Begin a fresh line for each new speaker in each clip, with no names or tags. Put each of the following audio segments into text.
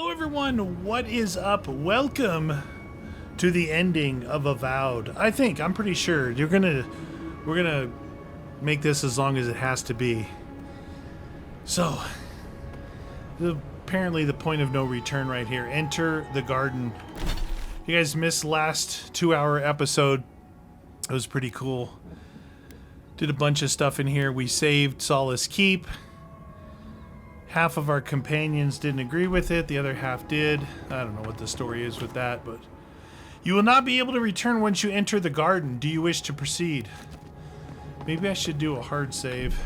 Hello everyone, what is up? Welcome to the ending of Avowed. I'm pretty sure we're gonna make this as long as it has to be. So, apparently the point of no return right here. Enter the garden. You guys missed last 2-hour episode. It was pretty cool. Did a bunch of stuff in here. We saved Solace Keep. Half of our companions didn't agree with it, the other half did. I don't know what the story is with that, but... You will not be able to return once you enter the garden. Do you wish to proceed? Maybe I should do a hard save.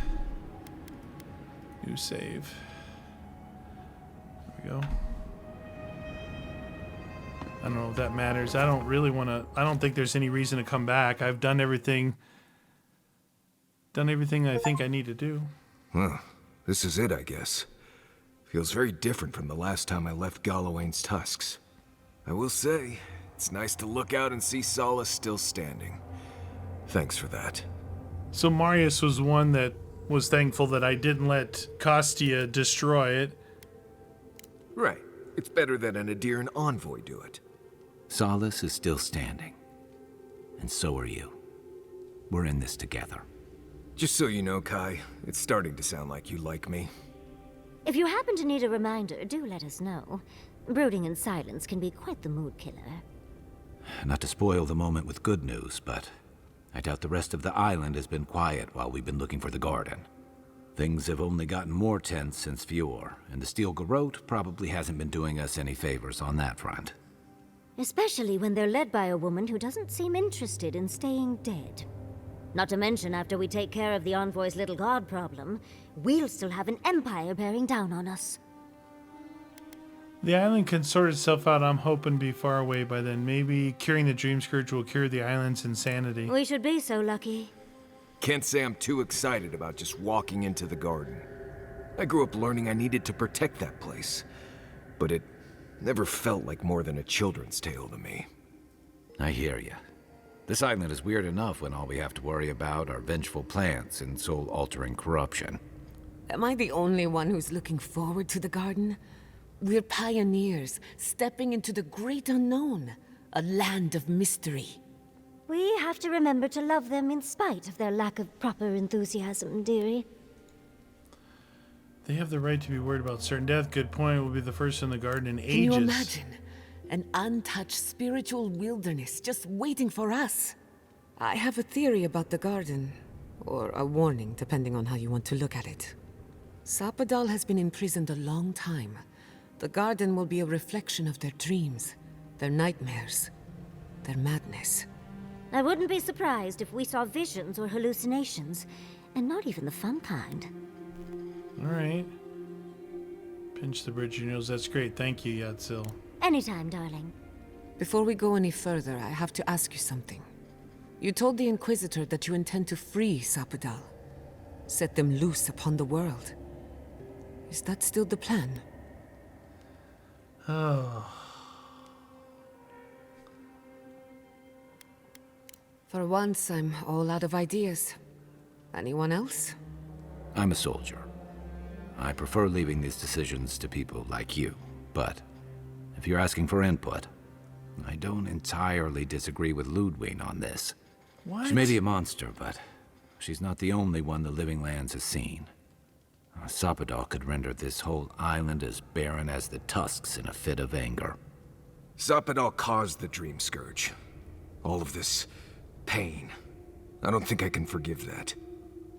New save. There we go. I don't know if that matters. I don't really want to... I don't think there's any reason to come back. I've done everything... I think I need to do.
Well, this is it, I guess. Feels very different from the last time I left Galawain's tusks. I will say, it's nice to look out and see Solace still standing. Thanks for that.
So Marius was one that was thankful that I didn't let Kostia destroy it.
Right. It's better than an Adiran envoy do it.
Solace is still standing. And so are you. We're in this together.
Just so you know, Kai, it's starting to sound like you like me.
If you happen to need a reminder, do let us know. Brooding in silence can be quite the mood killer.
Not to spoil the moment with good news, but I doubt the rest of the island has been quiet while we've been looking for the garden. Things have only gotten more tense since Fior, and the Steel Garrote probably hasn't been doing us any favors on that front.
Especially when they're led by a woman who doesn't seem interested in staying dead. Not to mention, after we take care of the Envoy's little god problem, we'll still have an empire bearing down on us.
The island can sort itself out. I'm hoping be far away by then. Maybe curing the Dream Scourge will cure the island's insanity.
We should be so lucky.
Can't say I'm too excited about just walking into the garden. I grew up learning I needed to protect that place, but it never felt like more than a children's tale to me.
I hear ya. This island is weird enough when all we have to worry about are vengeful plants and soul-altering corruption.
Am I the only one who's looking forward to the garden? We're pioneers, stepping into the great unknown, a land of mystery.
We have to remember to love them in spite of their lack of proper enthusiasm, dearie.
They have the right to be worried about certain death. Good point. We'll be the first in the garden in ages.
Can you imagine? An untouched spiritual wilderness just waiting for us. I have a theory about the garden, or a warning, depending on how you want to look at it. Sapadal has been imprisoned a long time. The garden will be a reflection of their dreams, their nightmares, their madness.
I wouldn't be surprised if we saw visions or hallucinations, and not even the fun kind.
All right. Pinch the bridge of your nose. That's great. Thank you, Yatzli.
Anytime, darling.
Before we go any further, I have to ask you something. You told the Inquisitor that you intend to free Sapadal. Set them loose upon the world. Is that still the plan?
Oh.
For once, I'm all out of ideas. Anyone else?
I'm a soldier. I prefer leaving these decisions to people like you, but if you're asking for input, I don't entirely disagree with Ludwig on this.
What?
She may be a monster, but she's not the only one the Living Lands has seen. Sapadal could render this whole island as barren as the tusks in a fit of anger.
Sapadal caused the Dream Scourge. All of this pain. I don't think I can forgive that.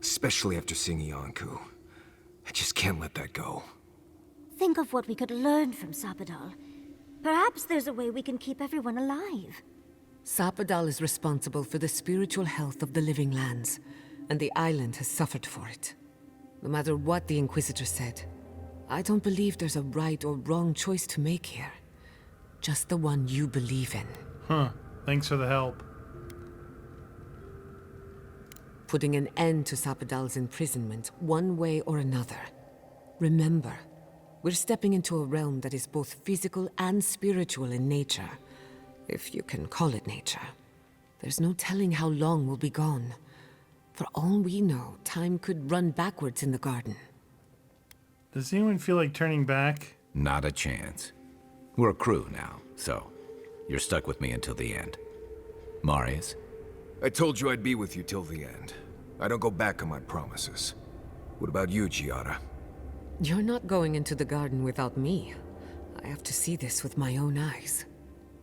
Especially after seeing Iancu. I just can't let that go.
Think of what we could learn from Sapadal. Perhaps there's a way we can keep everyone alive.
Sapadal is responsible for the spiritual health of the Living Lands, and the island has suffered for it. No matter what the Inquisitor said, I don't believe there's a right or wrong choice to make here. Just the one you believe in.
Huh. Thanks for the help.
Putting an end to Sapadal's imprisonment, one way or another. Remember, we're stepping into a realm that is both physical and spiritual in nature. If you can call it nature. There's no telling how long we'll be gone. For all we know, time could run backwards in the garden.
Does anyone feel like turning back?
Not a chance. We're a crew now, so you're stuck with me until the end. Marius?
I told you I'd be with you till the end. I don't go back on my promises. What about you, Giatta?
You're not going into the garden without me. I have to see this with my own eyes.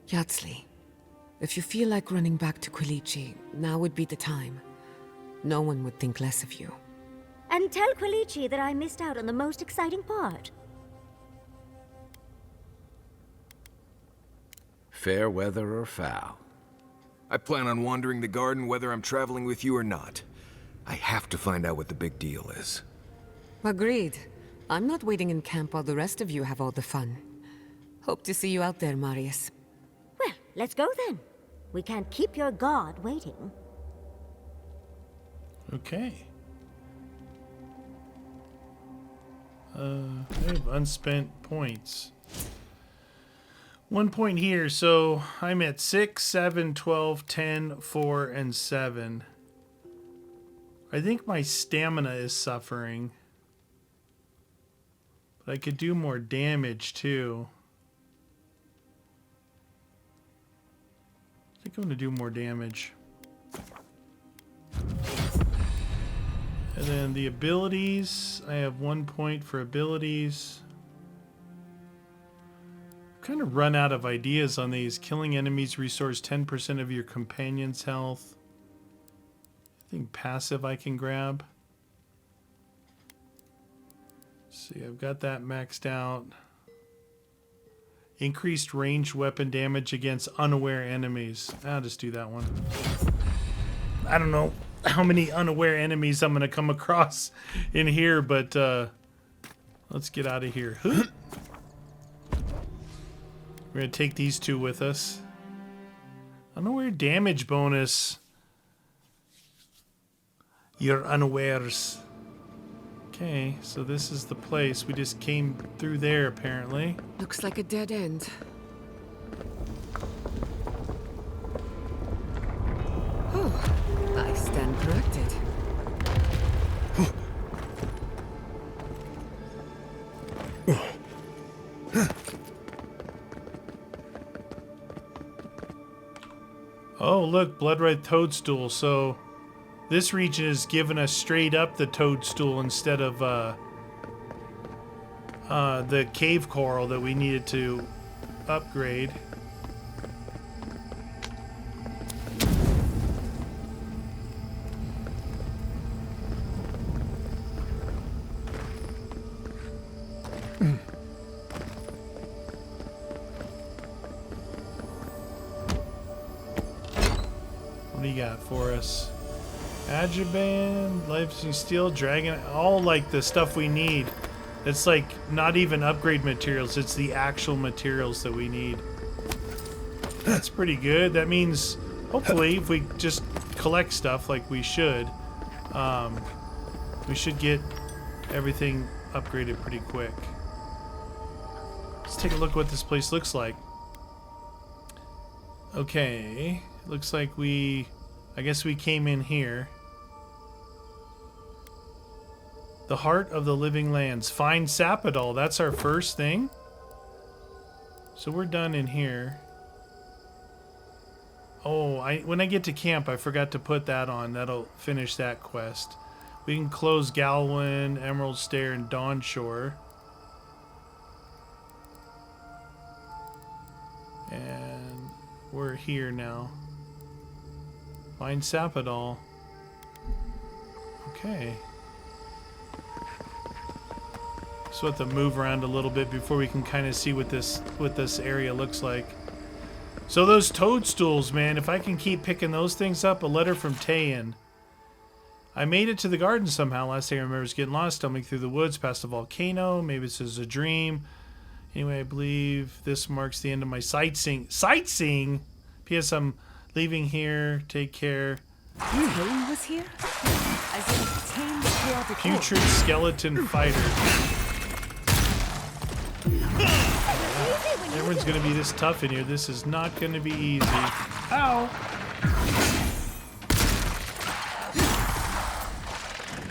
Yatzli, if you feel like running back to Quilici, now would be the time. No one would think less of you.
And tell Quilici that I missed out on the most exciting part.
Fair weather or foul?
I plan on wandering the garden whether I'm traveling with you or not. I have to find out what the big deal is.
Agreed. I'm not waiting in camp while the rest of you have all the fun. Hope to see you out there, Marius.
Well, let's go then. We can't keep your god waiting.
Okay. I have unspent points. 1 point here, so I'm at 6, 7, 12, 10, 4, and 7. I think my stamina is suffering. But I could do more damage too. I think I'm going to do more damage. And then the abilities, I have 1 point for abilities. Kind of run out of ideas on these. Killing enemies restores 10% of your companion's health. I think passive I can grab. Let's see, I've got that maxed out. Increased ranged weapon damage against unaware enemies. I'll just do that one. I don't know how many unaware enemies I'm going to come across in here, but let's get out of here. We're going to take these two with us. Unaware damage bonus. You're unawares. Okay, so this is the place. We just came through there, apparently.
Looks like a dead end. Oh, I stand corrected.
Oh, look, Blood-Red Toadstool. So this region is giving us straight up the toadstool instead of the cave coral that we needed to upgrade. What do you got for us? Adjuband, Lifesaving Steel, Dragon, all like the stuff we need. It's like not even upgrade materials, it's the actual materials that we need. That's pretty good. That means hopefully if we just collect stuff like we should get everything upgraded pretty quick. Let's take a look at what this place looks like. Okay, looks like I guess we came in here. The Heart of the Living Lands. Find Sapadal. That's our first thing. So we're done in here. Oh, when I get to camp, I forgot to put that on. That'll finish that quest. We can close Galwin, Emerald Stair, and Dawn Shore. And we're here now. Find Sapadal. Okay. So we'll have to move around a little bit before we can kind of see what this area looks like. So those toadstools, man, if I can keep picking those things up. A letter from Tayan. I made it to the garden somehow. Last thing I remember is getting lost, stumbling through the woods past a volcano. Maybe this is a dream. Anyway, I believe this marks the end of my sightseeing. Sightseeing? P.S. I'm leaving here. Take care.
Tayan was here? As in Tayan's chaotic
Putrid skeleton fighter. Everyone's gonna be this tough in here. This is not gonna be easy. Ow!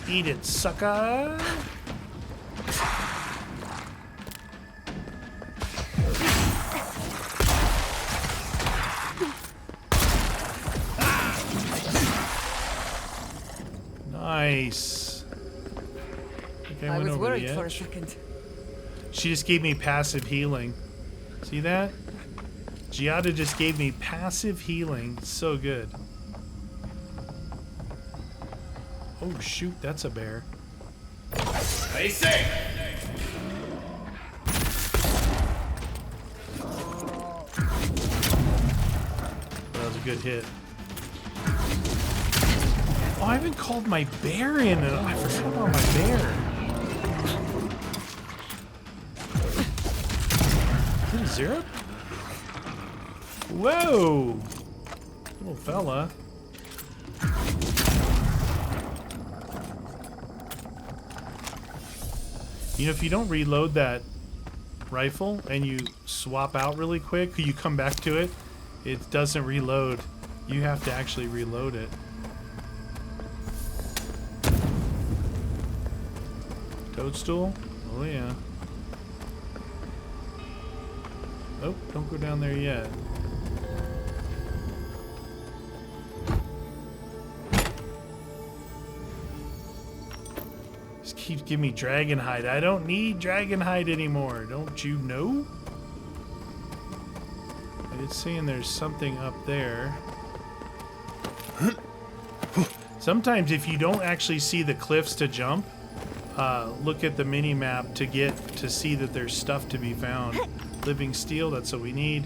Eat it, sucker! Nice. Okay,
I
went
was
over
worried
the
for a
edge.
second.
She just gave me passive healing. See that? Giatta just gave me passive healing. It's so good. Oh shoot, that's a bear.
Stay safe.
That was a good hit. Oh, I haven't called my bear in, and I forgot about my bear. Is it a zero? Whoa! Little fella. You know, if you don't reload that rifle and you swap out really quick, you come back to it, it doesn't reload. You have to actually reload it. Toadstool? Oh yeah. Oh, don't go down there yet. Just keeps giving me dragon hide. I don't need dragon hide anymore. Don't you know? It's saying there's something up there. Sometimes if you don't actually see the cliffs to jump, look at the mini map to see that there's stuff to be found. Living steel, that's what we need.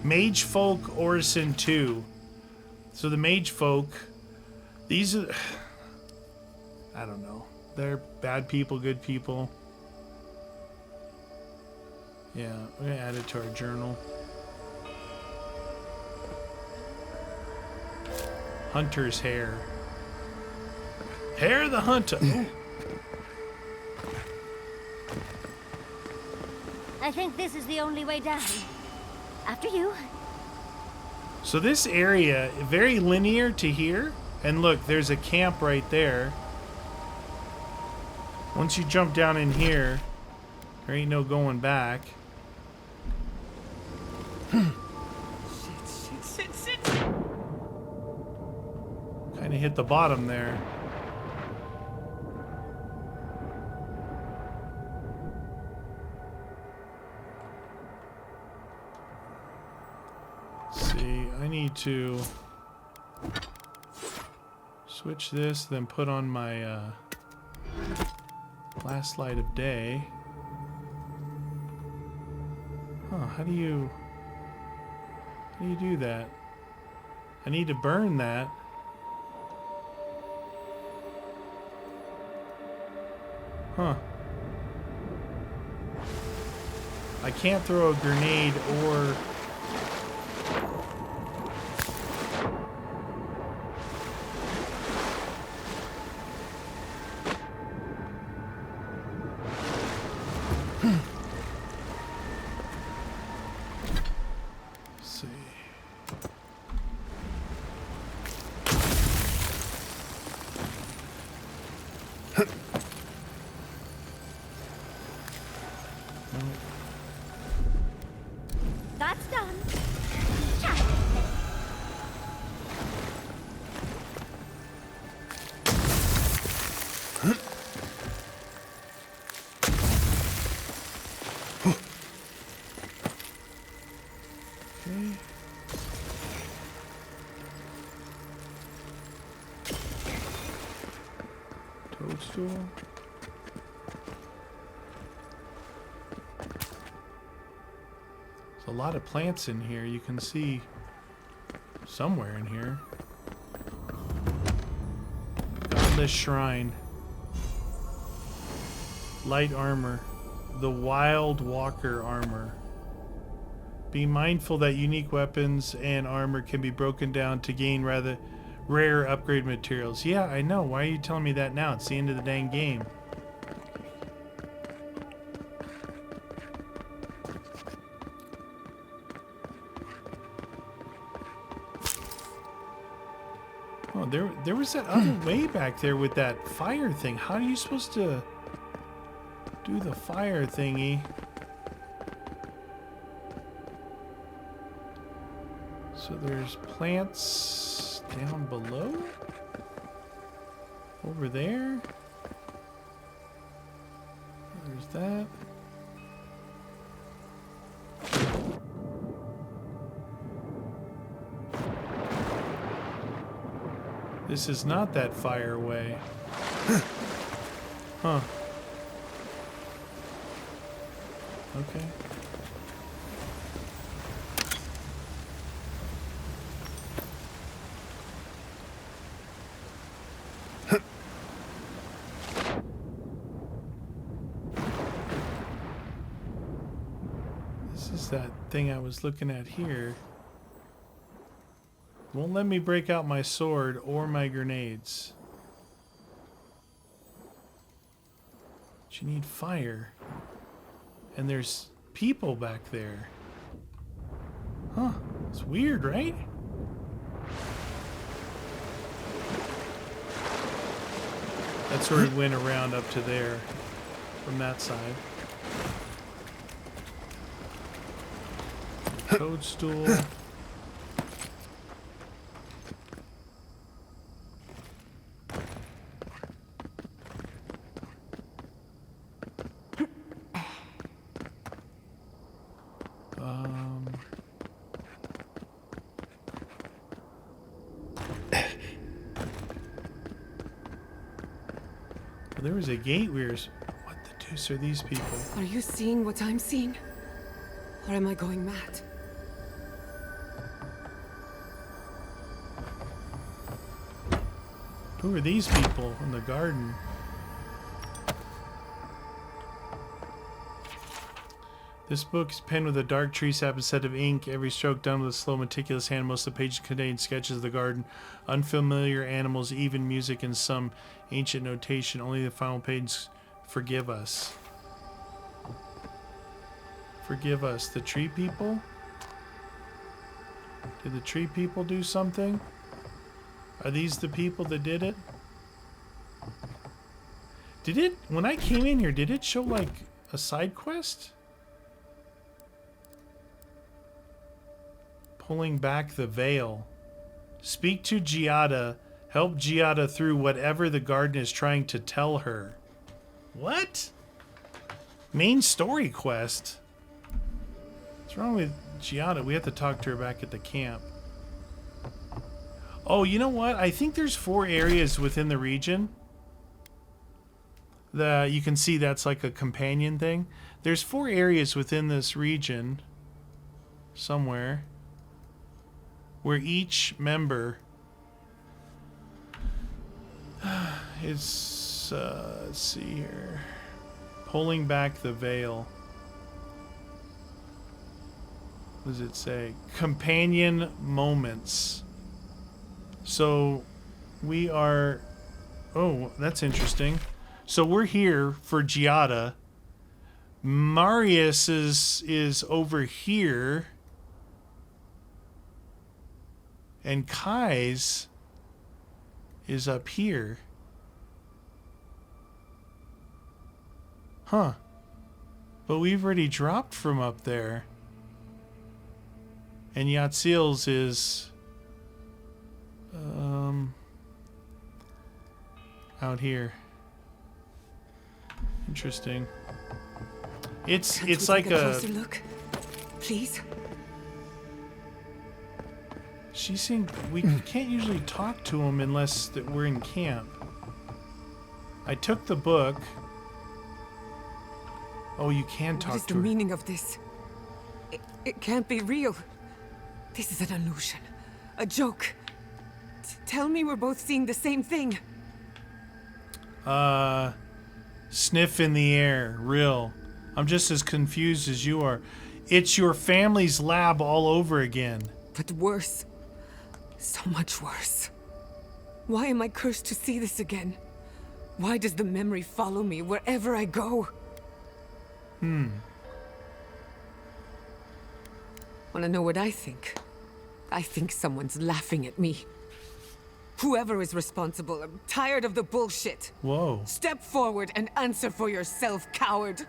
Mage folk Orison 2. So the mage folk, these are, I don't know. They're bad people, good people. Yeah, we're gonna add it to our journal. Hunter's hair. Hair the hunter. Ooh.
I think this is the only way down. After you.
So this area, very linear to here. And look, there's a camp right there. Once you jump down in here, there ain't no going back.
Shit.
Kind of hit the bottom there. Let's see, I need to switch this, then put on my last light of day. Huh, how do you do that? I need to burn that. Huh. I can't throw a grenade or... Let's see.
That's done.
Okay. Toadstool. There's a lot of plants in here. You can see somewhere in here. Godless Shrine. Light armor. The Wild Walker armor. Be mindful that unique weapons and armor can be broken down to gain rather rare upgrade materials. Yeah, I know. Why are you telling me that now? It's the end of the dang game. Oh, there was that other way back there with that fire thing. How are you supposed to do the fire thingy? So there's plants down below? Over there? There's that. This is not that fire way. Huh. Okay. This is that thing I was looking at here. Won't let me break out my sword or my grenades. But you need fire. And there's people back there. Huh. It's weird, right? That sort of went around up to there from that side. Toadstool. There was a gate we were... What the deuce are these people?
Are you seeing what I'm seeing? Or am I going mad?
Who are these people in the garden? This book is penned with a dark tree sap instead of ink. Every stroke done with a slow, meticulous hand. Most of the pages contain sketches of the garden, unfamiliar animals, even music, and some ancient notation. Only the final page. Forgive us. Forgive us. The tree people? Did the tree people do something? Are these the people that did it? Did it, when I came in here, did it show like a side quest? Pulling back the veil. Speak to Giatta. Help Giatta through whatever the garden is trying to tell her. What? Main story quest? What's wrong with Giatta? We have to talk to her back at the camp. Oh, you know what? I think there's 4 areas within the region. You can see that's like a companion thing. There's 4 areas within this region. Somewhere. Where each member is, let's see here, pulling back the veil. What does it say? Companion moments. So we are, oh, that's interesting. So we're here for Giatta. Marius is over here. And Kai's is up here. Huh. But we've already dropped from up there. And Yatzli's is... out here. Interesting. It's like a
closer look, please.
She seemed... We can't usually talk to him unless that we're in camp. I took the book. Oh, you can talk to her.
What is the meaning of this? It can't be real. This is an illusion. A joke. Tell me we're both seeing the same thing.
Sniff in the air. Real. I'm just as confused as you are. It's your family's lab all over again.
But worse. So much worse. Why am I cursed to see this again? Why does the memory follow me wherever I go? Wanna know what I think? I think someone's laughing at me. Whoever is responsible, I'm tired of the bullshit.
Whoa.
Step forward and answer for yourself, coward.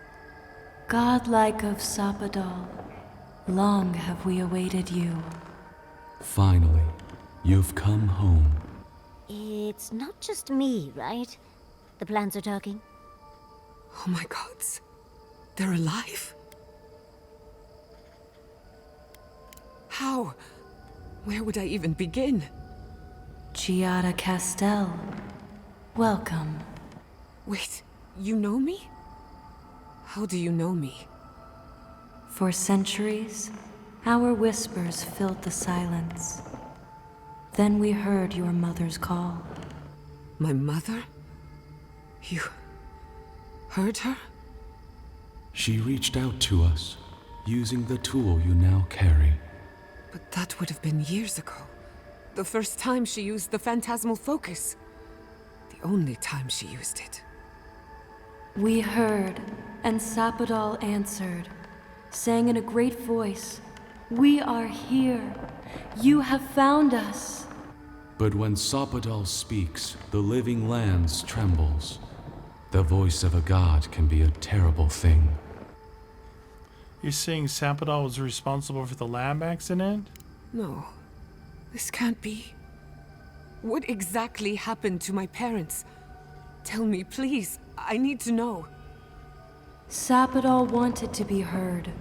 Godlike of Sapadal, long have we awaited you.
Finally, you've come home.
It's not just me, right? The plants are talking.
Oh my gods. They're alive? How? Where would I even begin?
Giatta Castell. Welcome.
Wait, you know me? How do you know me?
For centuries, our whispers filled the silence. Then we heard your mother's call.
My mother? You heard her?
She reached out to us, using the tool you now carry.
But that would have been years ago. The first time she used the phantasmal focus. The only time she used it.
We heard, and Sapadal answered, saying in a great voice, "We are here. You have found us."
But when Sapadal speaks, the living lands trembles. The voice of a god can be a terrible thing.
You're saying Sapadal was responsible for the lab accident?
No, this can't be. What exactly happened to my parents? Tell me, please. I need to know.
Sapadal wanted to be heard,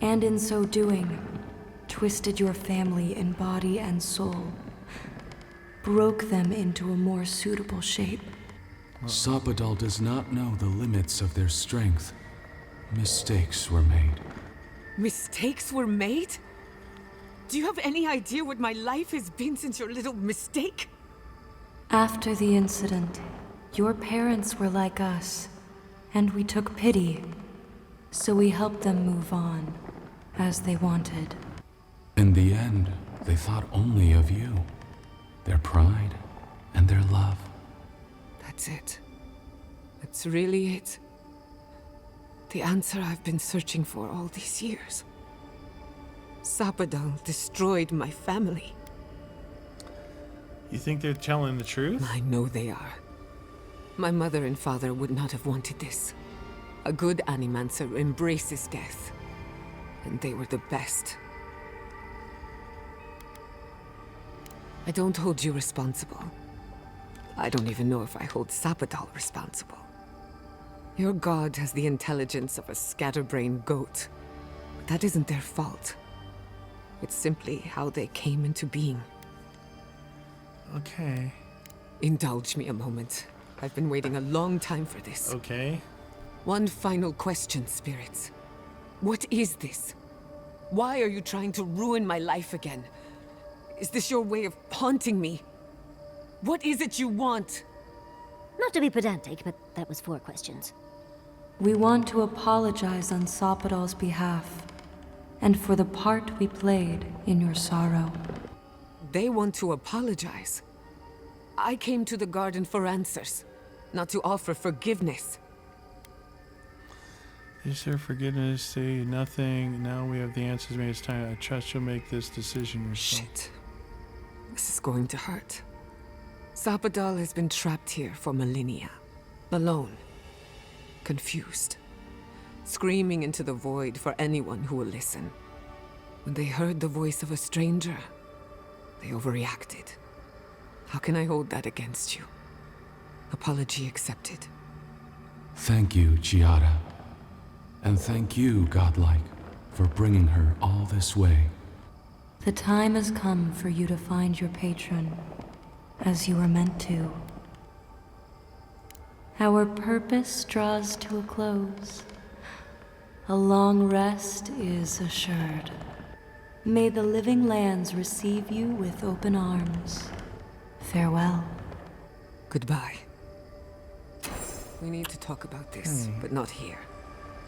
and in so doing, twisted your family in body and soul, broke them into a more suitable shape.
Sapadal does not know the limits of their strength. Mistakes were made.
Mistakes were made? Do you have any idea what my life has been since your little mistake?
After the incident, your parents were like us, and we took pity, so we helped them move on, as they wanted.
In the end, they thought only of you, their pride, and their love.
That's it. That's really it. The answer I've been searching for all these years. Sapadal destroyed my family.
You think they're telling the truth?
I know they are. My mother and father would not have wanted this. A good animancer embraces death. And they were the best. I don't hold you responsible. I don't even know if I hold Sapadal responsible. Your god has the intelligence of a scatterbrained goat. But that isn't their fault. It's simply how they came into being.
Okay.
Indulge me a moment. I've been waiting a long time for this.
Okay.
One final question, spirits. What is this? Why are you trying to ruin my life again? Is this your way of haunting me? What is it you want?
Not to be pedantic, but that was 4 questions.
We want to apologize on Sapadal's behalf, and for the part we played in your sorrow.
They want to apologize. I came to the garden for answers, not to offer forgiveness.
Is there forgiveness? Say nothing. Now we have the answers. Maybe it's time. I trust you'll make this decision yourself.
Shit. This is going to hurt. Sapadal has been trapped here for millennia. Alone. Confused. Screaming into the void for anyone who will listen. When they heard the voice of a stranger, they overreacted. How can I hold that against you? Apology accepted.
Thank you, Giatta. And thank you, Godlike, for bringing her all this way.
The time has come for you to find your patron, as you were meant to. Our purpose draws to a close. A long rest is assured. May the living lands receive you with open arms. Farewell.
Goodbye. We need to talk about this, but not here.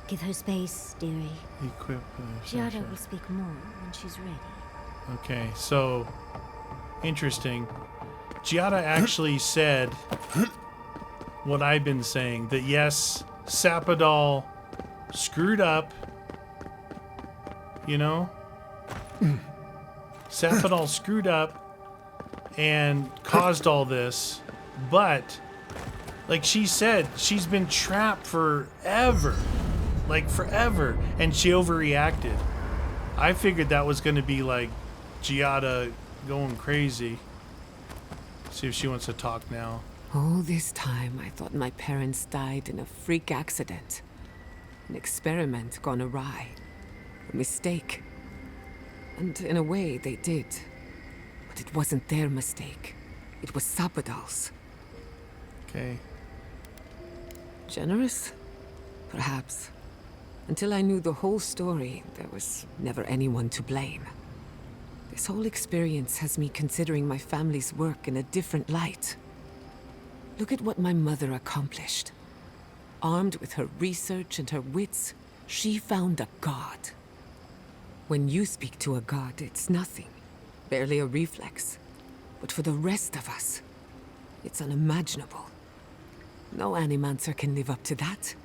Give her space, dearie.
Equip.
Giatta will speak more when she's ready.
Okay, so interesting. Giatta actually said what I've been saying, that yes, Sapadal screwed up, you know? Sapadal screwed up and caused all this, but like she said, she's been trapped forever. Like forever, and she overreacted. I figured that was going to be like Giatta going crazy. See if she wants to talk now.
All this time, I thought my parents died in a freak accident. An experiment gone awry. A mistake. And in a way, they did. But it wasn't their mistake. It was Sapadal's.
Okay.
Generous? Perhaps. Until I knew the whole story, there was never anyone to blame. This whole experience has me considering my family's work in a different light. Look at what my mother accomplished. Armed with her research and her wits, she found a god. When you speak to a god, it's nothing. Barely a reflex. But for the rest of us, it's unimaginable. No animancer can live up to that.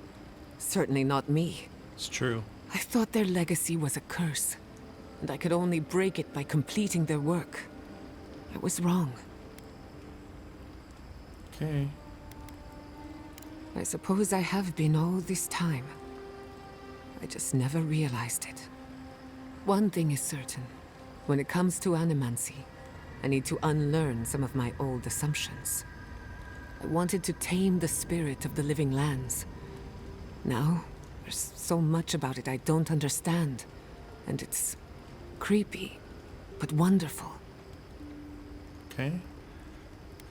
Certainly not me.
It's true.
I thought their legacy was a curse, and I could only break it by completing their work. I was wrong.
Okay.
I suppose I have been all this time. I just never realized it. One thing is certain. When it comes to animancy, I need to unlearn some of my old assumptions. I wanted to tame the spirit of the living lands. Now, there's so much about it I don't understand. And it's creepy, but wonderful.
Okay.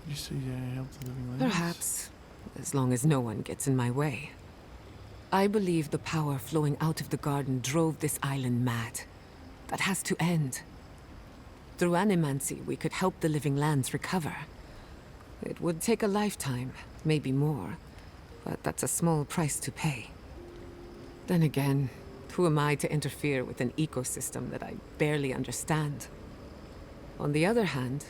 You say help the living lands?
Perhaps, as long as no one gets in my way. I believe the power flowing out of the garden drove this island mad. That has to end. Through animancy, we could help the living lands recover. It would take a lifetime, maybe more, but that's a small price to pay. Then again, who am I to interfere with an ecosystem that I barely understand? On the other hand,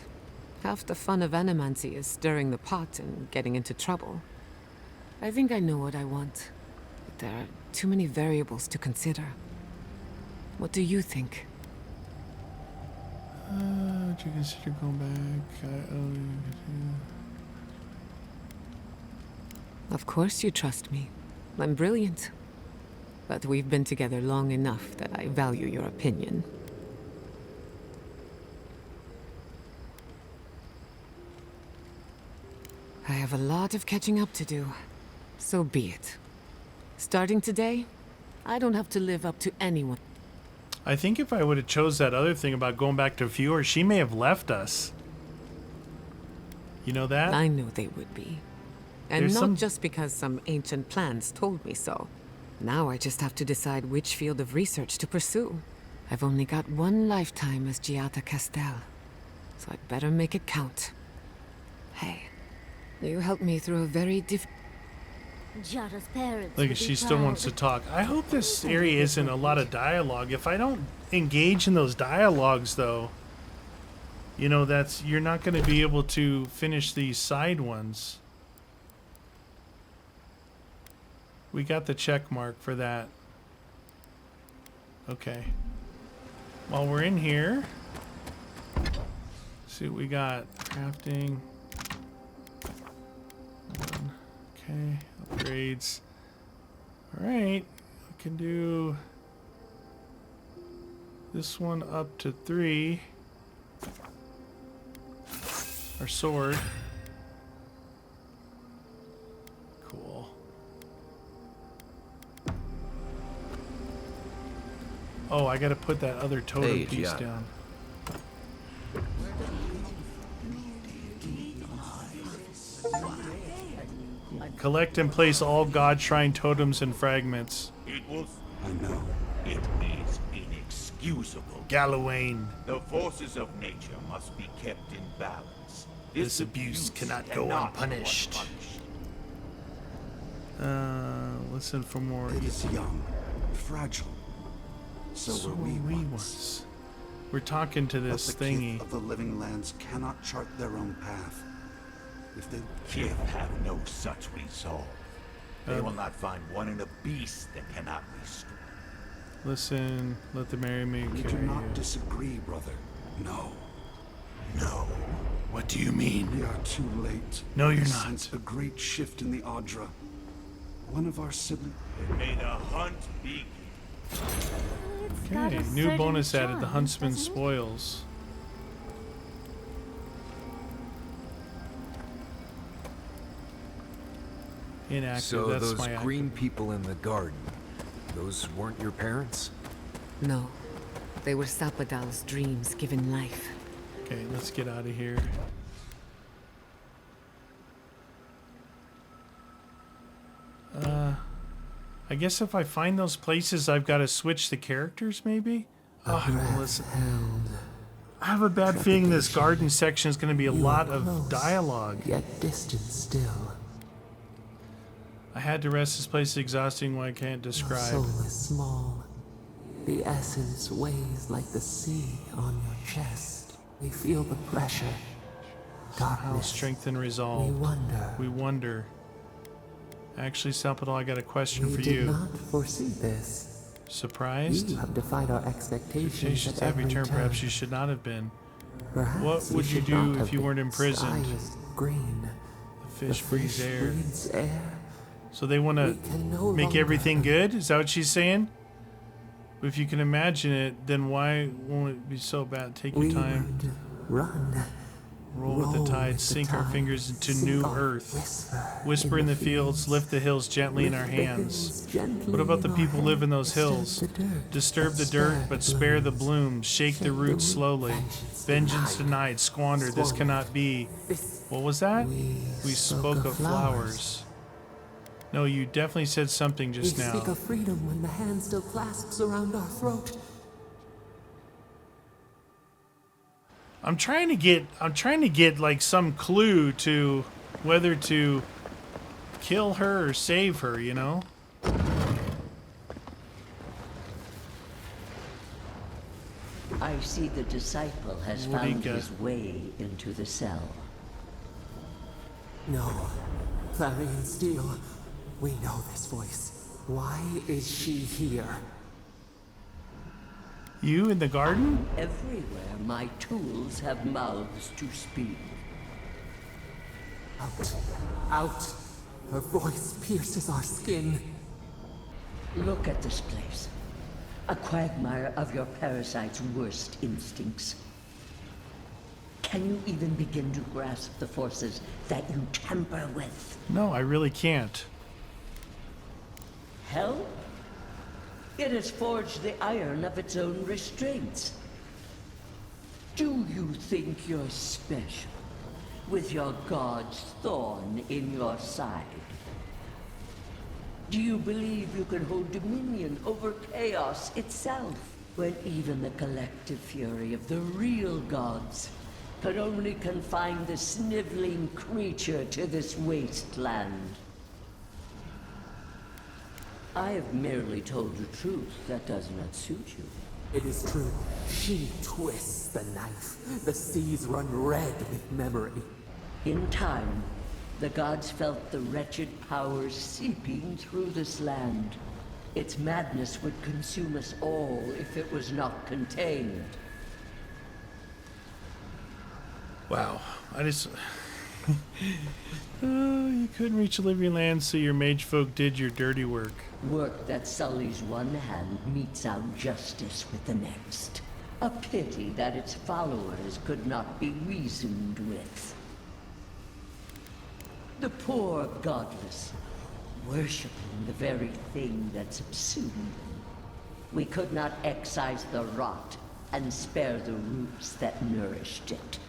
half the fun of animancy is stirring the pot and getting into trouble. I think I know what I want, but there are too many variables to consider. What do you think?
Would you consider going back?
Of course you trust me. I'm brilliant. But we've been together long enough that I value your opinion. I have a lot of catching up to do. So be it. Starting today, I don't have to live up to anyone.
I think if I would have chose that other thing about going back to Fjord, she may have left us. You know that?
I knew they would be. And
There's
not just because some ancient plans told me so. Now I just have to decide which field of research to pursue. I've only got one lifetime as Giatta Castel, so I'd better make it count. Hey, you helped me through a very
Giatta's parents.
Look,
would
she
be
still wants to
proud.
talk. I hope this area isn't a lot of dialogue. If I don't engage in those dialogues, though, you know, you're not going to be able to finish these side ones. We got the check mark for that. Okay. While we're in here, see what we got. Crafting. Okay, upgrades. Alright, we can do this one up to 3. Our sword. Cool. Oh, I gotta put that other totem
Hey,
piece
Giatta.
down. Collect and place all god shrine totems and fragments.
It was.
I know.
It is inexcusable.
Gallowayne.
The forces of nature must be kept in balance.
This abuse cannot go unpunished. Listen for more.
It is young, fragile. So were we once.
We're talking to
But
this
the
thingy.
kith of the living lands cannot chart their own path. If they
Kith have no such resolve. They will not find one in a beast that cannot be stricken.
Listen, let the merry maid
we do
carry
not
you.
disagree, brother. No.
No.
What do you mean?
We are too late.
No, you're
We
not.
sense a great shift in the Audra. One of our siblings.
May the hunt begin.
It's got
Okay,
a
new
certain
bonus added, the
charm,
Huntsman's
doesn't it?
Spoils. inactive.
So
That's
those
my
green people in the garden, those weren't your parents?
No. They were Sapadal's dreams given life.
Okay, let's get out of here. I guess if I find those places, I've got to switch the characters, maybe? Oh, listen. I have a bad feeling this garden section is going to be a lot of dialogue.
Yet distant still.
I had to rest. This place is exhausting. What I can't
Your
describe.
soul is small. The essence weighs like the sea on your chest. We feel the pressure.
How
Darkness.
strength and
We
resolve.
wonder.
We wonder. Actually, Sapadal, I got a question
We
for
did
you.
not foresee this.
Surprised?
You have defied our expectations
Expectations
at
every
every
turn.
turn.
Perhaps you should not have been.
Perhaps
What would you
should
do
not
if
have
you
been.
weren't imprisoned?
Sky is green.
The fish
The
breathes
fish
air.
breathes air.
So they want to
We can no
make
longer-
everything good? Is that what she's saying? If you can imagine it, then why won't it be so bad? Take your
We
time.
would run.
Roll with the
roll
tide.
with the
Sink our
tide,
fingers into
sink
new
our
earth.
Whisper
In the fields. Lift the hills gently in our
Lift the
hands.
hills gently
What about the
in our
people who live in those
hands.
hills?
Disturb
Disturb the dirt, but spare the blooms. Shake the roots slowly. Vengeance
denied.
denied. Squander. This
Squander.
cannot be.
This
What was that?
We
spoke of flowers. No, you definitely said something
We
just
speak
now.
of freedom when the hand still clasps around our throat.
I'm trying to get like some clue to whether to kill her or save her, you know?
I see the disciple has
What do you
found
got?
his way into the cell.
No. Clarion Steel, we know this voice. Why is she here?
You in the garden?
Everywhere my tools have mouths to speak.
Out. Out. Her voice pierces our skin.
Look at this place. A quagmire of your parasite's worst instincts. Can you even begin to grasp the forces that you tamper with?
No, I really can't.
Hell? It has forged the iron of its own restraints. Do you think you're special, with your god's thorn in your side? Do you believe you can hold dominion over chaos itself, when even the collective fury of the real gods could only confine the sniveling creature to this wasteland? I have merely told the truth that does not suit you.
It is true. She twists the knife. The seas run red with memory.
In time, the gods felt the wretched powers seeping through this land. Its madness would consume us all if it was not contained.
Wow. I just... you couldn't reach the living land, so your mage folk did your dirty work.
Work that sullies one hand meets out justice with the next. A pity that its followers could not be reasoned with. The poor godless, worshipping the very thing that subsumed them. We could not excise the rot and spare the roots that nourished it.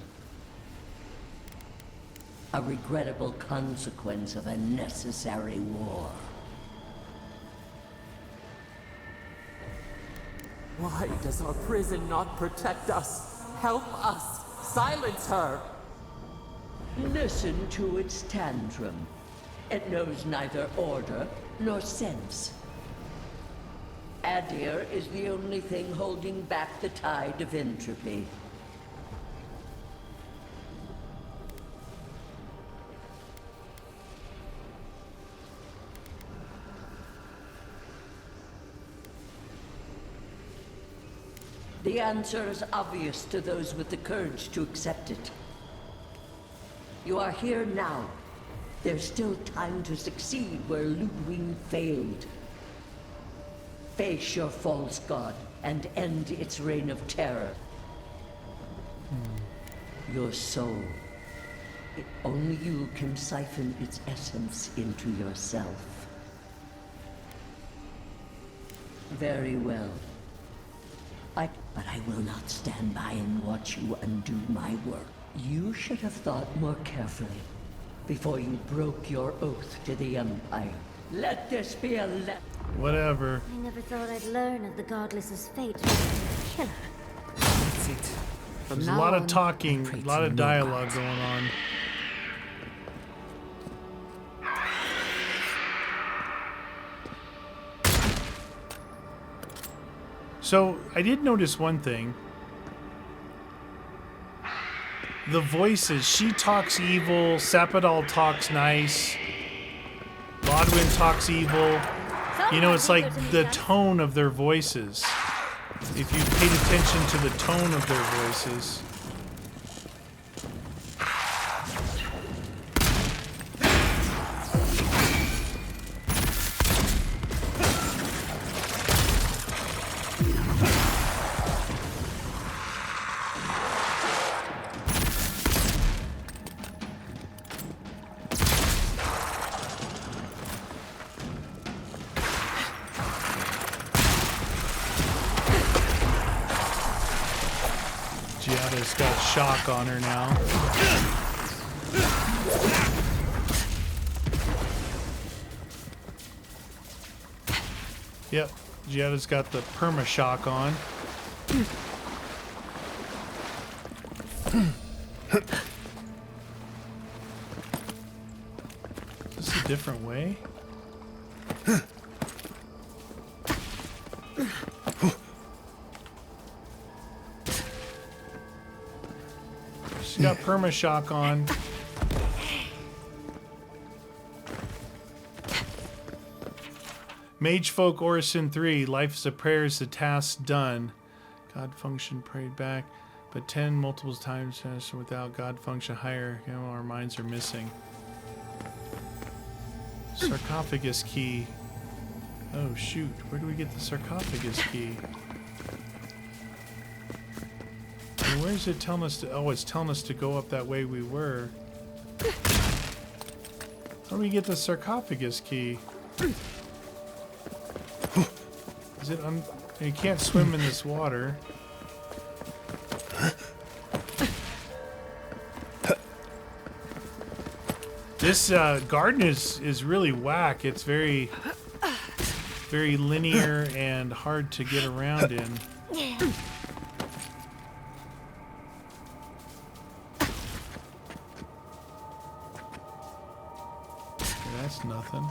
A regrettable consequence of a necessary war.
Why does our prison not protect us? Help us! Silence her!
Listen to its tantrum. It knows neither order nor sense. Adir is the only thing holding back the tide of entropy. The answer is obvious to those with the courage to accept it. You are here now. There's still time to succeed where Ludwig failed. Face your false god and end its reign of terror. Your soul Only you can siphon its essence into yourself. Very well. But I will not stand by and watch you undo my work. You should have thought more carefully before you broke your oath to the Empire. Let this be a
Whatever.
I never thought I'd learn of the Godless's fate. Killer.
That's it. From
There's a
now
lot of
on,
talking,
I pray
a lot
to
of
no
dialogue
gods.
going on. So, I did notice one thing. The voices, she talks evil, Sapadal talks nice, Lodwin talks evil. You know, it's like the tone of their voices. If you paid attention to the tone of their voices. Giatta's got shock on her now. Yep, Giatta's got the perma shock on. Is this a different way? She's got perma shock on. Mage Folk Orison 3, life is a prayer is the task done. God function prayed back, but 10 multiple times without God function higher. You know, our minds are missing. Sarcophagus key. Oh shoot, where do we get the sarcophagus key? And where is it telling us to, oh, it's telling us to go up that way we were. How do we get the sarcophagus key? Is it you can't swim in this water. This garden is really whack. It's very linear and hard to get around in. That's nothing.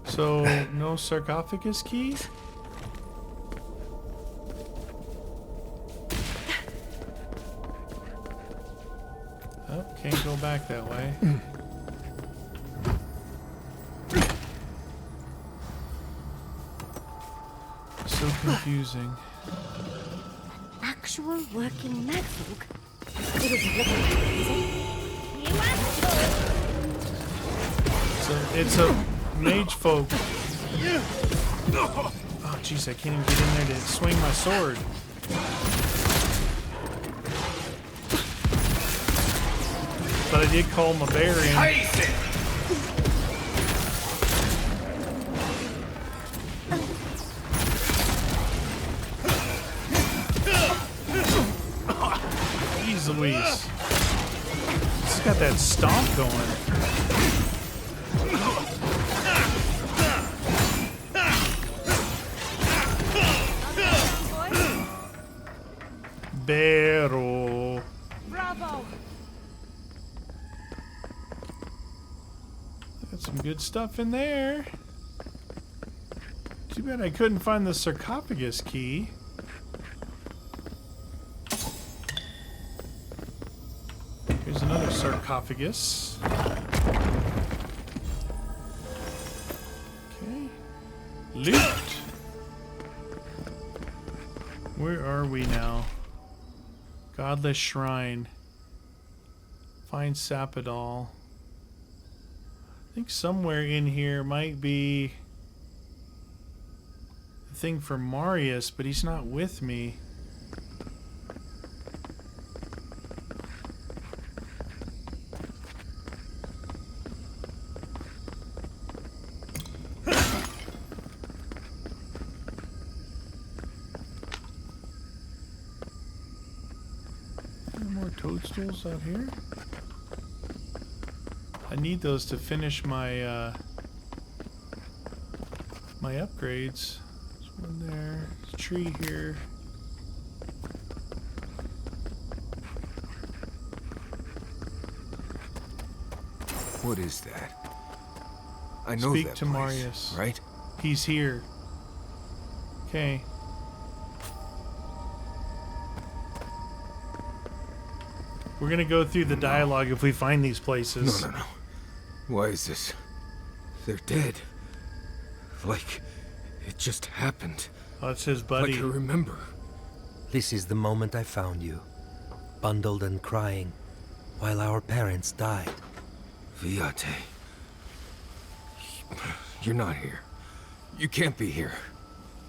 So, no sarcophagus key? Oh, can't go back that way. So confusing.
Actual working magfolk? It isn't looking like it, is it? You asshole!
It's a mage folk. Oh, jeez, I can't even get in there to swing my sword. But I did call him a barbarian. Jeez Louise. It's got that stomp going. Pero.
Bravo!
Got some good stuff in there. Too bad I couldn't find the sarcophagus key. Here's another sarcophagus. Okay. Loot. Where are we now? Godless Shrine. Find Sapadal. I think somewhere in here might be the thing for Marius, but he's not with me. toadstools out here? I need those to finish my my upgrades. There's one there. There's a tree here.
What is that? I know
Speak
that
to
place,
Marius.
right?
He's here. Okay. We're gonna go through the dialogue if we find these places.
No. Why is this? They're dead. Like it just happened.
Oh, it's his buddy.
Like I remember.
This is the moment I found you, bundled and crying, while our parents died.
Viate. You're not here. You can't be here.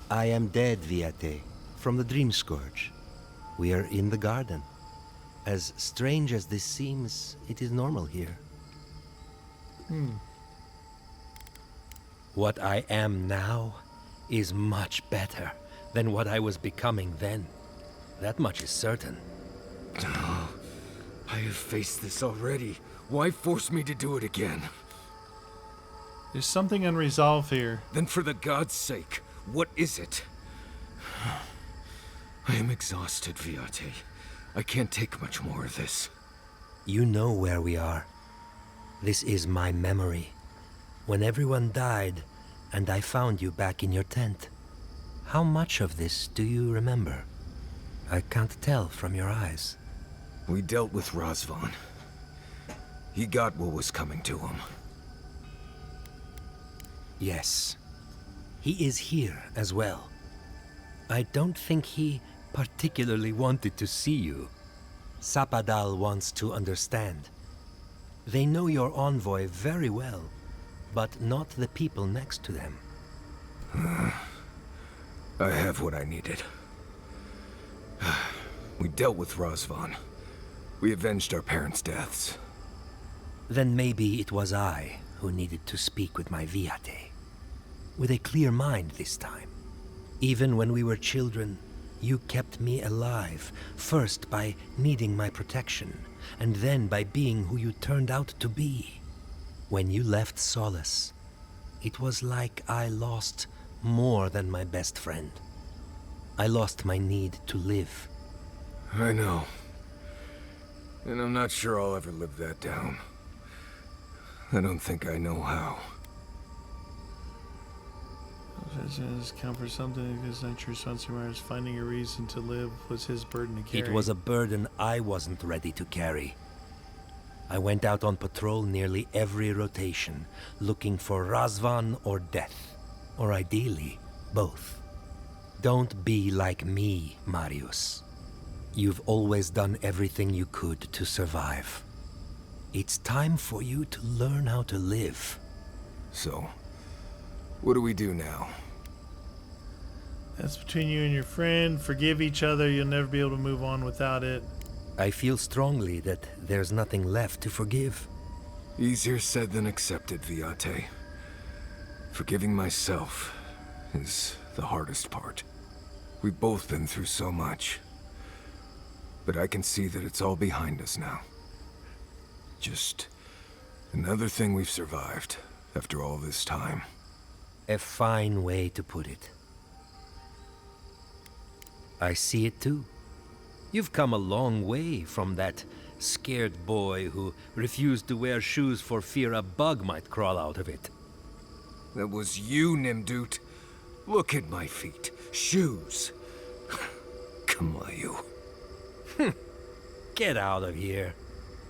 I am dead, Viate, from the Dream Scourge. We are in the garden. As strange as this seems, it is normal here. What I am now is much better than what I was becoming then. That much is certain.
Oh, I have faced this already. Why force me to do it again?
There's something unresolved here.
Then for the gods' sake, what is it? I am exhausted, Viate. I can't take much more of this.
You know where we are. This is my memory. When everyone died, and I found you back in your tent. How much of this do you remember? I can't tell from your eyes.
We dealt with Razvan. He got what was coming to him.
Yes. He is here as well. I don't think he particularly wanted to see you. Sapadal wants to understand. They know your envoy very well, but not the people next to them.
I have what I needed. We dealt with Razvan. We avenged our parents' deaths.
Then maybe it was I who needed to speak with my Viate. With a clear mind this time. Even when we were children, you kept me alive, first by needing my protection, and then by being who you turned out to be. When you left Solace, it was like I lost more than my best friend. I lost my need to live.
I know. And I'm not sure I'll ever live that down. I don't think I know how.
Count for something because not your responsibility. Finding a reason to live was his burden to carry.
It was a burden I wasn't ready to carry. I went out on patrol nearly every rotation, looking for Razvan or death. Or ideally, both. Don't be like me, Marius. You've always done everything you could to survive. It's time for you to learn how to live.
So, what do we do now?
That's between you and your friend. Forgive each other. You'll never be able to move on without it.
I feel strongly that there's nothing left to forgive.
Easier said than accepted, Viate. Forgiving myself is the hardest part. We've both been through so much. But I can see that it's all behind us now. Just another thing we've survived after all this time.
A fine way to put it. I see it too. You've come a long way from that scared boy who refused to wear shoes for fear a bug might crawl out of it.
That was you, Nimdut. Look at my feet. Shoes. Kamayu.
Get out of here.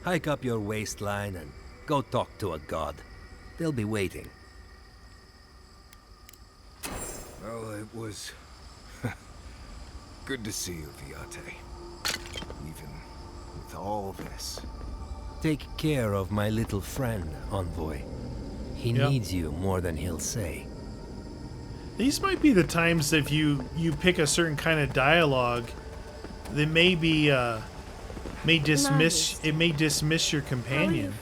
Hike up your waistline and go talk to a god. They'll be waiting.
Well, it was good to see you, Viate. Even with all this.
Take care of my little friend, Envoy. He needs you more than he'll say.
These might be the times if you pick a certain kind of dialogue that may dismiss your companion.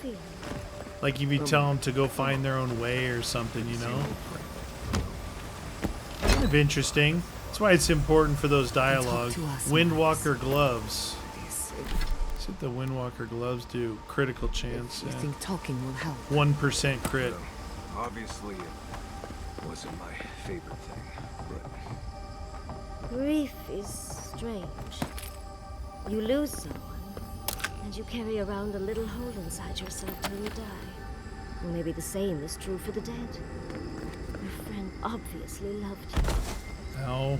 Like if you tell them to go find their own way or something, you know? Kind of interesting. That's why it's important for those dialogue. Windwalker gloves. What's what the Windwalker gloves do? Critical chance.
You think talking will help?
1% crit.
Obviously, it wasn't my favorite thing, but...
Grief is strange. You lose someone, and you carry around a little hole inside yourself till you die. Or maybe the same is true for the dead. Your friend obviously loved you.
Ow.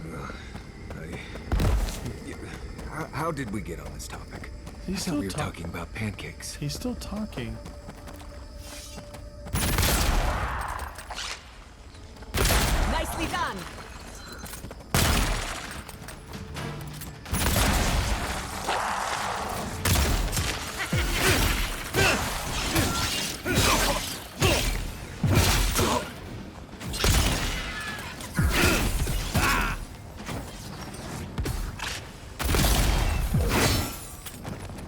How did we get on this topic?
He's
I
still
thought we were talking about pancakes.
He's still talking.
Nicely done!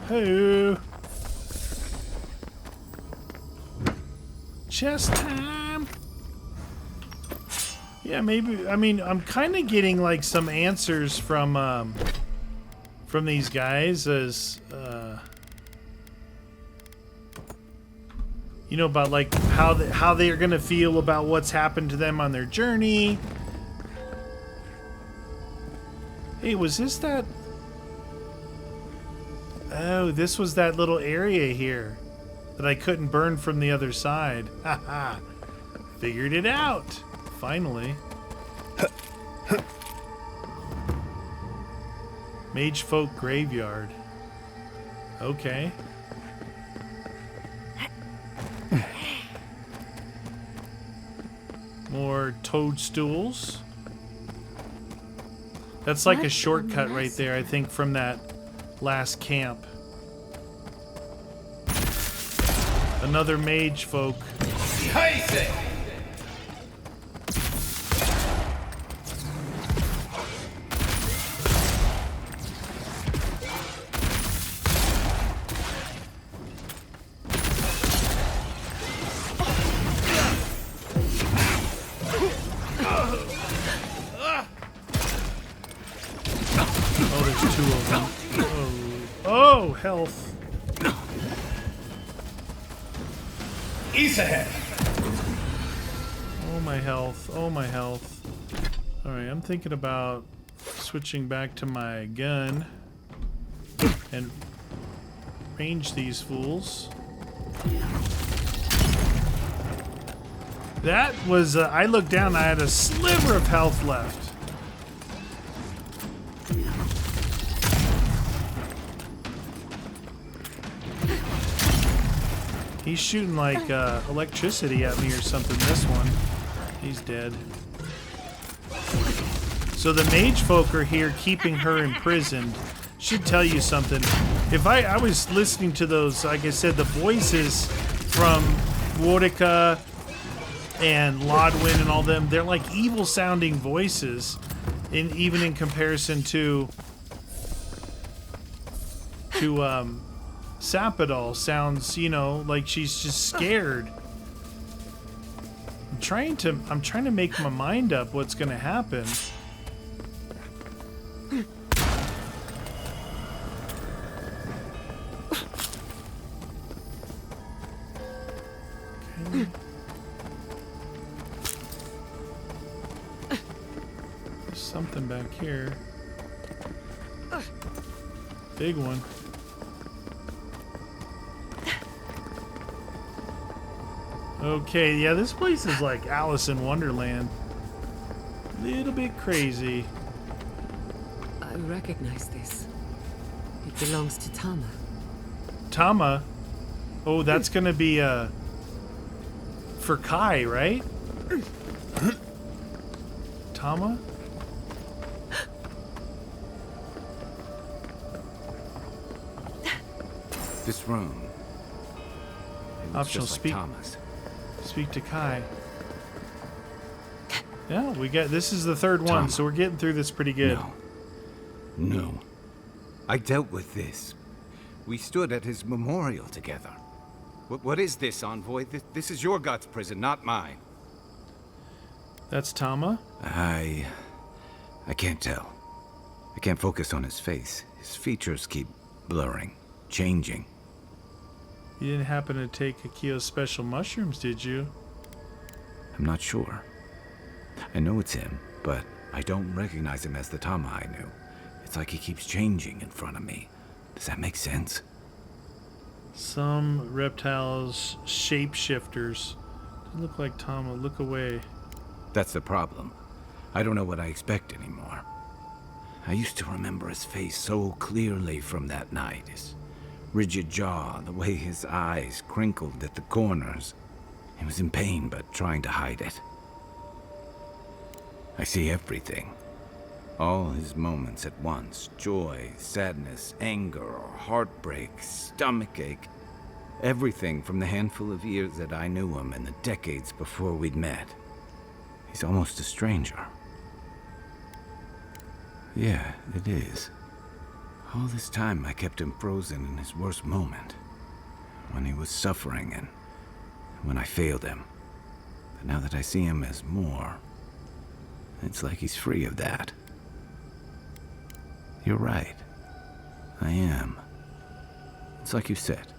Hey. Chess time. Yeah, maybe. I mean, I'm kind of getting like some answers from these guys as you know, about like how they are gonna feel about what's happened to them on their journey. Hey, was this that? Oh, this was that little area here that I couldn't burn from the other side. Haha. Figured it out. Finally. Mage Folk Graveyard. Okay. More toadstools. That's like a shortcut right there, I think, from that last camp. Another mage folk. Oh, there's two of them. Oh, health.
Ease ahead.
Oh, my health. Oh, my health. Alright, I'm thinking about switching back to my gun and range these fools. That was, I looked down, I had a sliver of health left. He's shooting like electricity at me or something, this one. He's dead. So the mage folk are here keeping her imprisoned. Should tell you something. If I was listening to those, like I said, the voices from Wodica and Lodwin and all them, they're like evil sounding voices, even in comparison to Sapadal sounds, you know, like she's just scared. I'm trying to make my mind up what's gonna happen. Okay. There's something back here. Big one. Okay, yeah, this place is like Alice in Wonderland. Little bit crazy.
I recognize this. It belongs to Tama.
Tama? Oh, that's gonna be for Kai, right? Tama?
This room.
Optional
just like
speak.
Thomas.
Speak to Kai. Yeah, we got. This is the third one,
Tama.
so we're getting through this pretty good.
No. I dealt with this. We stood at his memorial together. What is this, envoy? This is your god's prison, not mine.
That's Tama?
I can't tell. I can't focus on his face. His features keep blurring. changing.
You didn't happen to take Akio's special mushrooms, did you?
I'm not sure. I know it's him, but I don't recognize him as the Tama I knew. It's like he keeps changing in front of me. Does that make sense?
Some reptiles, shapeshifters. Doesn't look like Tama. Look away.
That's the problem. I don't know what I expect anymore. I used to remember his face so clearly from that night. His rigid jaw, the way his eyes crinkled at the corners. He was in pain, but trying to hide it. I see everything. All his moments at once. Joy, sadness, anger, heartbreak, stomachache. Everything from the handful of years that I knew him and the decades before we'd met. He's almost a stranger. Yeah, it is. All this time I kept him frozen in his worst moment. When he was suffering and when I failed him. But now that I see him as more, it's like he's free of that. You're right. I am. It's like you said.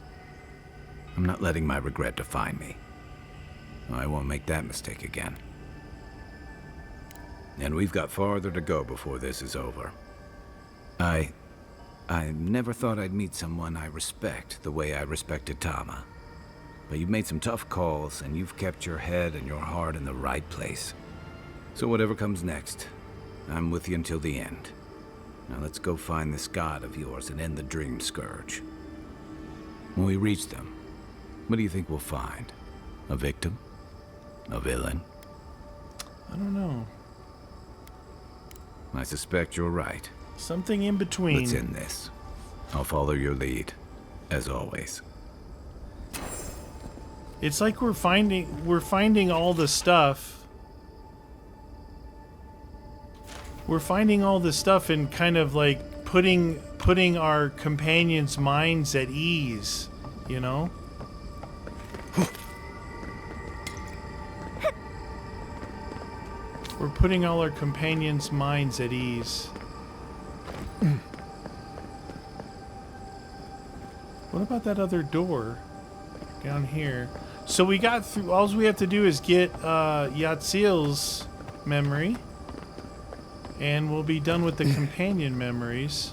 I'm not letting my regret define me. I won't make that mistake again. And we've got farther to go before this is over. I never thought I'd meet someone I respect the way I respected Tama. But you've made some tough calls, and you've kept your head and your heart in the right place. So whatever comes next, I'm with you until the end. Now let's go find this god of yours and end the dream scourge. When we reach them, what do you think we'll find? A victim? A villain?
I don't know.
I suspect you're right.
Something in between.
Let's end this. I'll follow your lead, as always.
It's like we're finding all the stuff. We're finding all the stuff and kind of like putting our companions' minds at ease, you know? We're putting all our companions' minds at ease. What about that other door down here? So we got through. All we have to do is get Yatzil's memory, and we'll be done with the companion memories.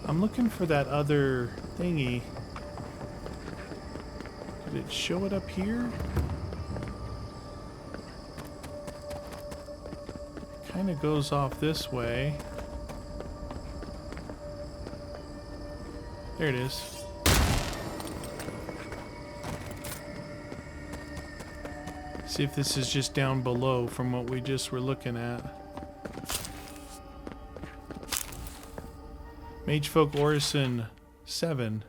I'm looking for that other thingy. Did it show it up here? Kind of goes off this way. There it is. See if this is just down below from what we just were looking at. Magefolk Orison 7.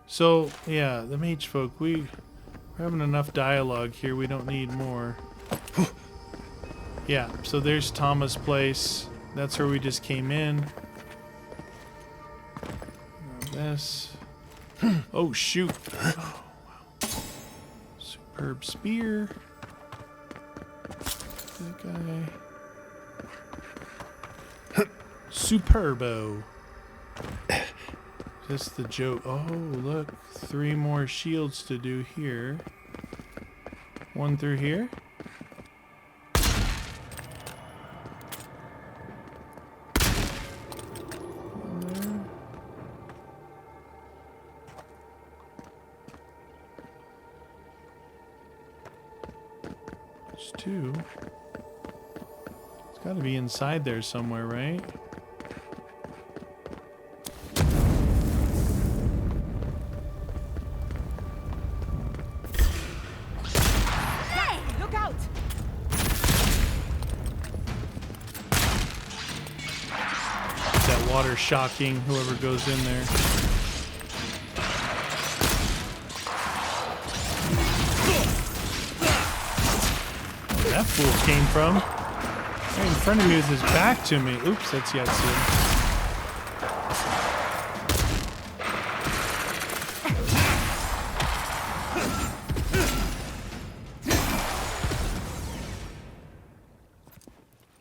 So, yeah, the Magefolk, we're having enough dialogue here. We don't need more. Yeah, so there's Tama's place. That's where we just came in. Grab this. Oh, shoot. Oh, wow. Superb spear. That guy. Superbo. Just the joke. Oh, look. 3 more shields to do here. 1 through here. There's 2. It's got to be inside there somewhere, right? Water shocking whoever goes in there. Where that fool came from? Right in front of me with his back to me. Oops, that's Yatzli.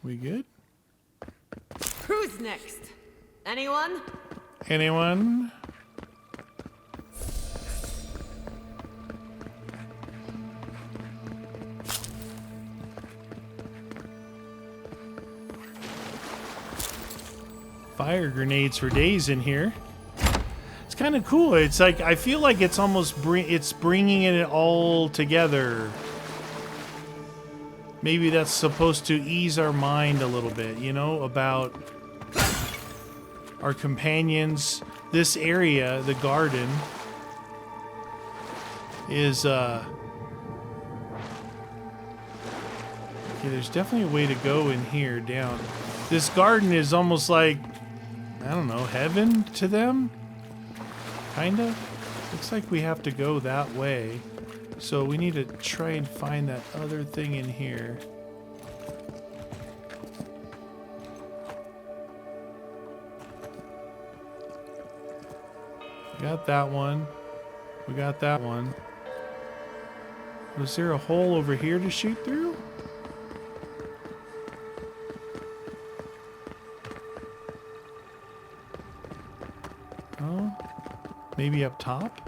We good?
Who's next? Anyone?
Anyone? Fire grenades for days in here. It's kind of cool. It's like, I feel like it's almost it's bringing it all together. Maybe that's supposed to ease our mind a little bit, you know, about our companions. This area, the garden, is okay, there's definitely a way to go in here down. This garden is almost like, I don't know, heaven to them? Kinda? Looks like we have to go that way. So we need to try and find that other thing in here. We got that one. We got that one. Was there a hole over here to shoot through? Oh, maybe up top?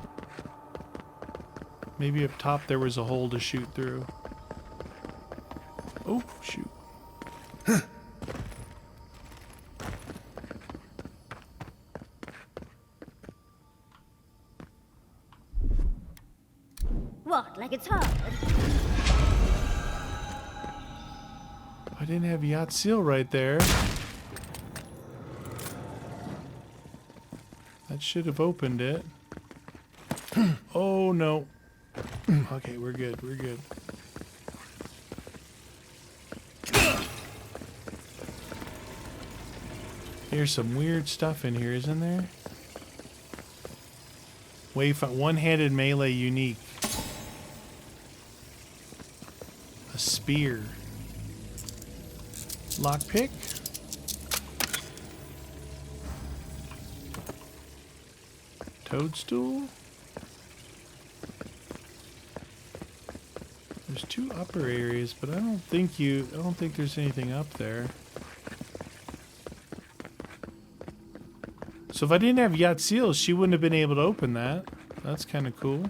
Maybe up top there was a hole to shoot through. Oh, shoot.
What, like it's hard?
I didn't have Yatzli right there. That should have opened it. Oh no. Okay, we're good, we're good. There's some weird stuff in here, isn't there? One-handed melee unique. A spear. Lockpick. Toadstool. There's two upper areas, but I don't think there's anything up there. So if I didn't have Yatzli, she wouldn't have been able to open that. That's kind of cool.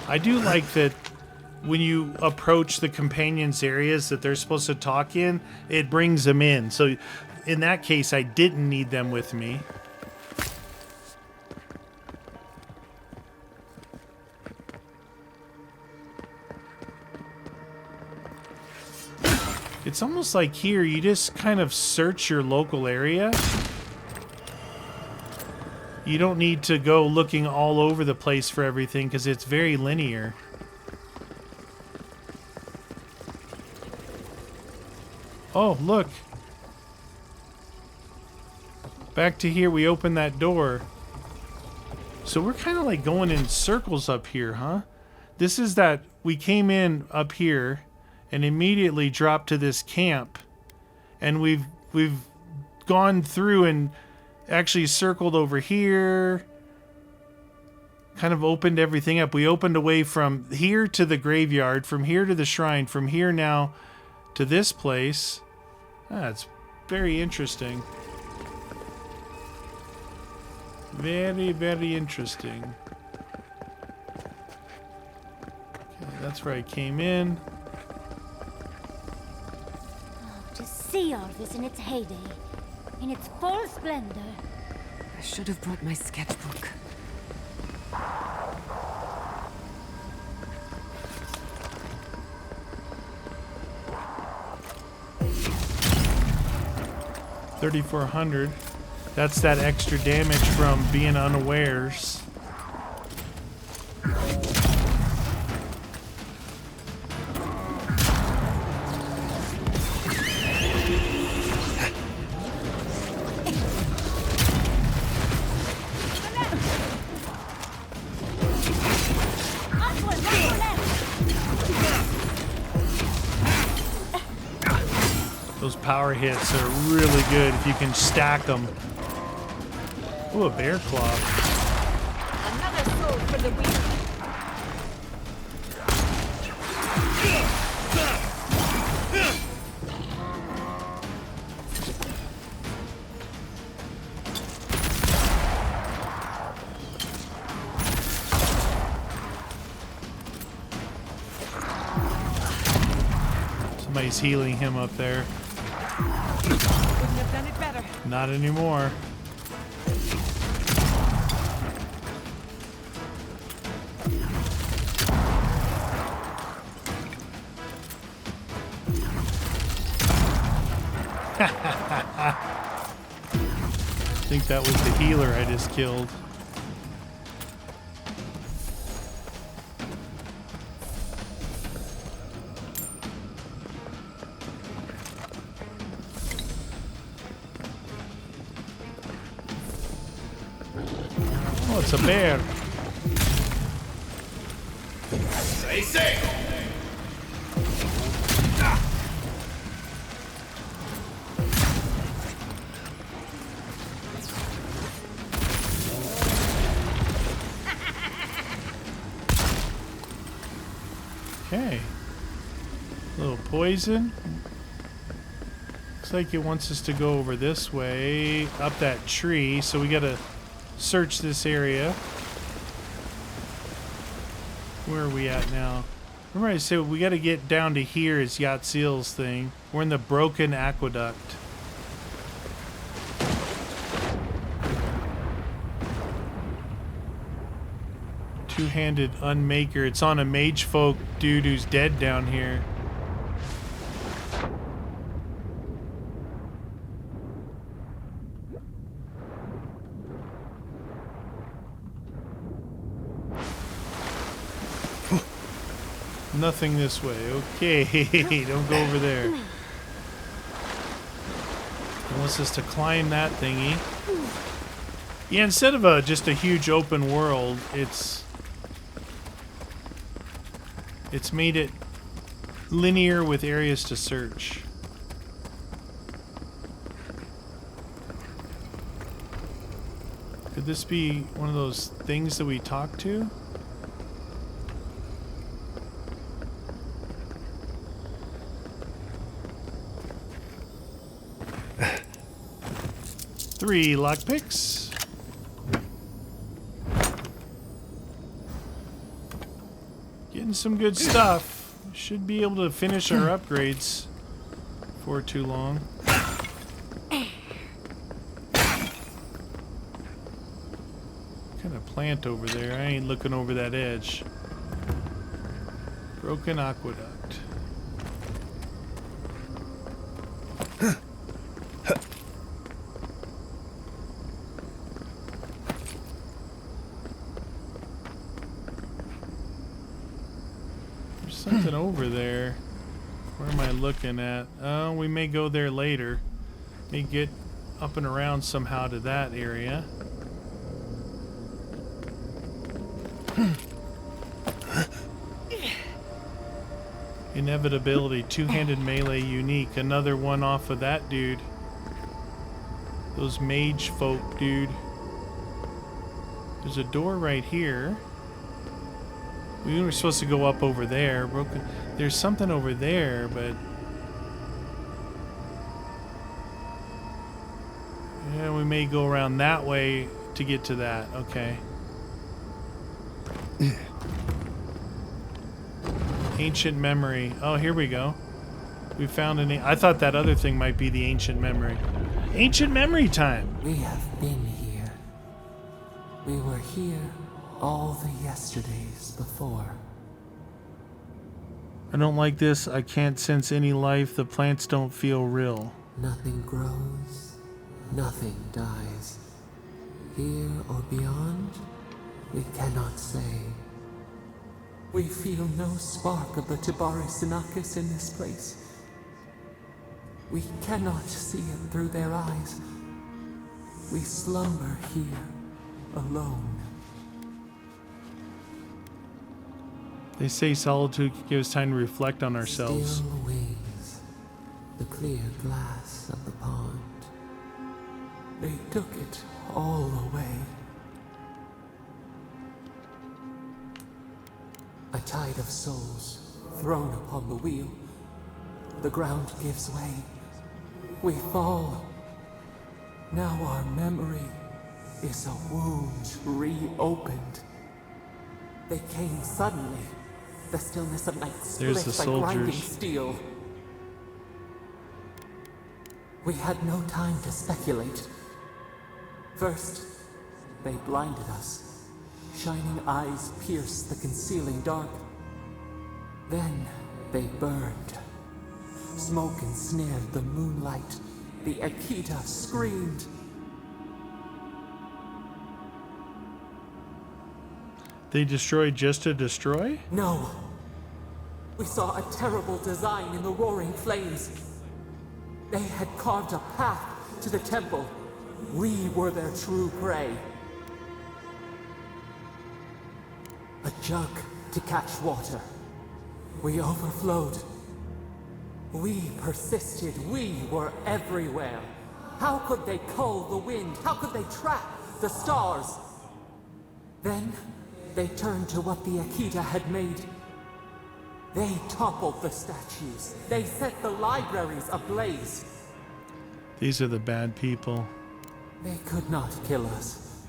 I do like that when you approach the companions' areas that they're supposed to talk in, it brings them in. So in that case, I didn't need them with me. It's almost like here, you just kind of search your local area. You don't need to go looking all over the place for everything because it's very linear. Oh, look. Back to here, we opened that door. So we're kind of like going in circles up here, huh? This is that we came in up here and immediately dropped to this camp. And we've gone through and actually circled over here. Kind of opened everything up. We opened away from here to the graveyard, from here to the shrine, from here now to this place. It's very interesting. Very, very interesting. Okay, that's where I came in.
To see all this in its heyday, in its full splendor.
I should have brought my sketchbook.
$3,400. That's that extra damage from being unawares. Those power hits are really good if you can stack them. Ooh, a bear claw.
Another soul for the weak.
Somebody's healing him up there.
Couldn't have done it better.
Not anymore. I think that was the healer I just killed. Oh, it's a bear.
Stay safe.
Okay. A little poison. Looks like it wants us to go over this way, up that tree, so we gotta search this area. Where are we at now? Remember I said we gotta get down to here is Yatzli's thing. We're in the broken aqueduct. Two-handed unmaker. It's on a mage folk dude who's dead down here. Nothing this way. Okay, don't go over there. It wants us to climb that thingy. Yeah, instead of just a huge open world, it's made it linear with areas to search. Could this be one of those things that we talked to? Three lockpicks. Getting some good stuff. Should be able to finish our upgrades before too long. Kind of plant over there. I ain't looking over that edge. Broken aqueduct. Something over there. Where am I looking at? Oh, we may go there later. May get up and around somehow to that area. Inevitability, two-handed melee unique. Another one off of that dude. Those mage folk, dude. There's a door right here. We were supposed to go up over there. Broken. There's something over there, but yeah, we may go around that way to get to that. Okay. Ancient memory. Oh, here we go. We found an. I thought that other thing might be the ancient memory. Ancient memory time.
We have been here. We were here all the yesterdays before.
I don't like this. I can't sense any life. The plants don't feel real.
Nothing grows, nothing dies. Here or beyond, we cannot say. We feel no spark of the Tibari Sinakis in this place. We cannot see it through their eyes. We slumber here, alone.
They say solitude can give us time to reflect on ourselves.
Still wings, the clear glass of the pond. They took it all away. A tide of souls thrown upon the wheel. The ground gives way. We fall. Now our memory is a wound reopened. They came suddenly. The stillness of night split
There's the
like grinding
soldiers.
steel. We had no time to speculate. First, they blinded us. Shining eyes pierced the concealing dark. Then they burned. Smoke ensnared the moonlight. The Akita screamed.
They destroyed just to destroy?
No. We saw a terrible design in the roaring flames. They had carved a path to the temple. We were their true prey. A jug to catch water. We overflowed. We persisted. We were everywhere. How could they cull the wind? How could they trap the stars? Then they turned to what the Akita had made. They toppled the statues. They set the libraries ablaze.
These are the bad people.
They could not kill us.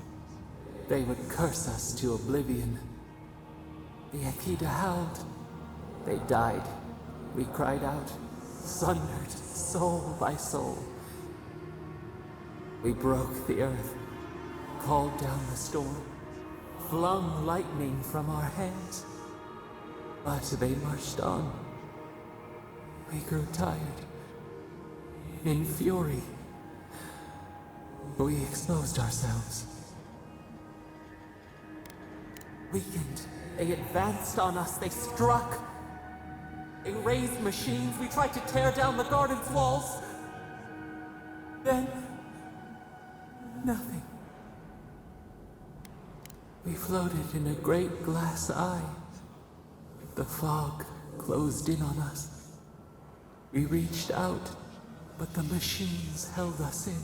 They would curse us to oblivion. The Akita howled. They died. We cried out, sundered soul by soul. We broke the earth, called down the storm, flung lightning from our hands. But they marched on. We grew tired. In fury, we exposed ourselves. Weakened, they advanced on us, they struck. They raised machines, we tried to tear down the garden's walls. Then, nothing. We floated in a great glass eye. The fog closed in on us. We reached out, but the machines held us in.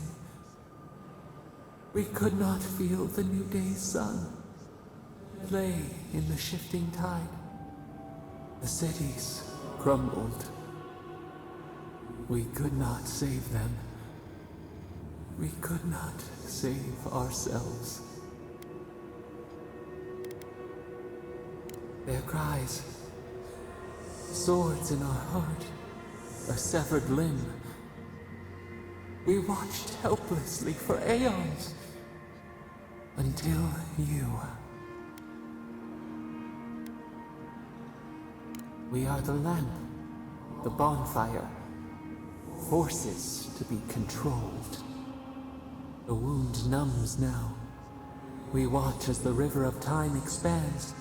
We could not feel the new day's sun play in the shifting tide. The cities crumbled. We could not save them. We could not save ourselves. Their cries, swords in our heart, a severed limb. We watched helplessly for aeons, until you. We are the lamp, the bonfire, forces to be controlled. The wound numbs now. We watch as the river of time expands.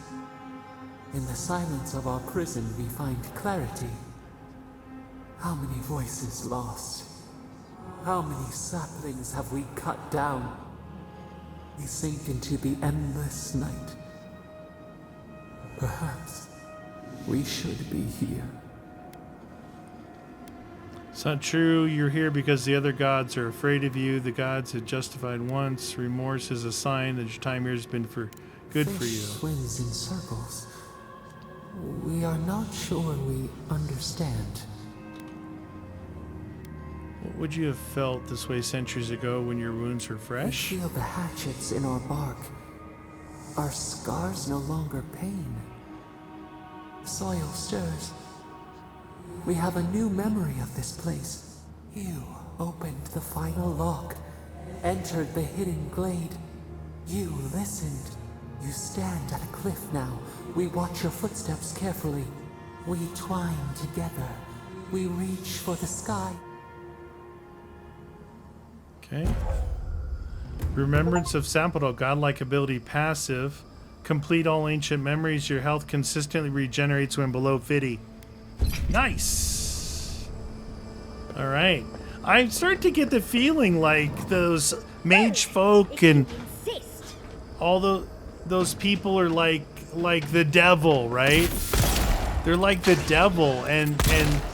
In the silence of our prison, we find clarity. How many voices lost? How many saplings have we cut down? We sink into the endless night. Perhaps we should be here.
It's not true. You're here because the other gods are afraid of you. The gods had justified once. Remorse is a sign that your time here has been for good for you.
Swims in circles. We are not sure we understand.
What would you have felt this way centuries ago when your wounds were fresh?
We feel the hatchets in our bark. Our scars no longer pain. The soil stirs. We have a new memory of this place. You opened the final lock, entered the hidden glade. You listened. You stand at a cliff now. We watch your footsteps carefully. We twine together. We reach for the sky.
Okay. Remembrance of Sapadal, godlike ability passive. Complete all ancient memories. Your health consistently regenerates when below 50. Nice. All right. I'm starting to get the feeling like those mage folk and all those people are like the devil, right? They're like the devil, and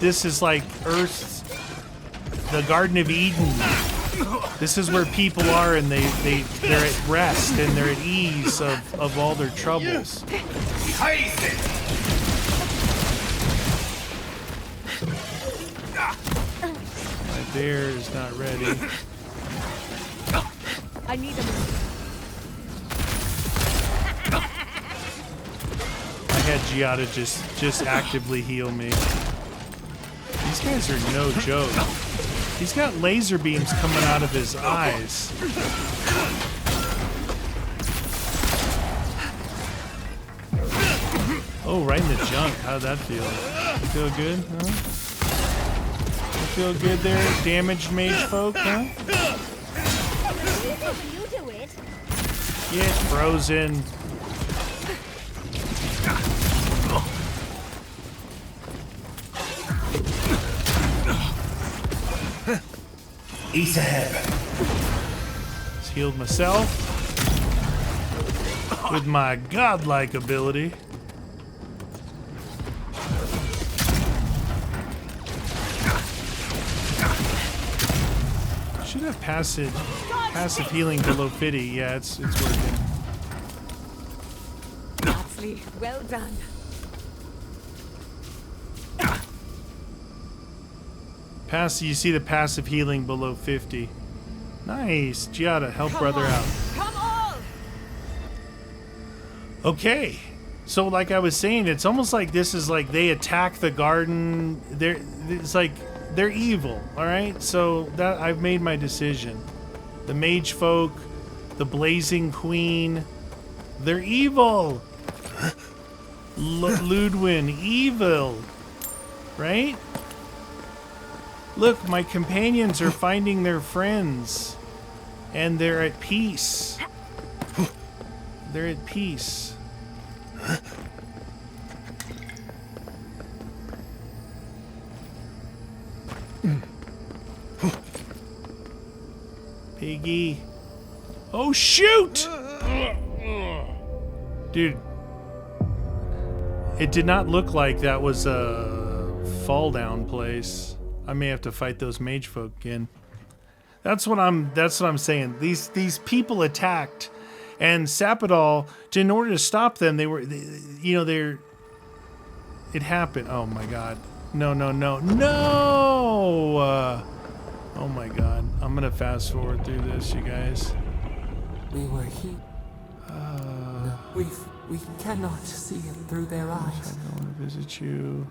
this is like Earth's, the Garden of Eden. This is where people are, and they're at rest and they're at ease of all their troubles. My bear is not ready.
I need a
I had Giatta just actively heal me. These guys are no joke. He's got laser beams coming out of his eyes. Oh, right in the junk. How'd that feel? You feel good, huh? You feel good there, damaged mage folk, huh?
You do it.
Get frozen.
Ease ahead.
Just healed myself with my godlike ability. Should have passive healing below 50. Yeah, it's working.
Yatzli, well done.
You see the passive healing below 50. Nice. Giatta, help brother out.
Come on!
Okay. So like I was saying, it's almost like this is like they attack the garden. It's like they're evil, all right? So that I've made my decision. The mage folk, the blazing queen, they're evil. Ludwin, evil. Right? Look, my companions are finding their friends, and they're at peace. They're at peace. Piggy. Oh, shoot! Dude. It did not look like that was a fall down place. I may have to fight those mage folk again. That's what I'm saying. These people attacked, and Sapadal, in order to stop them, it happened. Oh my god. No. Oh my god. I'm gonna fast forward through this, you guys.
We were here. No, we cannot see it through their eyes.
I want to visit you.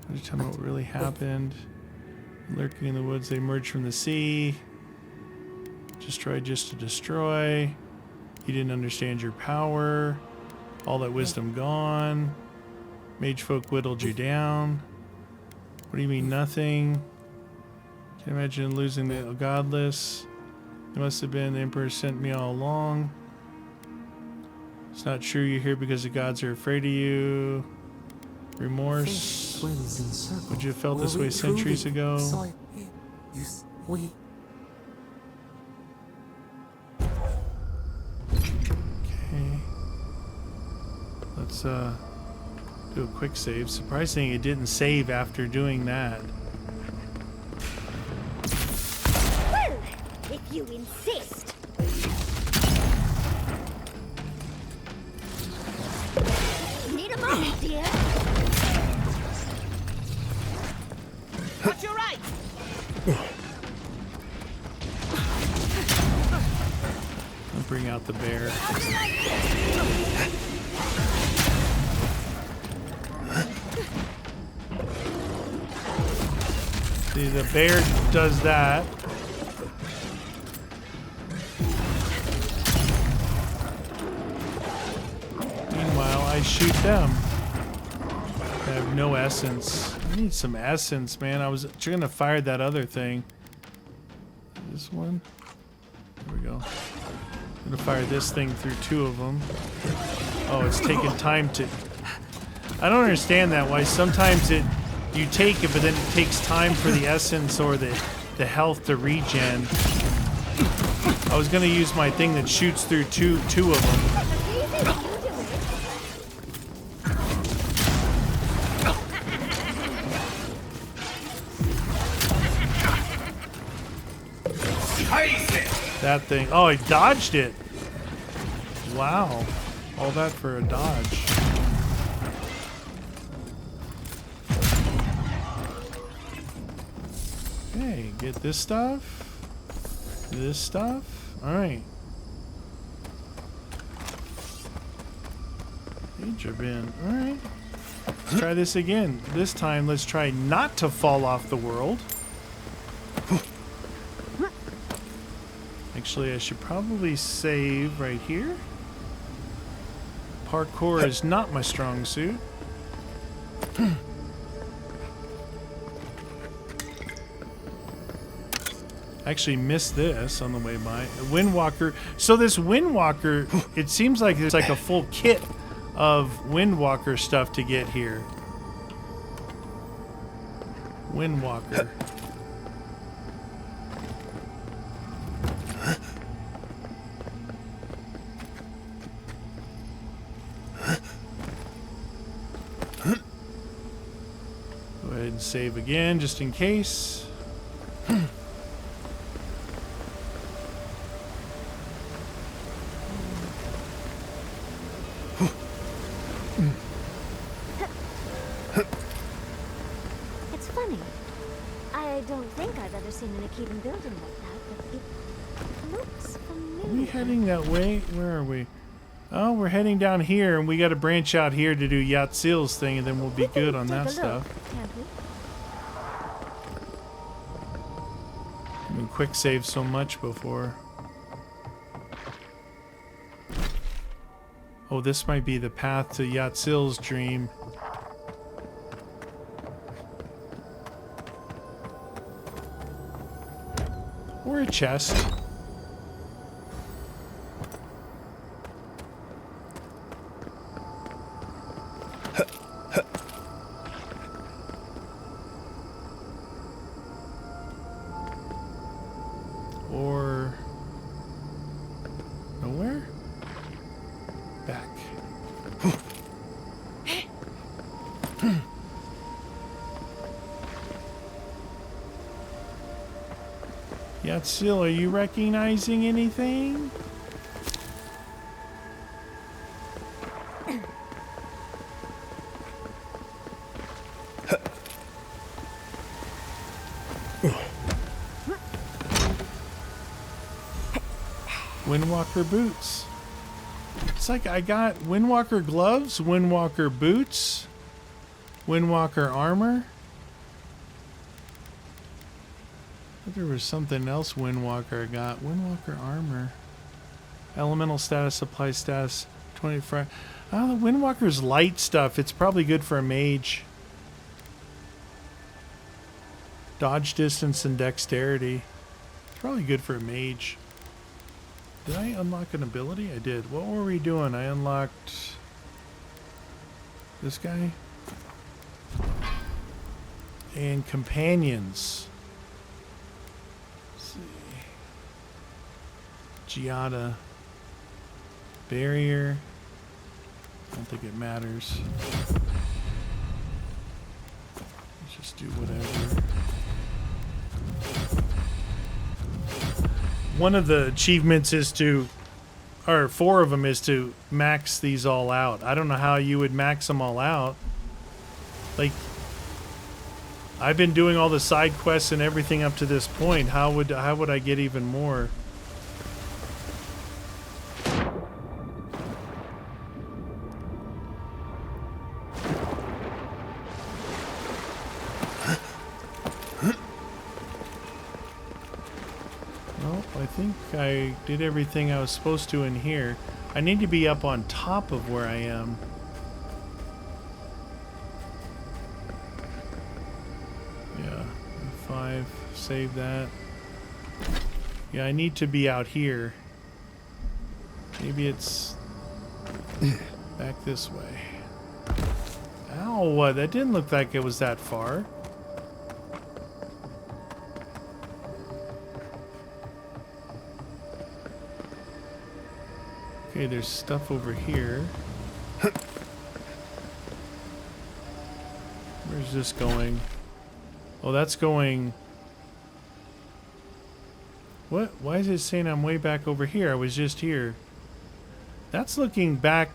Why don't you tell me what really happened? Lurking in the woods, they emerged from the sea. Destroyed just to destroy. You didn't understand your power. All that wisdom gone. Mage folk whittled you down. What do you mean nothing? Can't imagine losing the godless. It must have been the Emperor sent me all along. It's not true you're here because the gods are afraid of you. Remorse. Would you have felt this way centuries ago?
We
Okay. Let's do a quick save. Surprising it didn't save after doing that.
Well, if you insist. Need a moment, dear.
Got you right.
I'll bring out the bear. See, the bear does that. Meanwhile, I shoot them. I have no essence. I need some essence, man. I was trying to fire that other thing. This one. There we go. I'm gonna fire this thing through two of them. Oh, it's taking time to... I don't understand that. Why sometimes you take it, but then it takes time for the essence or the health to regen. I was gonna use my thing that shoots through two of them. That thing. Oh, he dodged it. Wow. All that for a dodge. Okay, get this stuff. This stuff. Alright. Danger bin. Alright. Let's try this again. This time, let's try not to fall off the world. Actually, I should probably save right here. Parkour is not my strong suit. I actually missed this on the way by. The Windwalker. So this Windwalker, it seems like it's like a full kit of Windwalker stuff to get here. Windwalker. Go ahead and save again, just in case.
It's funny. I don't think I've ever seen an Akedan building like that, but it looks familiar.
Are we heading that way? Where are we? Oh, we're heading down here, and we got to branch out here to do Yatzli's thing, and then we'll be good on that stuff.
Can't we?
I mean, quick save so much before. Oh, this might be the path to Yatzli's dream. Or a chest. Or nowhere? Back. Yatzli, are you recognizing anything? Windwalker boots. It's like I got Windwalker gloves, Windwalker boots, Windwalker armor. I thought there was something else Windwalker I got. Windwalker armor. Elemental status, supply status, 25. Oh, the Windwalker's light stuff. It's probably good for a mage. Dodge distance and dexterity. It's probably good for a mage. Did I unlock an ability? I did. What were we doing? I unlocked this guy. And companions. Let's see. Giatta. Barrier. I don't think it matters. Let's just do whatever. One of the achievements is to, or 4 of them is to max these all out. I don't know how you would max them all out. Like, I've been doing all the side quests and everything up to this point. How would I get even more? I think I did everything I was supposed to in here. I need to be up on top of where I am. Yeah, 5, save that. Yeah, I need to be out here. Maybe it's back this way. Ow, that didn't look like it was that far. Okay, there's stuff over here. Where's this going? Oh, that's going... What? Why is it saying I'm way back over here? I was just here. That's looking back...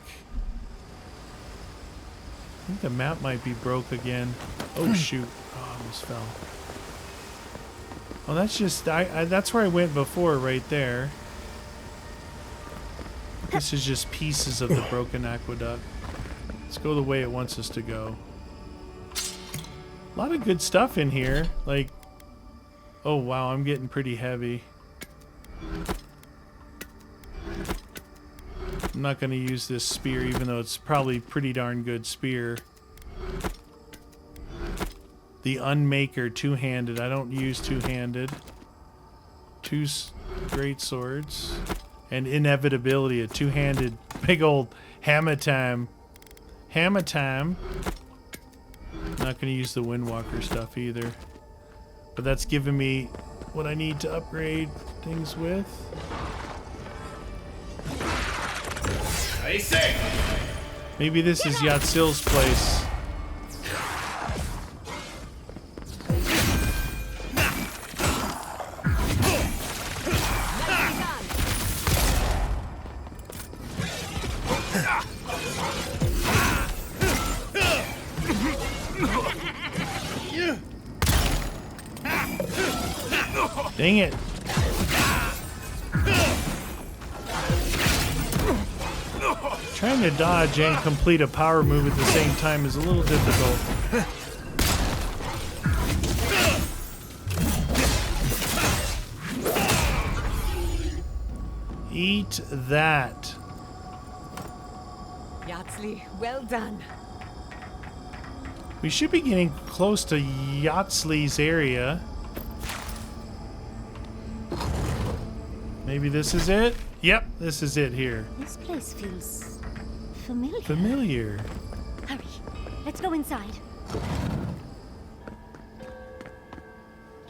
I think the map might be broke again. Oh, shoot. Oh, I almost fell. Oh, that's just... that's where I went before, right there. This is just pieces of the broken aqueduct. Let's go the way it wants us to go. A lot of good stuff in here. Like, oh wow, I'm getting pretty heavy. I'm not going to use this spear, even though it's probably pretty darn good spear. The Unmaker, two-handed. I don't use two-handed. Two great swords. And Inevitability, a two-handed big old hammer time. Hammer time. Not going to use the Windwalker stuff either. But that's giving me what I need to upgrade things with.
I say.
Maybe this is Yatzil's place. Dang it. Trying to dodge and complete a power move at the same time is a little difficult. Eat that.
Yatzli, well done.
We should be getting close to Yatzli's area. Maybe this is it? Yep, this is it here.
This place feels familiar.
Familiar.
Hurry, let's go inside.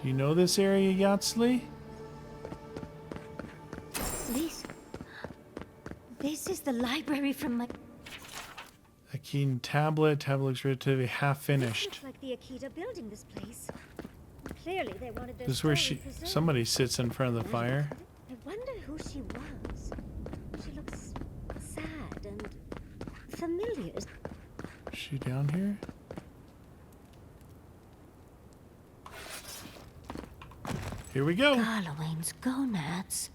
Do you know this area, Yatzli?
This is the library from my...
A keen tablet. Tablet looks relatively half finished.
Looks like the Akita building this place. Clearly they wanted their
This is where
story preserved.
somebody sits in front of the fire.
I wonder who she was. She looks sad and familiar.
Is she down here? Here we go.
Garlowain's gonads.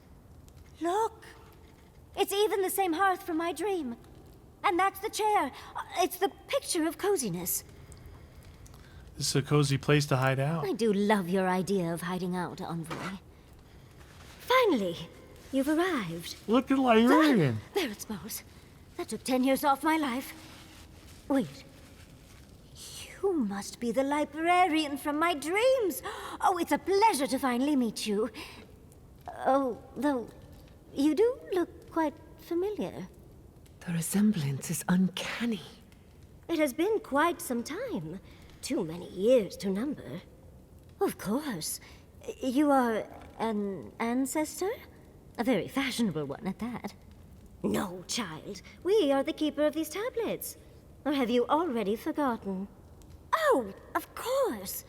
Look! It's even the same hearth from my dream. And that's the chair. It's the picture of coziness.
This is a cozy place to hide out.
I do love your idea of hiding out, Envoy. Finally, you've arrived.
Look at the librarian.
There it smells. That took 10 years off my life. Wait. You must be the librarian from my dreams. Oh, it's a pleasure to finally meet you. Oh, though, you do look quite familiar.
The resemblance is uncanny.
It has been quite some time. Too many years to number. Of course. You are an ancestor? A very fashionable one at that. No, child. We are the keeper of these tablets. Or have you already forgotten? Oh, of course.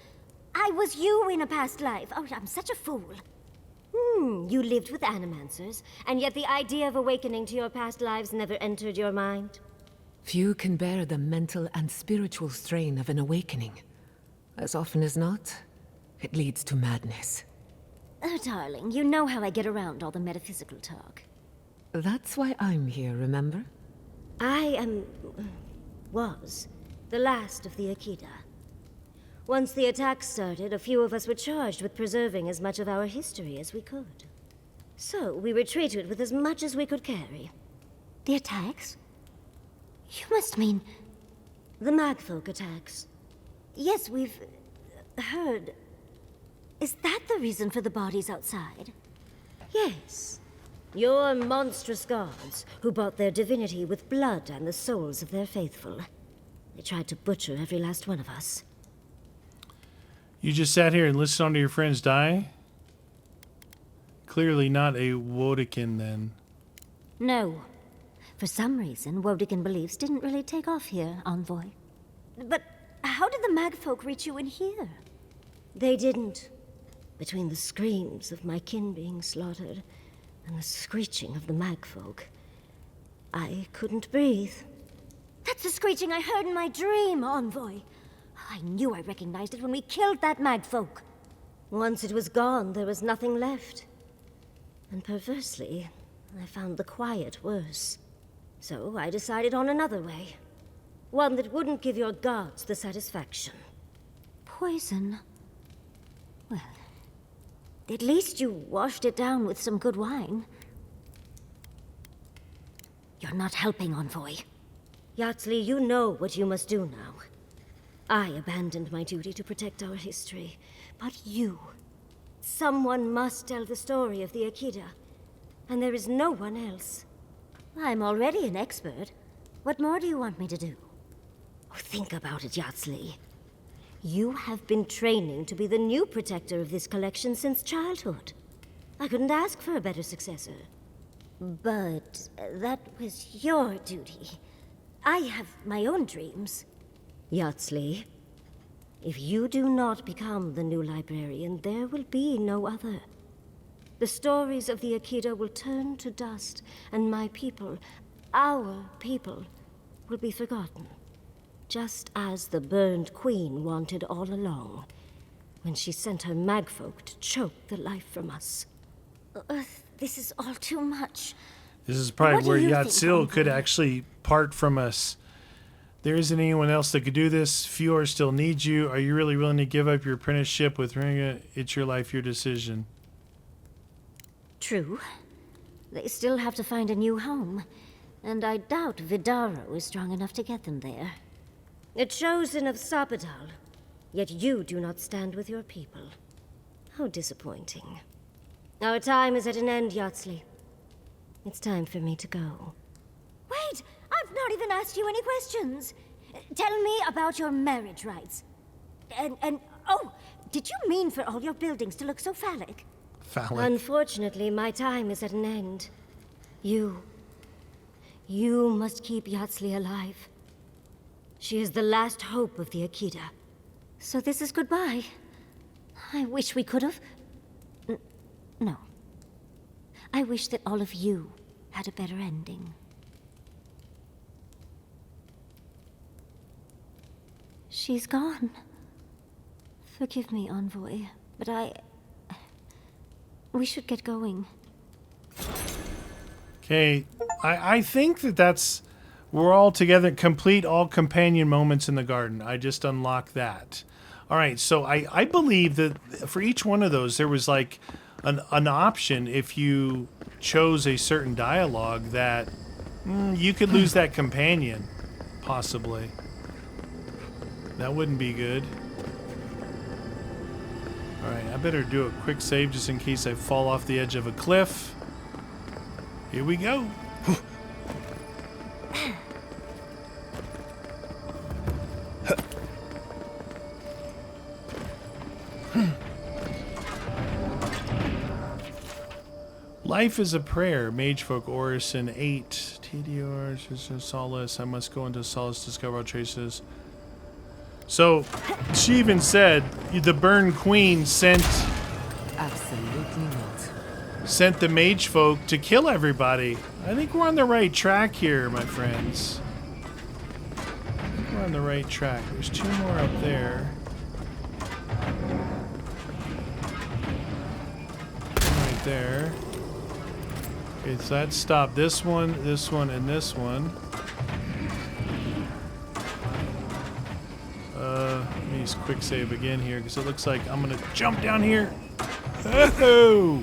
I was you in a past life. Oh, I'm such a fool. You lived with animancers, and yet the idea of awakening to your past lives never entered your mind?
Few can bear the mental and spiritual strain of an awakening. As often as not, it leads to madness.
Oh, darling, you know how I get around all the metaphysical talk.
That's why I'm here, remember?
I was the last of the Akita. Once the attack started, a few of us were charged with preserving as much of our history as we could. So, we retreated with as much as we could carry. The attacks? You must mean... the Magfolk attacks. Yes, we've... heard... Is that the reason for the bodies outside? Yes. Your monstrous gods, who bought their divinity with blood and the souls of their faithful. They tried to butcher every last one of us.
You just sat here and listened to your friends die? Clearly not a Wodikin, then.
No. For some reason, Wodikin beliefs didn't really take off here, Envoy. But how did the Magfolk reach you in here? They didn't. Between the screams of my kin being slaughtered and the screeching of the Magfolk, I couldn't breathe. That's the screeching I heard in my dream, Envoy. I knew I recognized it when we killed that Magfolk. Once it was gone, there was nothing left. And perversely, I found the quiet worse. So I decided on another way. One that wouldn't give your gods the satisfaction. Poison? Well, at least you washed it down with some good wine. You're not helping, Envoy. Yatzli, you know what you must do now. I abandoned my duty to protect our history, but you... Someone must tell the story of the Akeda, and there is no one else. I'm already an expert. What more do you want me to do? Oh, think about it, Yatzli. You have been training to be the new protector of this collection since childhood. I couldn't ask for a better successor. But that was your duty. I have my own dreams. Yatzli, if you do not become the new librarian, there will be no other. The stories of the Akeda will turn to dust, and my people, our people, will be forgotten. Just as the burned queen wanted all along, when she sent her magfolk to choke the life from us. This is all too much.
This is probably where Yatzil could
Envoy?
actually part from us. There isn't anyone else that could do this. Fjord still needs you. Are you really willing to give up your apprenticeship with Ringa? It's your life, your decision.
True. They still have to find a new home, and I doubt Vidaro is strong enough to get them there. A chosen of Sapadal, yet you do not stand with your people. How disappointing. Our time is at an end, Yatzli. It's time for me to go. Wait! I've not even asked you any questions. Tell me about your marriage rights. And oh, did you mean for all your buildings to look so phallic?
Phallic.
Unfortunately, my time is at an end. You must keep Yatzli alive. She is the last hope of the Akeda. So this is goodbye. I wish we could have... No. I wish that all of you had a better ending. She's gone. Forgive me, Envoy, but we should get going.
Okay, I think that's... We're all together, complete all companion moments in the garden. I just unlocked that. All right, so I believe that for each one of those, there was like an option if you chose a certain dialogue that you could lose that companion, possibly. That wouldn't be good. All right, I better do a quick save just in case I fall off the edge of a cliff. Here we go. Life is a prayer. Magefolk Orison 8. TDR, Solace. I must go into Solace to discover all traces. So, she even said the Burn Queen sent...
Absolutely not.
Sent the Magefolk to kill everybody. I think we're on the right track here, my friends. I think we're on the right track. There's two more up there. Right there. Okay, so that stopped this one, and this one. Let me use quick save again here because it looks like I'm gonna jump down here. Oh!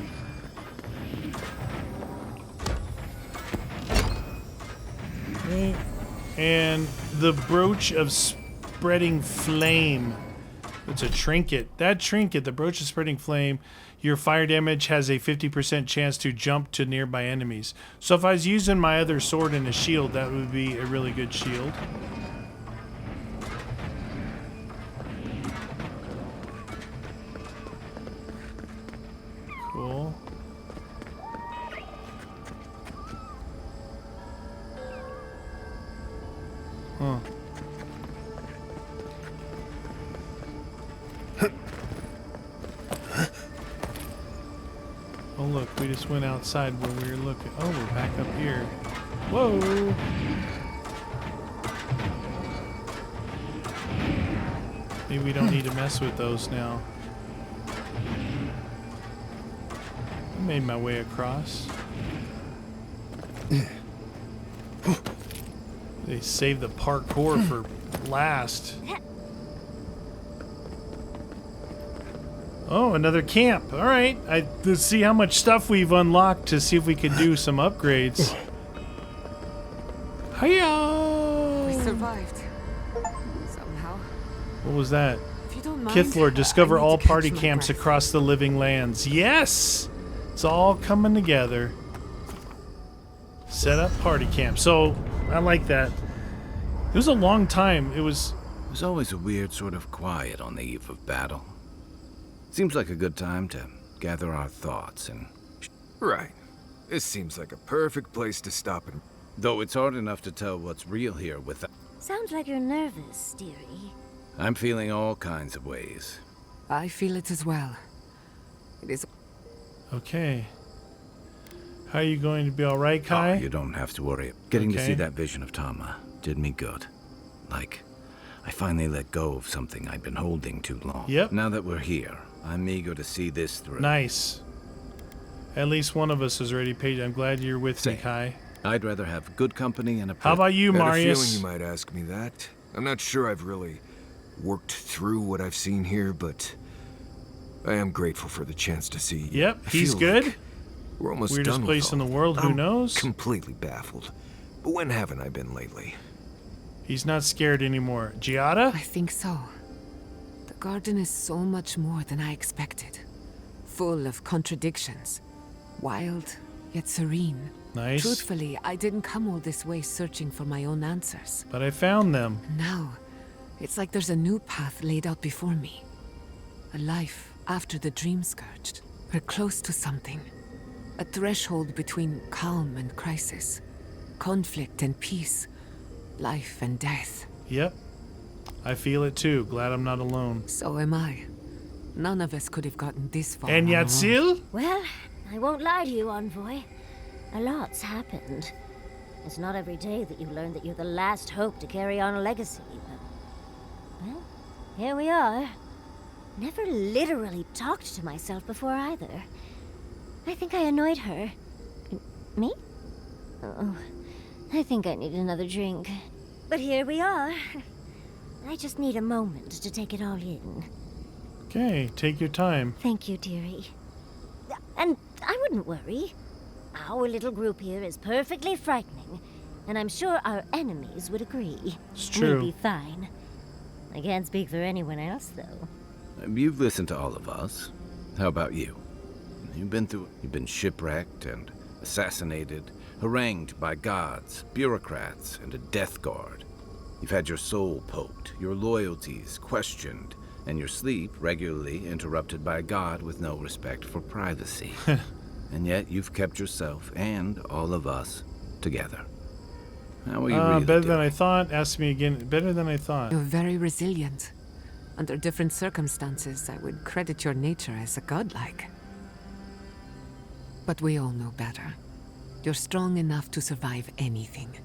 Okay. And the brooch of spreading flame. It's a trinket. That trinket, the brooch of spreading flame, your fire damage has a 50% chance to jump to nearby enemies. So if I was using my other sword and a shield, that would be a really good shield. Cool. Huh. Oh look, we just went outside where we were looking. Oh, we're back up here. Whoa! Maybe we don't need to mess with those now. I made my way across. They saved the parkour for last. Oh, another camp. All right. Let's see how much stuff we've unlocked to see if we can do some upgrades. Hiya!
We survived. Somehow.
What was that?
If you don't mind,
Kithler, discover
I need
all
to catch
party
my
camps
breath.
across the living lands. Yes! It's all coming together. Set up party camp. So, I like that. It was a long time.
There's always a weird sort of quiet on the eve of battle. Seems like a good time to gather our thoughts and...
Right. This seems like a perfect place to stop and...
Though it's hard enough to tell what's real here without...
Sounds like you're nervous, dearie.
I'm feeling all kinds of ways.
I feel it as well. It is...
Okay. How are you going to be alright, Kai?
Oh, you don't have to worry. Getting to
Okay.
see that vision of Tama did me good. Like, I finally let go of something I'd been holding too long.
Yep.
Now that we're here, I'm eager to see this through.
Nice. At least one of us is already paid. I'm glad you're with me, Kai.
I'd rather have good company and a...
How about you,
I had a
Marius?
feeling you might ask me that. I'm not sure I've really worked through what I've seen here, but I am grateful for the chance to see.
Yep,
I
he's
feel
good.
like we're almost
Weirdest
done with
place in
all
the world, who
I'm
knows?
Completely baffled. But when haven't I been lately?
He's not scared anymore. Giatta?
I think so. The garden is so much more than I expected. Full of contradictions. Wild, yet serene.
Nice.
Truthfully, I didn't come all this way searching for my own answers.
But I found them.
Now, it's like there's a new path laid out before me. A life after the dream scourged. We're close to something. A threshold between calm and crisis. Conflict and peace. Life and death.
Yep. I feel it too. Glad I'm not alone.
So am I. None of us could have gotten this far.
And
on our own.
Yatzil?
Well, I won't lie to you, Envoy. A lot's happened. It's not every day that you learn that you're the last hope to carry on a legacy. But, well, here we are. Never literally talked to myself before either. I think I annoyed her. Me? Oh, I think I need another drink. But here we are. I just need a moment to take it all in.
Okay, take your time.
Thank you, dearie. And I wouldn't worry. Our little group here is perfectly frightening, and I'm sure our enemies would agree.
It's true.
We'll be fine. I can't speak for anyone else, though.
You've listened to all of us. How about you? You've been shipwrecked and assassinated, harangued by gods, bureaucrats, and a death guard. You've had your soul poked, your loyalties questioned, and your sleep regularly interrupted by a god with no respect for privacy. And yet you've kept yourself and all of us together. How are you really
Better
doing?
than I thought. Ask me again. Better than I thought.
You're very resilient. Under different circumstances, I would credit your nature as a godlike. But we all know better. You're strong enough to survive anything.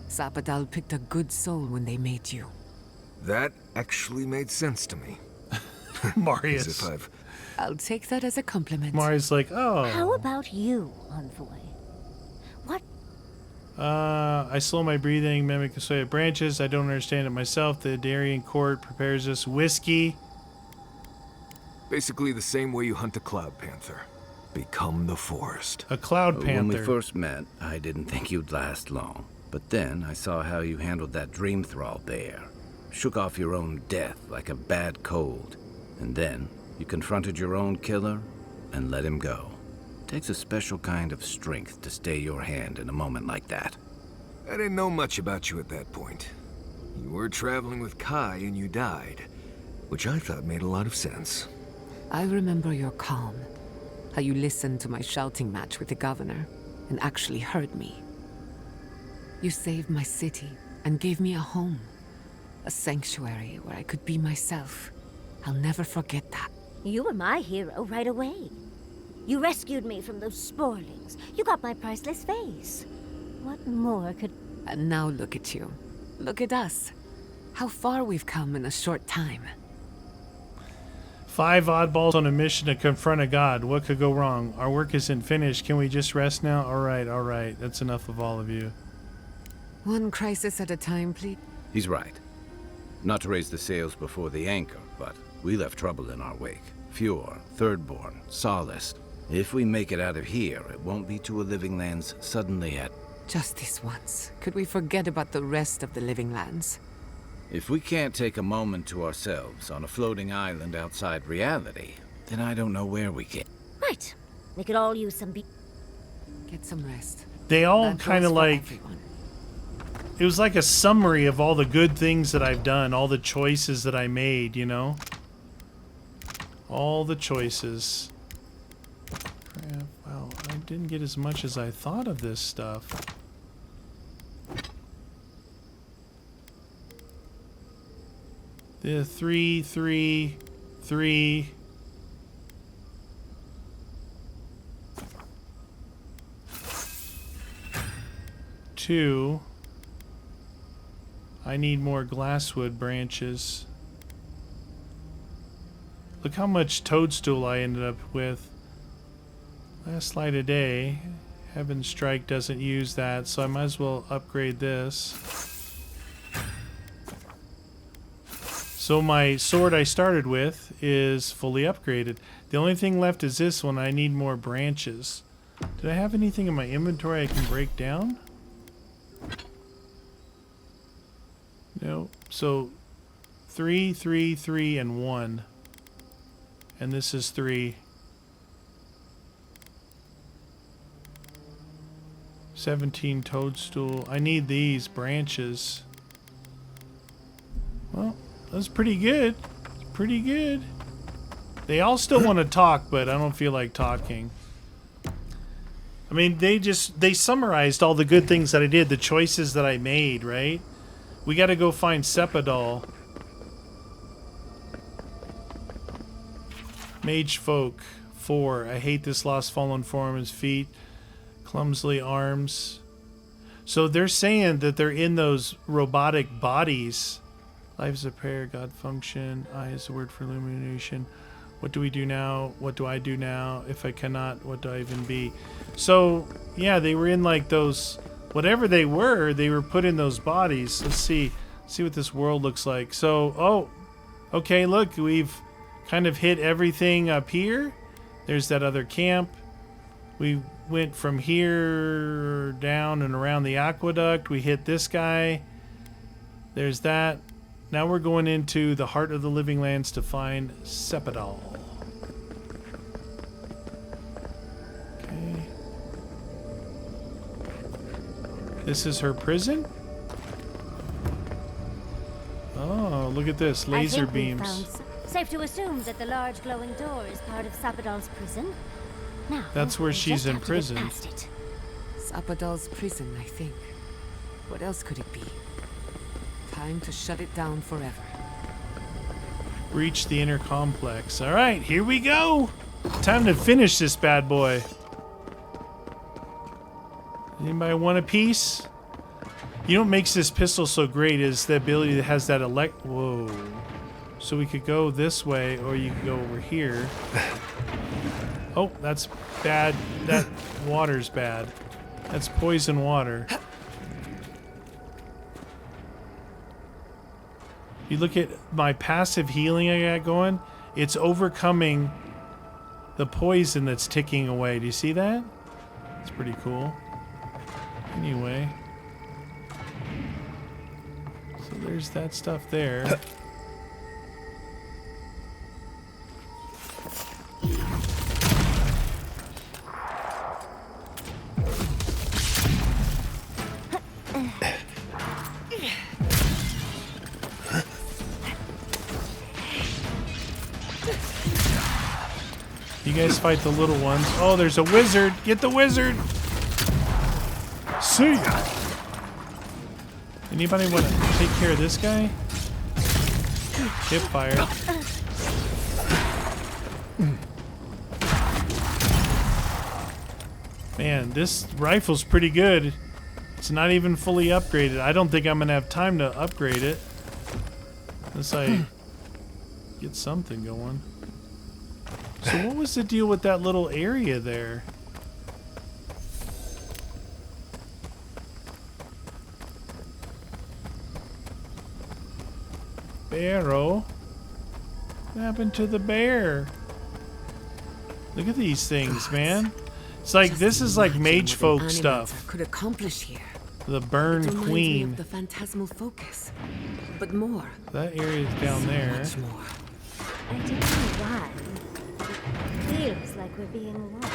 Sapadal picked a good soul when they made you.
That actually made sense to me.
Marius.
As if I've...
I'll take that as a compliment.
Marius like, oh.
How about you, Envoy? What?
I slow my breathing, mimic the sway of branches. I don't understand it myself. The Darien court prepares us whiskey.
Basically the same way you hunt a cloud panther. Become the forest.
A cloud
When
panther.
we first met, I didn't think you'd last long. But then I saw how you handled that dream thrall bear. Shook off your own death like a bad cold. And then you confronted your own killer and let him go. Takes a special kind of strength to stay your hand in a moment like that.
I didn't know much about you at that point. You were traveling with Kai and you died, which I thought made a lot of sense.
I remember your calm. How you listened to my shouting match with the governor and actually heard me. You saved my city and gave me a home. A sanctuary where I could be myself. I'll never forget that.
You were my hero right away. You rescued me from those sporelings. You got my priceless face. What more could...
And now look at you. Look at us. How far we've come in a short time.
5 oddballs on a mission to confront a god. What could go wrong? Our work isn't finished. Can we just rest now? All right. That's enough of all of you.
One crisis at a time, please.
He's right. Not to raise the sails before the anchor, but we left trouble in our wake. Fjord, Thirdborn, Solace. If we make it out of here, it won't be to a living land's suddenly at
Just this once. Could we forget about the rest of the living lands?
If we can't take a moment to ourselves on a floating island outside reality, then I don't know where we can.
Right. We could all use some
Get some rest.
They all
That
kind of
goes for
like...
everyone.
It was like a summary of all the good things that I've done, all the choices that I made, you know? All the choices. Crap, wow, I didn't get as much as I thought of this stuff. The 3, 3, 3... 2. I need more glasswood branches. Look how much toadstool I ended up with. Last light a day. Heaven Strike doesn't use that, so I might as well upgrade this. So my sword I started with is fully upgraded. The only thing left is this one. I need more branches. Did I have anything in my inventory I can break down? No. So 3, 3, 3, and 1. And this is 3. 17 toadstool. I need these branches. Well, that's pretty good. It's pretty good. They all still want to talk, but I don't feel like talking. I mean, they summarized all the good things that I did, the choices that I made, right? We got to go find Sapadal. Mage folk 4. I hate this lost fallen form. His feet, clumsily arms. So they're saying that they're in those robotic bodies. Life is a prayer, God function. I is a word for illumination. What do we do now? What do I do now? If I cannot, what do I even be? So yeah, they were in like those, whatever they were put in those bodies. Let's see what this world looks like. So, oh, okay, look, we've kind of hit everything up here. There's that other camp. We went from here down and around the aqueduct. We hit this guy. There's that. Now we're going into the heart of the living lands to find Sapadal. Okay. This is her prison? Oh, look at this. Laser beams.
Safe to assume that the large glowing door is part of Sapadal's prison. Now,
that's where she's in prison.
Sapadal's prison, I think. What else could it be? Time to shut it down forever.
Reach the inner complex. All right, here we go. Time to finish this bad boy. Anybody want a piece? You know what makes this pistol so great is the ability that has that whoa. So we could go this way, or you could go over here. Oh, that's bad. That water's bad. That's poison water. You look at my passive healing I got going, it's overcoming the poison that's ticking away. Do you see that? It's pretty cool. Anyway. So there's that stuff there. You guys fight the little ones. Oh, there's a wizard. Get the wizard. See ya. Anybody want to take care of this guy? Hip fire. Man, this rifle's pretty good. It's not even fully upgraded. I don't think I'm gonna have time to upgrade it. Unless I get something going. So what was the deal with that little area there? Barrow? What happened to the bear? Look at these things, man. It's like this is like mage folk
What
stuff.
could accomplish here.
The Burn
It reminds me
Queen.
of the phantasmal focus, but more.
That area's down there.
Much more.
I don't know why. It feels like we're being watched.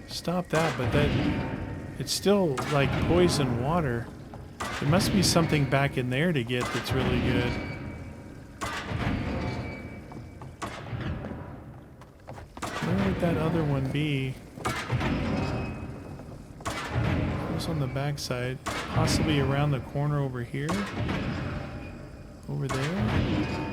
Stop that, but that it's still like poison water. There must be something back in there to get that's really good. Where would that other one be? It was on the backside. Possibly around the corner over here? Over there?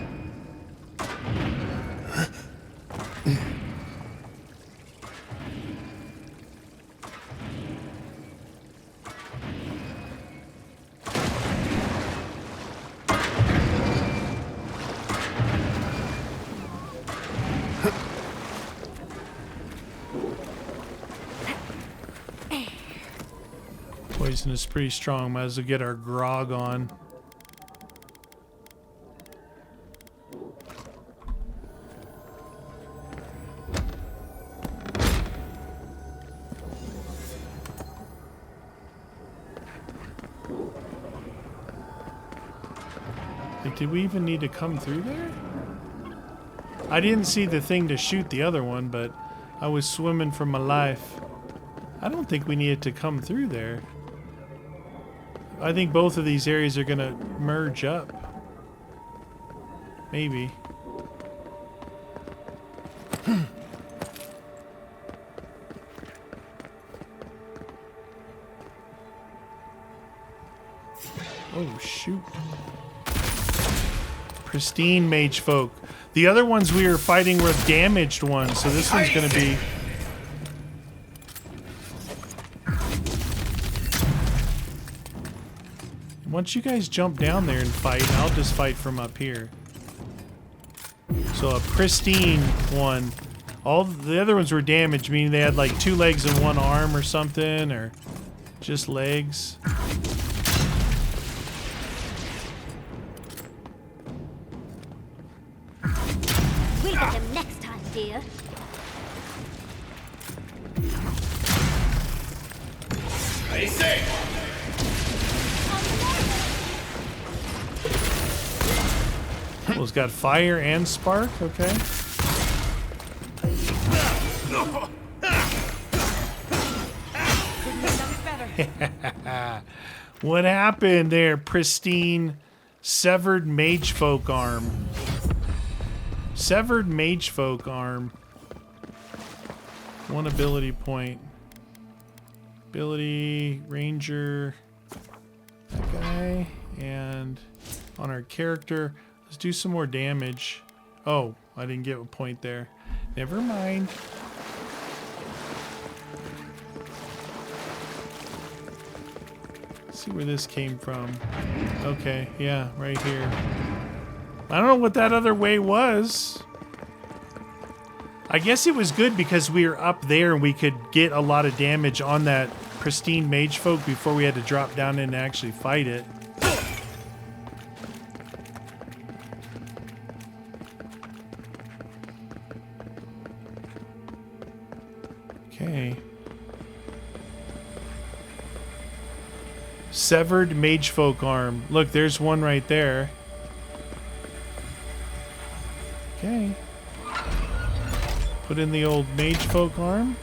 Poison is pretty strong. Might as well get our grog on. Like, did we even need to come through there? I didn't see the thing to shoot the other one, but I was swimming for my life. I don't think we needed to come through there. I think both of these areas are gonna merge up. Maybe. Oh, shoot. Pristine mage folk. The other ones we were fighting were damaged ones, so this one's gonna be... Once you guys jump down there and fight, I'll just fight from up here. So a pristine one. All the other ones were damaged, meaning they had like 2 legs and 1 arm or something, or just legs.
We'll get him next time, dear.
I say.
Well, it's got fire and spark, okay. What happened there, pristine severed mage folk arm? Severed mage folk arm. 1 ability point. Ability, ranger, that guy, and on our character, let's do some more damage. Oh, I didn't get a point there. Never mind. Let's see where this came from. Okay, yeah, right here. I don't know what that other way was. I guess it was good because we were up there and we could get a lot of damage on that pristine mage folk before we had to drop down and actually fight it. Okay. Severed mage folk arm. Look, there's one right there. Okay. Put in the old mage folk arm.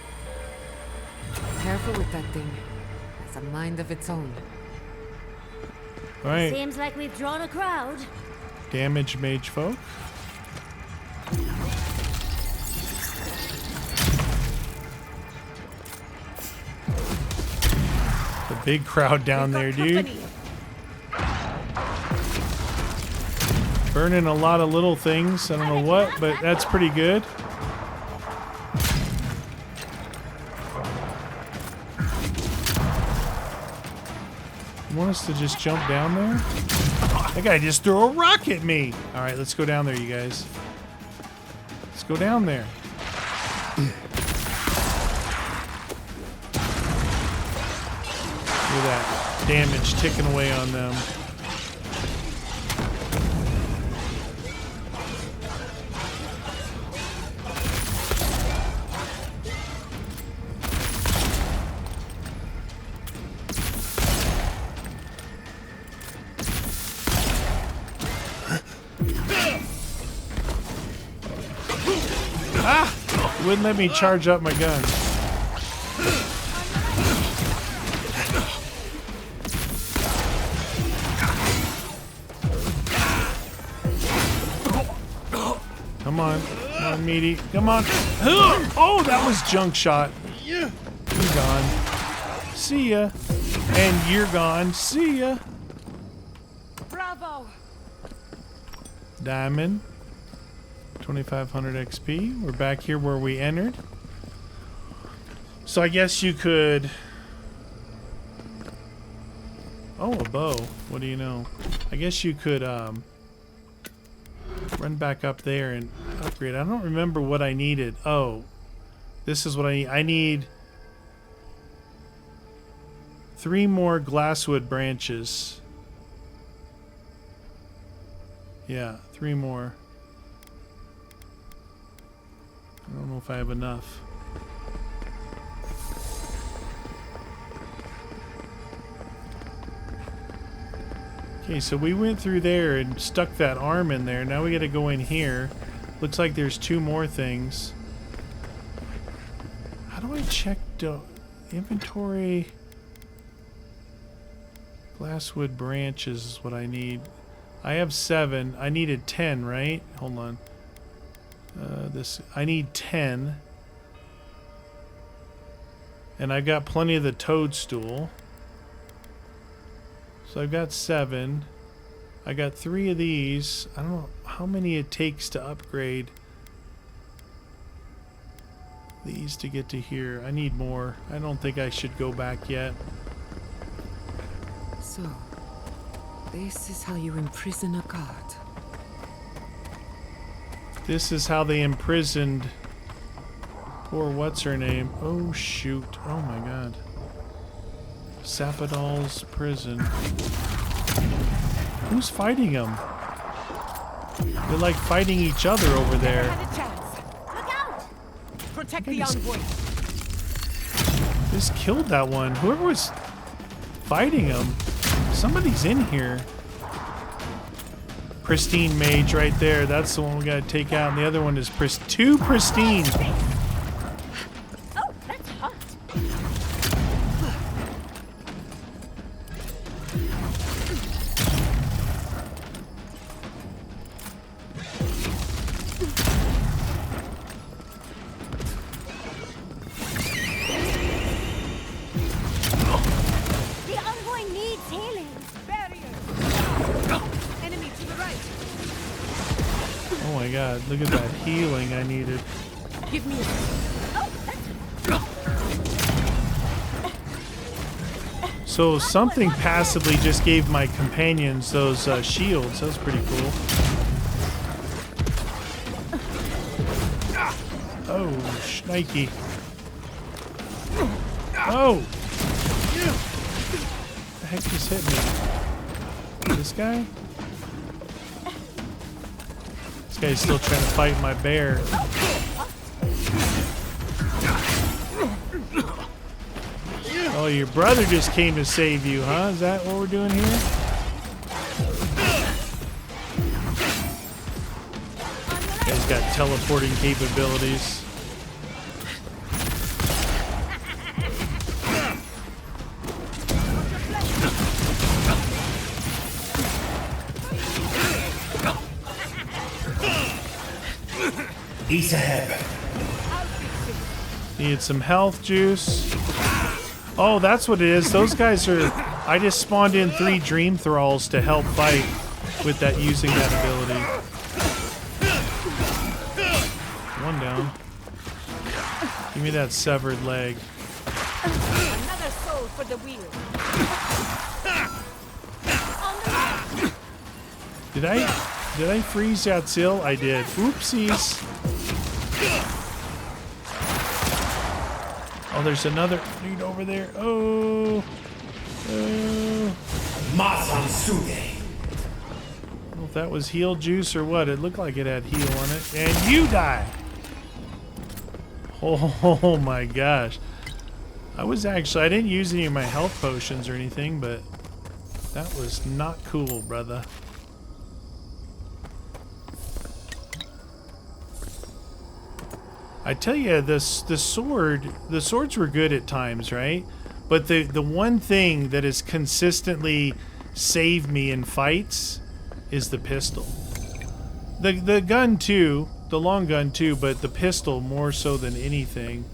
Careful with that thing. It's a mind of its own.
All right.
Seems like we've drawn a crowd.
Damage mage folk. The big crowd down there, dude. Burning a lot of little things. I don't know what, but that's pretty good. You want us to just jump down there? That guy just threw a rock at me. All right, let's go down there, you guys. Let's go down there. Look at that damage ticking away on them. It wouldn't let me charge up my gun. Come on. Come on, meaty. Come on. Oh, that was junk shot. You're gone. See ya. And you're gone. See ya.
Bravo.
Diamond. 2500 XP. We're back here where we entered. So I guess you could... Oh, a bow. What do you know? I guess you could run back up there and upgrade. I don't remember what I needed. Oh, this is what I need. I need 3 more glasswood branches. Yeah, 3 more. I don't know if I have enough. Okay, so we went through there and stuck that arm in there. Now we gotta go in here. Looks like there's 2 more things. How do I check inventory? Glasswood branches is what I need. I have 7. I needed 10, right? Hold on. I need 10. And I've got plenty of the toadstool. So I've got 7. I got 3 of these. I don't know how many it takes to upgrade these to get to here. I need more. I don't think I should go back yet.
So, this is how you imprison a god.
This is how they imprisoned poor what's-her-name. Oh, shoot. Oh, my God. Sapadal's prison. Who's fighting them? They're like fighting each other over there.
Look out! Protect the envoy.
Just killed that one. Whoever was fighting him. Somebody's in here. Pristine mage right there. That's the one we gotta take out. And the other one is too pristine.
Oh, that's hot. The envoy needs healing.
Enemy to the right.
Oh my God, look at that healing I needed.
Give me
So something passively just gave my companions those shields. That was pretty cool. Oh, shnikey. Oh! What the heck just hit me? This guy? This guy's still trying to fight my bear. Oh, your brother just came to save you, huh? Is that what we're doing here? Guy's got teleporting capabilities.
He's ahead.
Need some health juice. Oh, that's what it is. Those guys are... I just spawned in 3 dream thralls to help fight with that, using that ability. One down. Give me that severed leg.
another soul for the wheel.
Did I freeze Yatzli? I did. Oopsies. Oh, there's another dude over there. Oh.
Masansuge.
I don't know if that was heal juice or what. It looked like it had heal on it. And you die. Oh my gosh. I didn't use any of my health potions or anything, but that was not cool, brother. I tell you, the swords were good at times, right? But the one thing that has consistently saved me in fights is the pistol. The gun too, the long gun too, but the pistol more so than anything.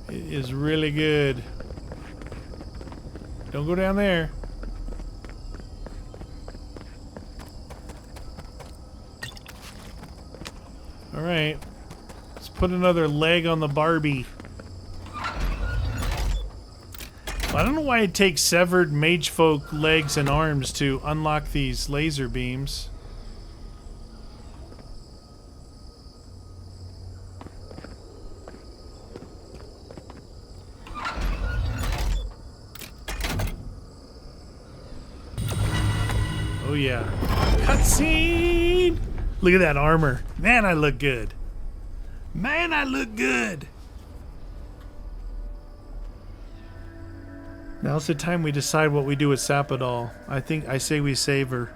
It is really good. Don't go down there. All right, let's put another leg on the Barbie. I don't know why it takes severed mage folk legs and arms to unlock these laser beams. Oh yeah. Cutscene! Look at that armor. Man, I look good. Man, I look good. Now's the time we decide what we do with Sapadal. I say we save her.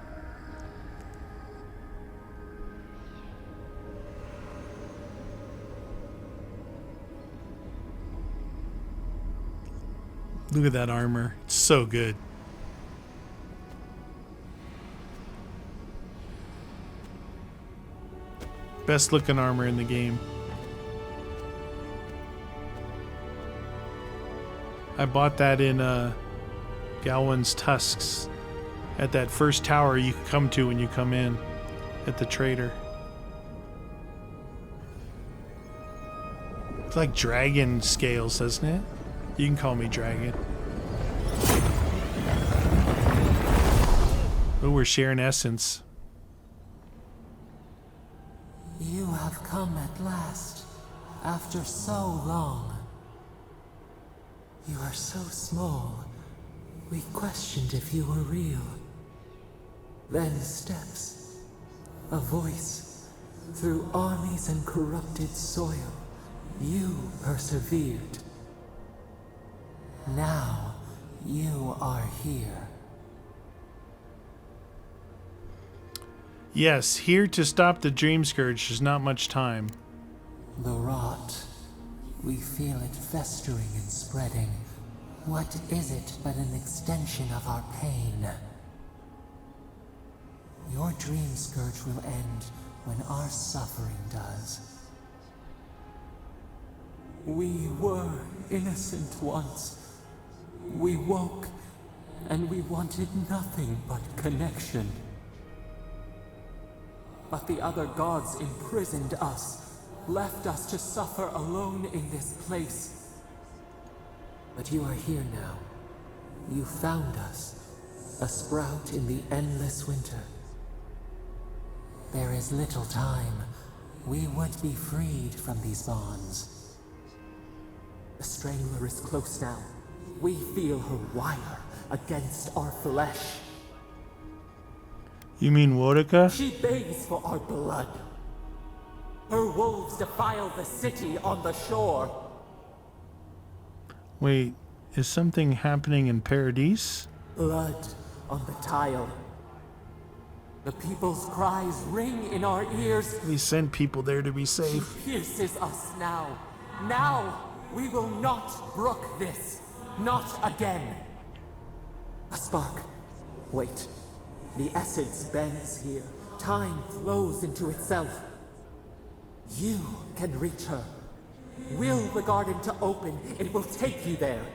Look at that armor. It's so good. Best looking armor in the game. I bought that in Galwan's Tusks at that first tower you come to when you come in at the trader. It's like dragon scales, doesn't it? You can call me dragon. Oh, we're sharing essence.
You have come at last, after so long. You are so small, we questioned if you were real. Then steps, a voice, through armies and corrupted soil, you persevered. Now, you are here.
Yes, here to stop the Dream Scourge. There's not much time.
The rot. We feel it festering and spreading. What is it but an extension of our pain? Your Dream Scourge will end when our suffering does. We were innocent once. We woke, and we wanted nothing but connection. But the other gods imprisoned us, left us to suffer alone in this place. But you are here now. You found us, a sprout in the endless winter. There is little time. We would be freed from these bonds. The Strangler is close now. We feel her wire against our flesh.
You mean Wodika?
She begs for our blood. Her wolves defile the city on the shore.
Wait, is something happening in Paradise?
Blood on the tile. The people's cries ring in our ears.
We sent people there to be safe.
She pierces us now. Now, we will not brook this. Not again. A spark. Wait. The essence bends here. Time flows into itself. You can reach her. Will the garden to open, it will take you there.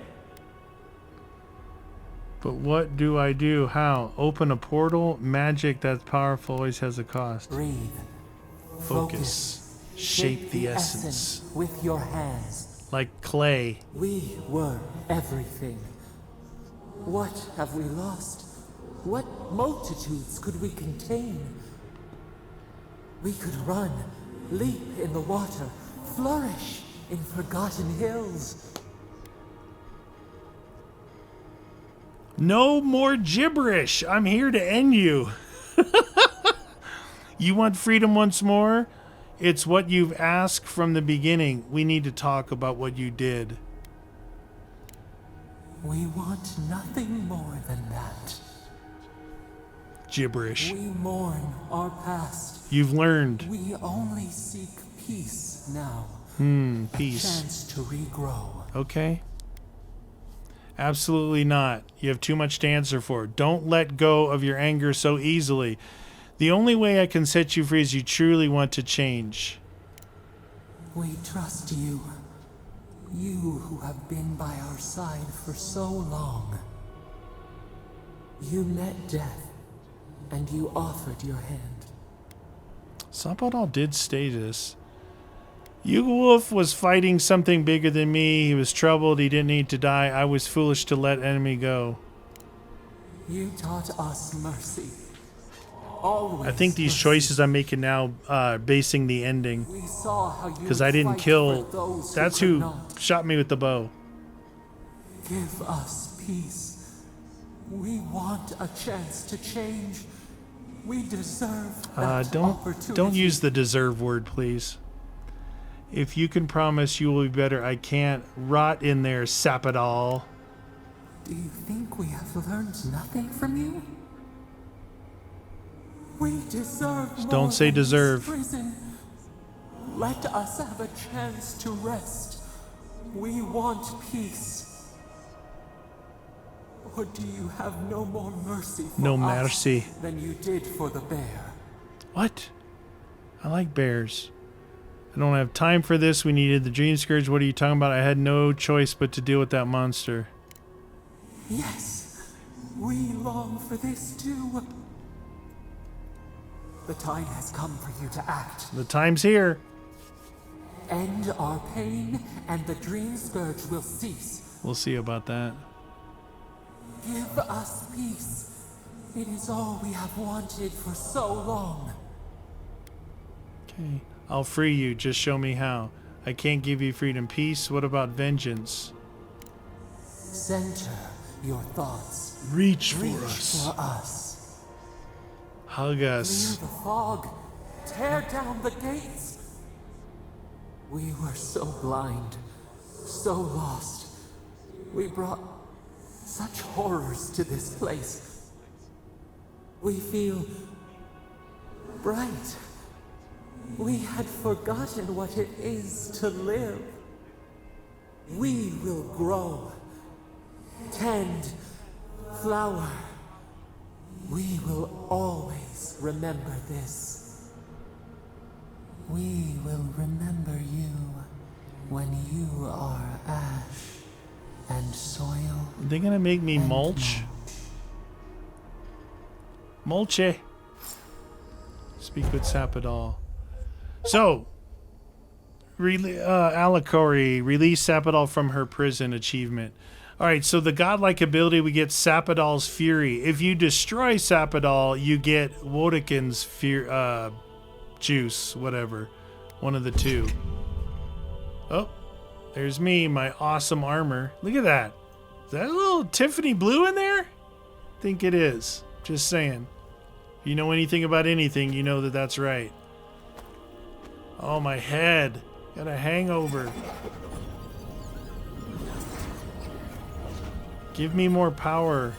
But what do I do? How? Open a portal? Magic that's powerful always has a cost.
Breathe.
Focus. Shape the essence.
With your hands.
Like clay.
We were everything. What have we lost? What multitudes could we contain? We could run, leap in the water, flourish in forgotten hills.
No more gibberish. I'm here to end you. You want freedom once more? It's what you've asked from the beginning. We need to talk about what you did.
We want nothing more than that.
gibberish.
We mourn our past.
You've learned.
We only seek peace now.
Peace.
A chance to regrow.
Okay. Absolutely not. You have too much to answer for. Don't let go of your anger so easily. The only way I can set you free is you truly want to change.
We trust you. You who have been by our side for so long. You met death, and you offered your hand.
Sapadal did state this. Wolf was fighting something bigger than me. He was troubled. He didn't need to die. I was foolish to let enemy go.
You taught us mercy. Always
I think these
mercy.
choices I'm making now are basing the ending.
We saw how you
Because I didn't
fight
kill...
for those
That's
could
who
not.
shot me with the bow.
Give us peace. We want a chance to change. We deserve that opportunity.
Don't use the deserve word, please. If you can promise you will be better, I can't. Rot in there, Sapadal.
Do you think we have learned nothing from you? We deserve more
Don't say
than this
deserve.
prison. Let us have a chance to rest. We want peace. Or do you have no more mercy for
No
us
mercy.
than you did for the bear?
What? I like bears. I don't have time for this. We needed the Dream Scourge. What are you talking about? I had no choice but to deal with that monster.
Yes, we long for this too. The time has come for you to act.
The time's here.
End our pain, and the Dream Scourge will cease.
We'll see about that.
Give us peace. It is all we have wanted for so long.
Okay. I'll free you. Just show me how. I can't give you freedom. Peace? What about vengeance?
Center your thoughts.
Reach
Reach
for us.
for us.
Hug us.
Clear the fog. Tear down the gates. We were so blind, so lost. We brought such horrors to this place. We feel bright. We had forgotten what it is to live. We will grow, tend, flower. We will always remember this. We will remember you when you are ash and soil.
Are they gonna make me mulch? Mulche. Speak with Sapadal. So, Alikori, release Sapadal from her prison achievement. Alright, so the godlike ability, we get Sapadal's Fury. If you destroy Sapadal, you get Wodekin's juice, whatever. One of the two. Oh, there's me, my awesome armor. Look at that. Is that a little Tiffany blue in there? I think it is. Just saying. If you know anything about anything, you know that that's right. Oh, my head. Got a hangover. Give me more power.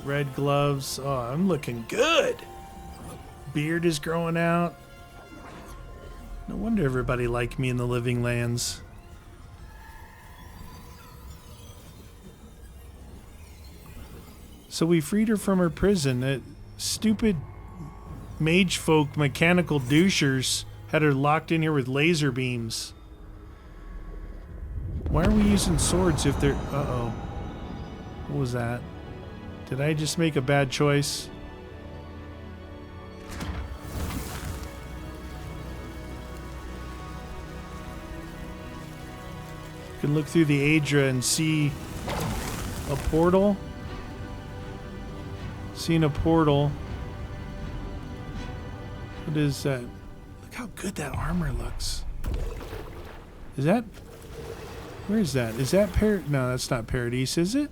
Red gloves. Oh, I'm looking good. Beard is growing out. No wonder everybody liked me in the Living Lands. So we freed her from her prison. That stupid mage folk mechanical douchers had her locked in here with laser beams. Why are we using swords if they're... Uh-oh. What was that? Did I just make a bad choice? You can look through the Aedra and see a portal. Seen a portal. What is that? Look how good that armor looks. Is that... Where is that? Is that No, that's not Paradise, is it?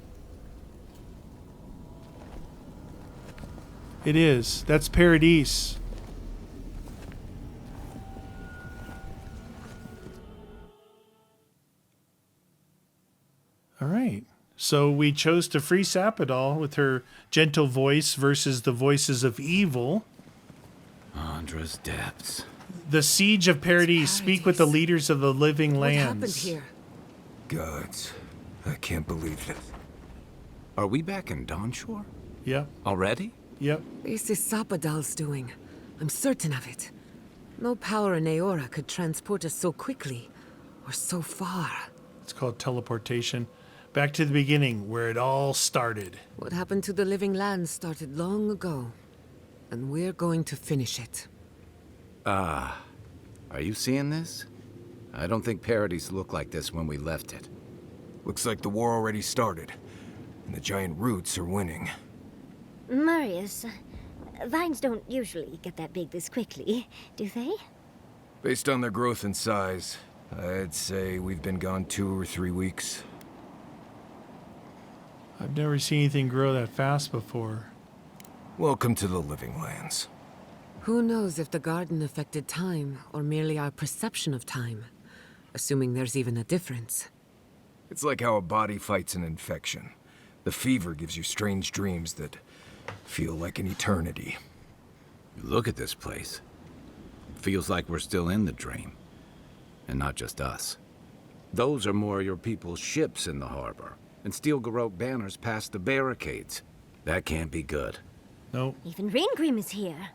It is. That's Paradise. Alright. So we chose to free Sapadal with her gentle voice versus the voices of evil.
Andra's depths.
The siege of Paradise. Speak with the leaders of the living lands.
What happened here?
Gods, I can't believe it.
Are we back in Dawnshore?
Yep.
Already?
Yep.
This is Sapadal's doing. I'm certain of it. No power in Aora could transport us so quickly, or so far.
It's called teleportation. Back to the beginning, where it all started.
What happened to the living lands started long ago, and we're going to finish it.
Are you seeing this? I don't think Paradise looked like this when we left it.
Looks like the war already started, and the giant roots are winning.
Marius, vines don't usually get that big this quickly, do they?
Based on their growth and size, I'd say we've been gone 2 or 3 weeks.
I've never seen anything grow that fast before.
Welcome to the living lands.
Who knows if the garden affected time, or merely our perception of time, assuming there's even a difference.
It's like how a body fights an infection. The fever gives you strange dreams that feel like an eternity.
Look at this place. Feels like we're still in the dream. And not just us. Those are more your people's ships in the harbor, and steel garrote banners past the barricades. That can't be good.
Nope.
Even Ringrim is here.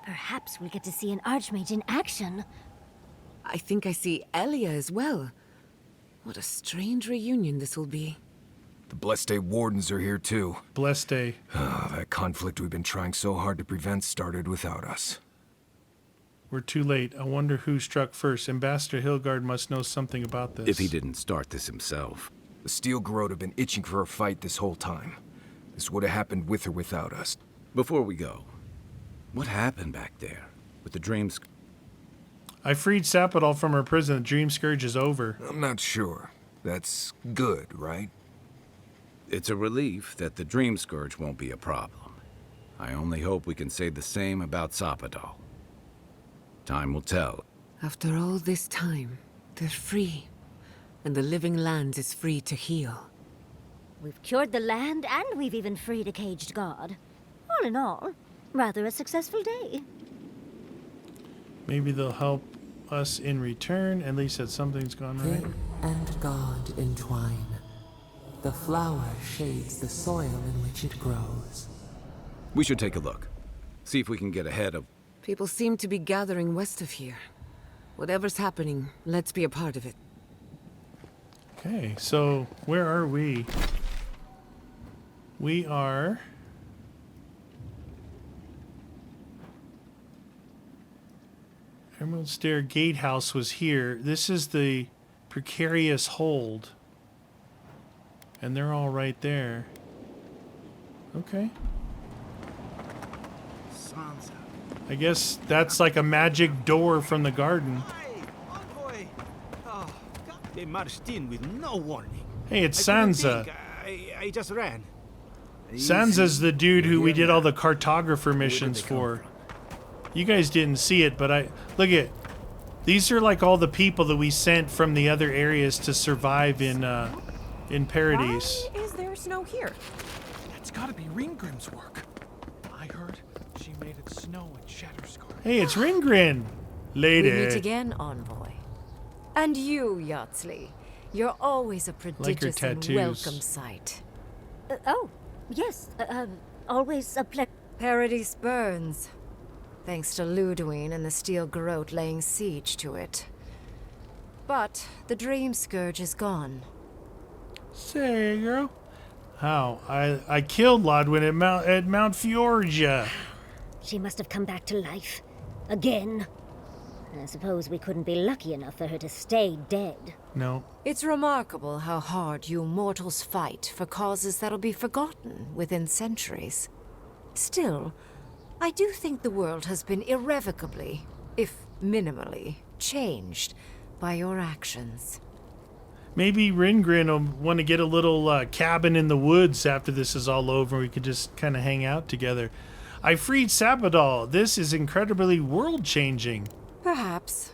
Perhaps we'll get to see an Archmage in action.
I think I see Elia as well. What a strange reunion this will be.
The Blessed Wardens are here too.
Blessed Day.
That conflict we've been trying so hard to prevent started without us.
We're too late. I wonder who struck first. Ambassador Hilgard must know something about this.
If he didn't start this himself.
The Steel Garrote have been itching for a fight this whole time. This would have happened with or without us.
Before we go, what happened back there with the dreams?
I freed Sapadal from her prison. The Dream Scourge is over.
I'm not sure. That's good, right?
It's a relief that the Dream Scourge won't be a problem. I only hope we can say the same about Sapadal. Time will tell.
After all this time, they're free. And the living land is free to heal.
We've cured the land, and we've even freed a caged god. All in all, rather a successful day.
Maybe they'll help us in return. At least that something's gone right.
King and God entwine. The flower shades the soil in which it grows.
We should take a look. See if we can get ahead of...
People seem to be gathering west of here. Whatever's happening, let's be a part of it.
Okay, so where are we? We are... Emerald Stair Gatehouse was here. This is the Precarious Hold. And they're all right there. Okay. I guess that's like a magic door from the garden.
They marched in with no warning.
Hey, it's
I couldn't
Sansa.
think. I just ran.
Sansa's the dude who we did all the cartographer missions for. You guys didn't see it, but look at. These are like all the people that we sent from the other areas to survive in Paradise.
Why is there snow here?
That's gotta be Ringgrim's work. I heard she made it snow in Shatterscar.
Hey, it's Ringgrim. Lady.
We meet again, Envoy. And you, Yatzli. You're always a prodigious and
tattoos.
welcome sight.
Oh, yes. Always a pleasure.
Paradise burns. Thanks to Ludwine and the Steel Garrote laying siege to it. But the Dream Scourge is gone.
Say, girl. How? I killed Lodwyn at Mount Fjorgia.
She must have come back to life. Again. I suppose we couldn't be lucky enough for her to stay dead.
No.
It's remarkable how hard you mortals fight for causes that'll be forgotten within centuries. Still, I do think the world has been irrevocably, if minimally, changed by your actions.
Maybe Ringgrim will want to get a little cabin in the woods after this is all over. We could just kind of hang out together. I freed Sapadal. This is incredibly world-changing.
Perhaps.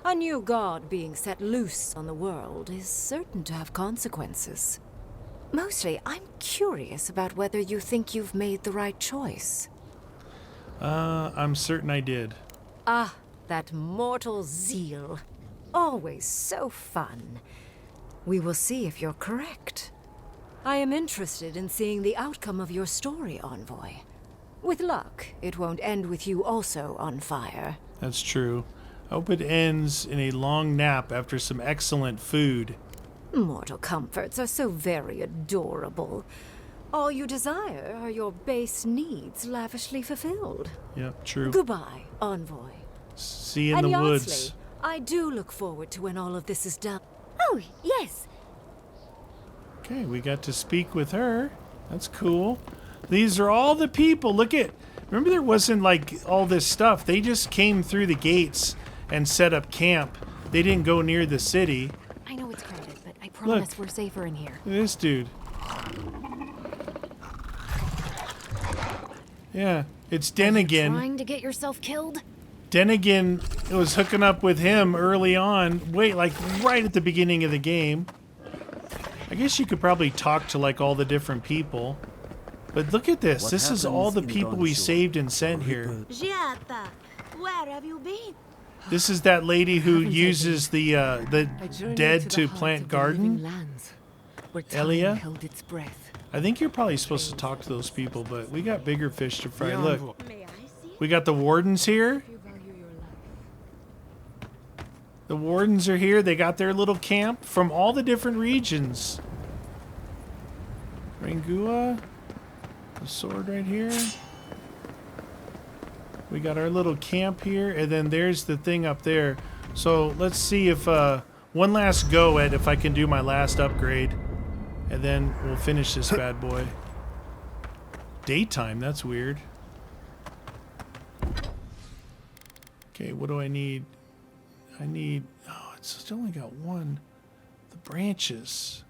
A new god being set loose on the world is certain to have consequences.
Mostly, I'm curious about whether you think you've made the right choice.
I'm certain I did.
Ah, that mortal zeal. Always so fun. We will see if you're correct. I am interested in seeing the outcome of your story, Envoy. With luck, it won't end with you also on fire.
That's true. I hope it ends in a long nap after some excellent food.
Mortal comforts are so very adorable. All you desire are your base needs lavishly fulfilled.
Yep, true.
Goodbye, Envoy.
See you in
And
the
Yatzli,
woods.
I do look forward to when all of this is done.
Oh, yes.
Okay, we got to speak with her. That's cool. These are all the people. Look at... Remember there wasn't like all this stuff. They just came through the gates and set up camp. They didn't go near the city.
I know it's crowded, but I promise
Look.
we're safer in here.
This dude. Yeah, it's Denigan.
Trying to get yourself killed?
Denigan was hooking up with him early on. Wait, like right at the beginning of the game. I guess you could probably talk to like all the different people. But look at this. This is all the people we saved and sent here.
Giatta, where have you been?
This is that lady who uses the dead to plant garden. Elia?
Held its breath.
I think you're probably supposed to talk to those people, but we got bigger fish to fry. Look, we got the wardens here. The wardens are here. They got their little camp from all the different regions. Rangua. The sword right here. We got our little camp here, and then there's the thing up there. So let's see if one last go at if I can do my last upgrade, and then we'll finish this bad boy. Daytime, that's weird. Okay, what do I need? I need, oh, it's only got one. The branches.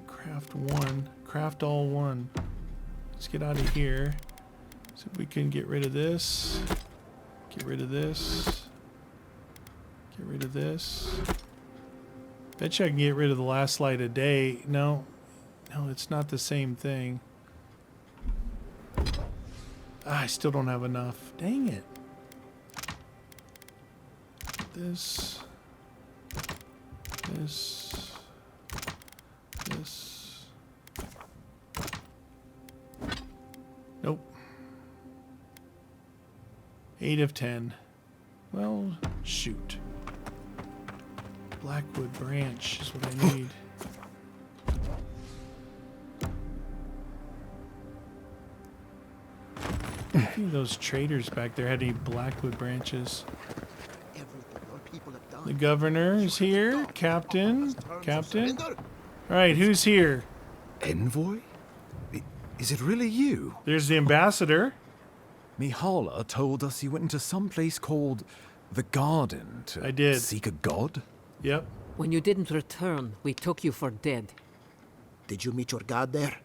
Craft one. Craft all one. Let's get out of here. So we can get rid of this. Get rid of this. Get rid of this. Bet you I can get rid of the last light of day. No. No, it's not the same thing. Ah, I still don't have enough. Dang it. This. This. This. Nope. 8 of 10. Well, shoot. Blackwood branch is what I need. I think those traders back there had any Blackwood branches. The governor is here. Captain. Captain. Alright, who's here?
Envoy? Is it really you?
There's the ambassador.
Mihala told us you went into some place called the Garden to seek a god?
Yep.
When you didn't return, we took you for dead.
Did you meet your god there?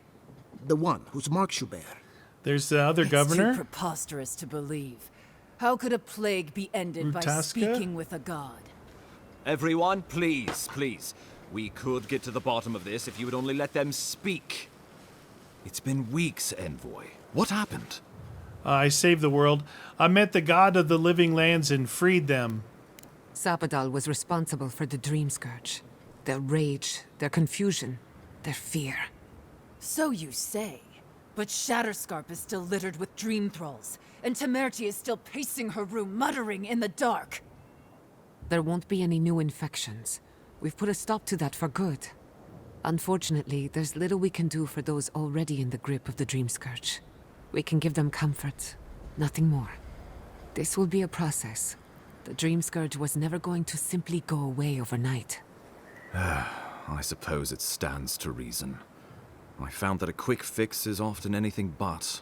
The one whose marks you bear?
There's the other governor.
It's too preposterous to believe. How could a plague be ended by
Rutaska?
speaking with a god?
Everyone, please, please. We could get to the bottom of this if you would only let them speak.
It's been weeks, Envoy. What happened?
I saved the world. I met the god of the living lands and freed them.
Sapadal was responsible for the Dream Scourge. Their rage, their confusion, their fear.
So you say. But Shatterscarp is still littered with dream thralls, and Temerty is still pacing her room, muttering in the dark.
There won't be any new infections. We've put a stop to that for good. Unfortunately, there's little we can do for those already in the grip of the Dream Scourge. We can give them comfort, nothing more. This will be a process. The Dream Scourge was never going to simply go away overnight.
I suppose it stands to reason. I found that a quick fix is often anything but.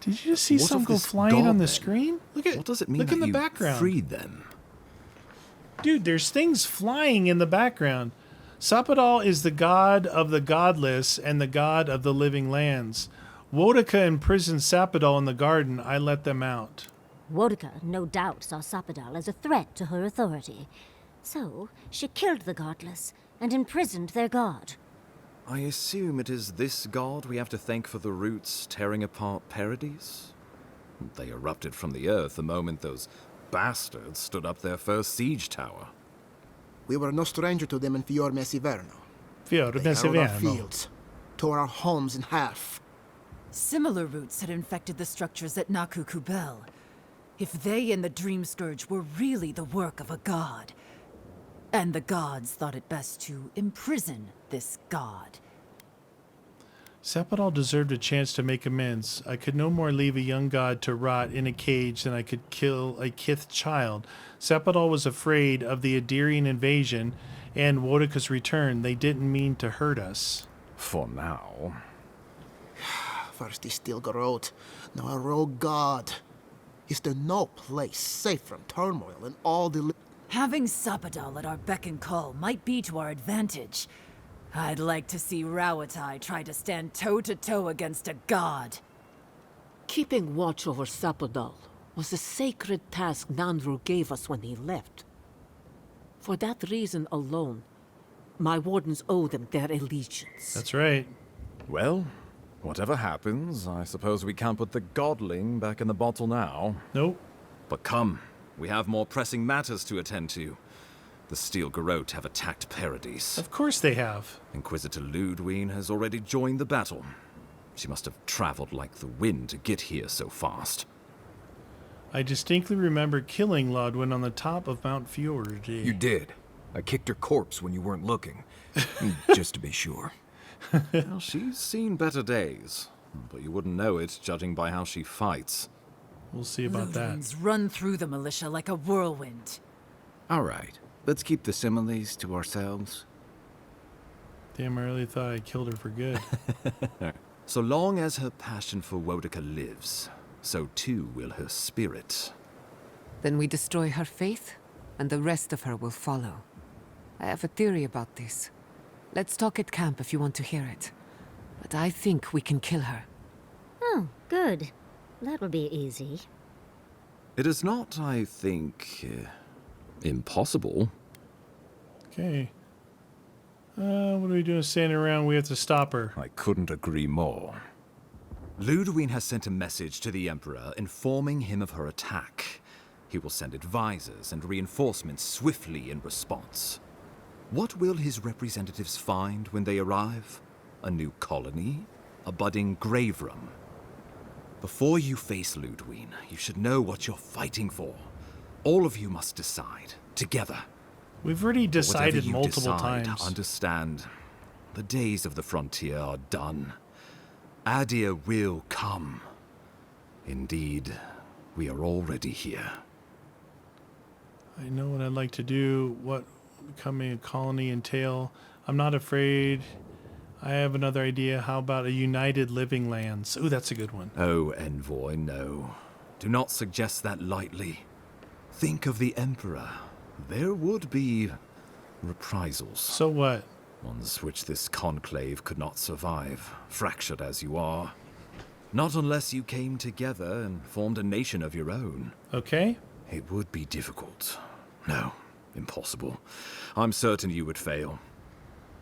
Did you just see
What
some
of
go
this
flying
god,
on the
then?
screen? Look at
What does it mean
look
that
in the
you
background.
freed them?
Dude, there's things flying in the background. Sapadal is the god of the godless and the god of the living lands. Wodaka imprisoned Sapadal in the garden. I let them out.
Wodaka, no doubt, saw Sapadal as a threat to her authority. So, she killed the godless and imprisoned their god.
I assume it is this god we have to thank for the roots tearing apart Paradise? They erupted from the earth the moment those bastards stood up their first siege tower.
We were no stranger to them in Fior Mesiverno.
Fior
They harrowed our
Mesiverno.
fields, tore our homes in half.
Similar roots had infected the structures at Naku Kubel. If they and the Dream Scourge were really the work of a god, and the gods thought it best to imprison this god.
Sapadal deserved a chance to make amends. I could no more leave a young god to rot in a cage than I could kill a kith child. Sapadal was afraid of the Adirian invasion and Wodika's return. They didn't mean to hurt us.
For now.
First he still Garot, now a rogue god. Is there no place safe from turmoil in all the...
Having Sapadal at our beck and call might be to our advantage. I'd like to see Rawatai try to stand toe-to-toe against a god.
Keeping watch over Sapadal was a sacred task Nandru gave us when he left. For that reason alone, my wardens owe them their allegiance.
That's right.
Well, whatever happens, I suppose we can't put the godling back in the bottle now.
Nope.
But come, we have more pressing matters to attend to. The Steel Garrote have attacked Paradise.
Of course they have.
Inquisitor Ludwine has already joined the battle. She must have traveled like the wind to get here so fast.
I distinctly remember killing Lodwin on the top of Mount Fjord.
You did. I kicked her corpse when you weren't looking. Just to be sure.
Well, she's seen better days, but you wouldn't know it judging by how she fights.
We'll see about that.
Ludwin's run through the militia like a whirlwind.
All right, let's keep the similes to ourselves.
Damn, I really thought I killed her for good.
So long as her passion for Wodika lives, so too will her spirit.
Then we destroy her faith, and the rest of her will follow. I have a theory about this. Let's talk at camp if you want to hear it. But I think we can kill her.
Oh, good. That will be easy.
It is not, I think, impossible.
Okay. What are we doing standing around? We have to stop her.
I couldn't agree more. Ludwine has sent a message to the Emperor informing him of her attack. He will send advisors and reinforcements swiftly in response. What will his representatives find when they arrive? A new colony? A budding grave room? Before you face Ludwine, you should know what you're fighting for. All of you must decide, together.
We've already decided
Whatever you
multiple
decide,
times.
Understand, the days of the frontier are done. Adir will come. Indeed, we are already here.
I know what I'd like to do. What becoming a colony entail? I'm not afraid. I have another idea. How about a united living lands? Ooh, that's a good one.
Oh, Envoy, no. Do not suggest that lightly. Think of the Emperor. There would be reprisals.
So what?
Ones which this conclave could not survive, fractured as you are. Not unless you came together and formed a nation of your own.
Okay.
It would be difficult. No, impossible. I'm certain you would fail.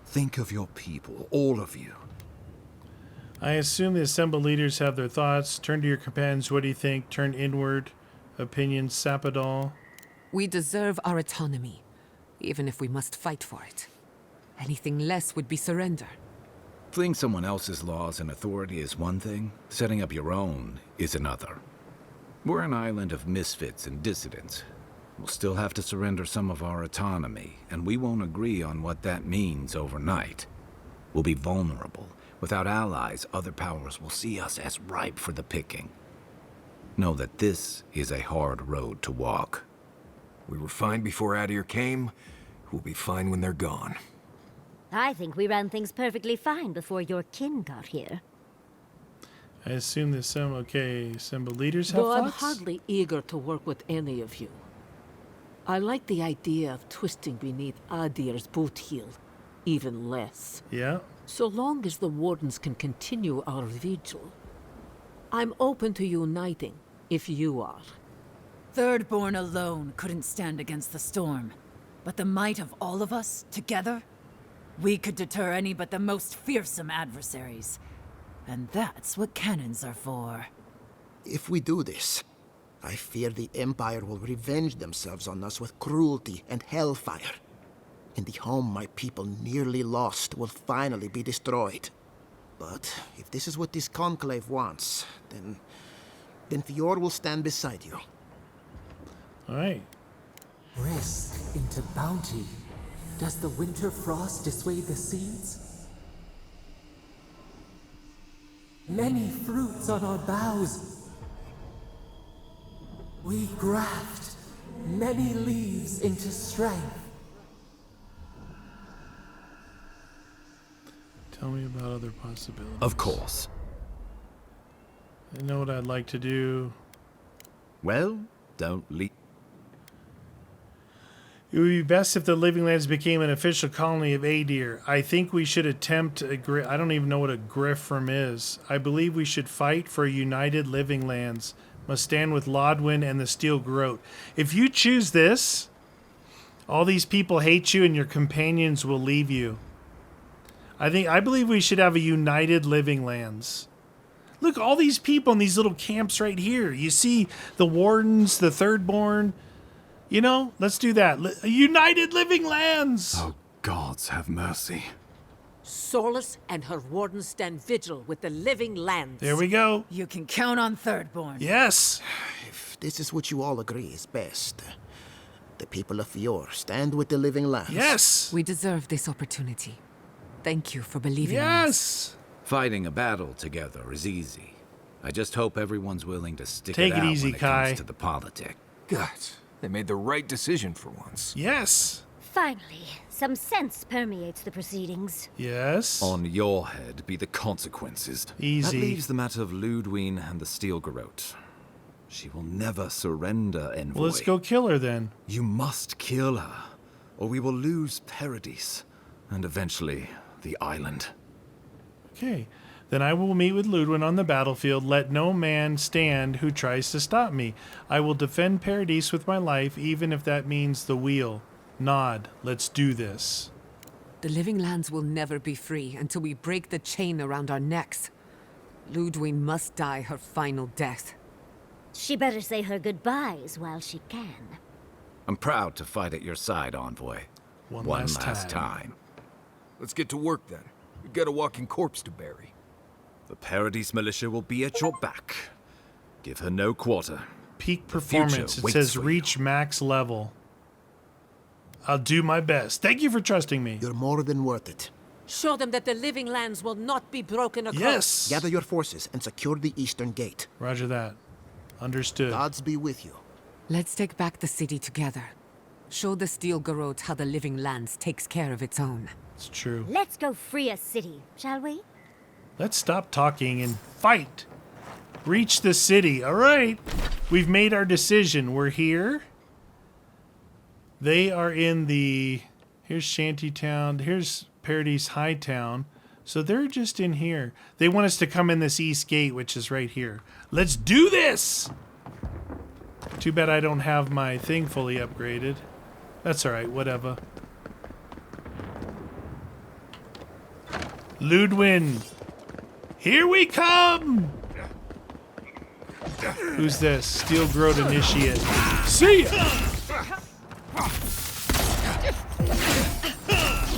Think of your people, all of you.
I assume the assembled leaders have their thoughts. Turn to your companions. What do you think? Turn inward. Opinions, Sapadal.
We deserve our autonomy, even if we must fight for it. Anything less would be surrender.
Fleeing someone else's laws and authority is one thing, setting up your own is another. We're an island of misfits and dissidents. We'll still have to surrender some of our autonomy, and we won't agree on what that means overnight. We'll be vulnerable. Without allies, other powers will see us as ripe for the picking. Know that this is a hard road to walk.
We were fine before Adir came. We'll be fine when they're gone.
I think we ran things perfectly fine before your kin got here.
I assume the assembled leaders have
Though I'm
thoughts?
hardly eager to work with any of you. I like the idea of twisting beneath Adir's boot heel even less.
Yeah?
So long as the Wardens can continue our vigil. I'm open to uniting, if you are.
Thirdborn alone couldn't stand against the storm. But the might of all of us, together, We could deter any but the most fearsome adversaries. And that's what cannons are for.
If we do this, I fear the Empire will revenge themselves on us with cruelty and hellfire. And the home my people nearly lost will finally be destroyed. But if this is what this conclave wants, then Fior will stand beside you.
All right.
Risk into bounty. Does the winter frost dissuade the seeds? Many fruits on our boughs. We graft many leaves into strength.
Tell me about other possibilities.
Of course.
You know what I'd like to do?
Well, don't leave.
It would be best if the Living Lands became an official colony of Adir. I think we should attempt I don't even know what a Griffram is. I believe we should fight for a united Living Lands. Must stand with Lodwyn and the Steel Garrote. If you choose this, all these people hate you and your companions will leave you. I believe we should have a united Living Lands. Look, all these people in these little camps right here. You see the Wardens, the Thirdborn. You know, let's do that. United Living Lands!
Oh, gods have mercy.
Solas and her wardens stand vigil with the Living Lands.
There we go.
You can count on Thirdborn.
Yes!
If this is what you all agree is best, the people of Fior stand with the Living Lands.
Yes!
We deserve this opportunity. Thank you for believing in us.
Yes!
Fighting a battle together is easy. I just hope everyone's willing to stick
Take
it
it
out
easy,
when it
Kai.
comes to the politic.
God, they made the right decision for once.
Yes!
Finally, some sense permeates the proceedings.
Yes?
On your head be the consequences.
Easy.
That leaves the matter of Ludwine and the Steel Garrote. She will never surrender, Envoy.
Well, let's go kill her then.
You must kill her, or we will lose Paradis, and eventually the island.
Okay. Then I will meet with Ludwyn on the battlefield. Let no man stand who tries to stop me. I will defend Paradis with my life, even if that means the wheel. Nod. Let's do this.
The Living Lands will never be free until we break the chain around our necks. Ludwine must die her final death.
She better say her goodbyes while she can.
I'm proud to fight at your side, Envoy.
One last
time.
Let's get to work then. We've got a walking corpse to bury.
The Paradis militia will be at your back. Give her no quarter.
Peak
The future
performance. It
waits
says
for
reach max level. I'll do my best. Thank you for trusting me.
You're more than worth it.
Show them that the Living Lands will not be broken across.
Yes!
Gather your forces and secure the eastern gate.
Roger that. Understood.
Gods be with you.
Let's take back the city together. Show the Steel Garrote how the Living Lands takes care of its own.
It's true.
Let's go free a city, shall we?
Let's stop talking and fight. Reach the city. All right. We've made our decision. We're here. They are in the... Here's Shantytown. Here's Paradis Hightown. So they're just in here. They want us to come in this east gate, which is right here. Let's do this! Too bad I don't have my thing fully upgraded. That's all right. Whatever. Ludwyn. Here we come! Who's this? Steel Garrote Initiate. See ya!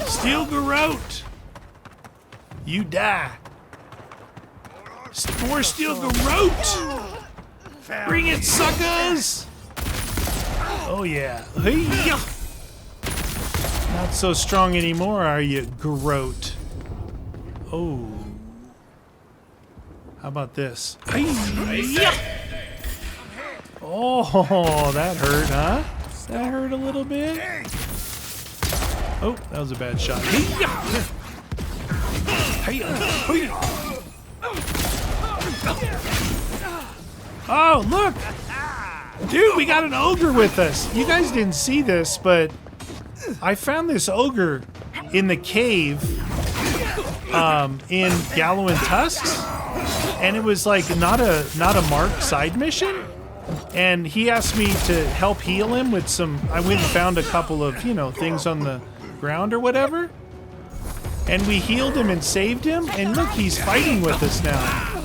Steel Garrote! You die. More Steel Garrote! Bring it, suckers! Oh yeah. Hey-ya! Not so strong anymore, are you, Garrote? Oh. How about this? Hey-ya! Oh, that hurt, huh? That hurt a little bit. Oh, that was a bad shot. Hey-ya! Hey-ya! Oh, look! Dude, we got an ogre with us. You guys didn't see this, but I found this ogre in the cave in Gallowin Tusks, and it was like not a marked side mission. And he asked me to help heal him with some. I went and found a couple of things on the ground or whatever. And we healed him and saved him, and look, he's fighting with us now.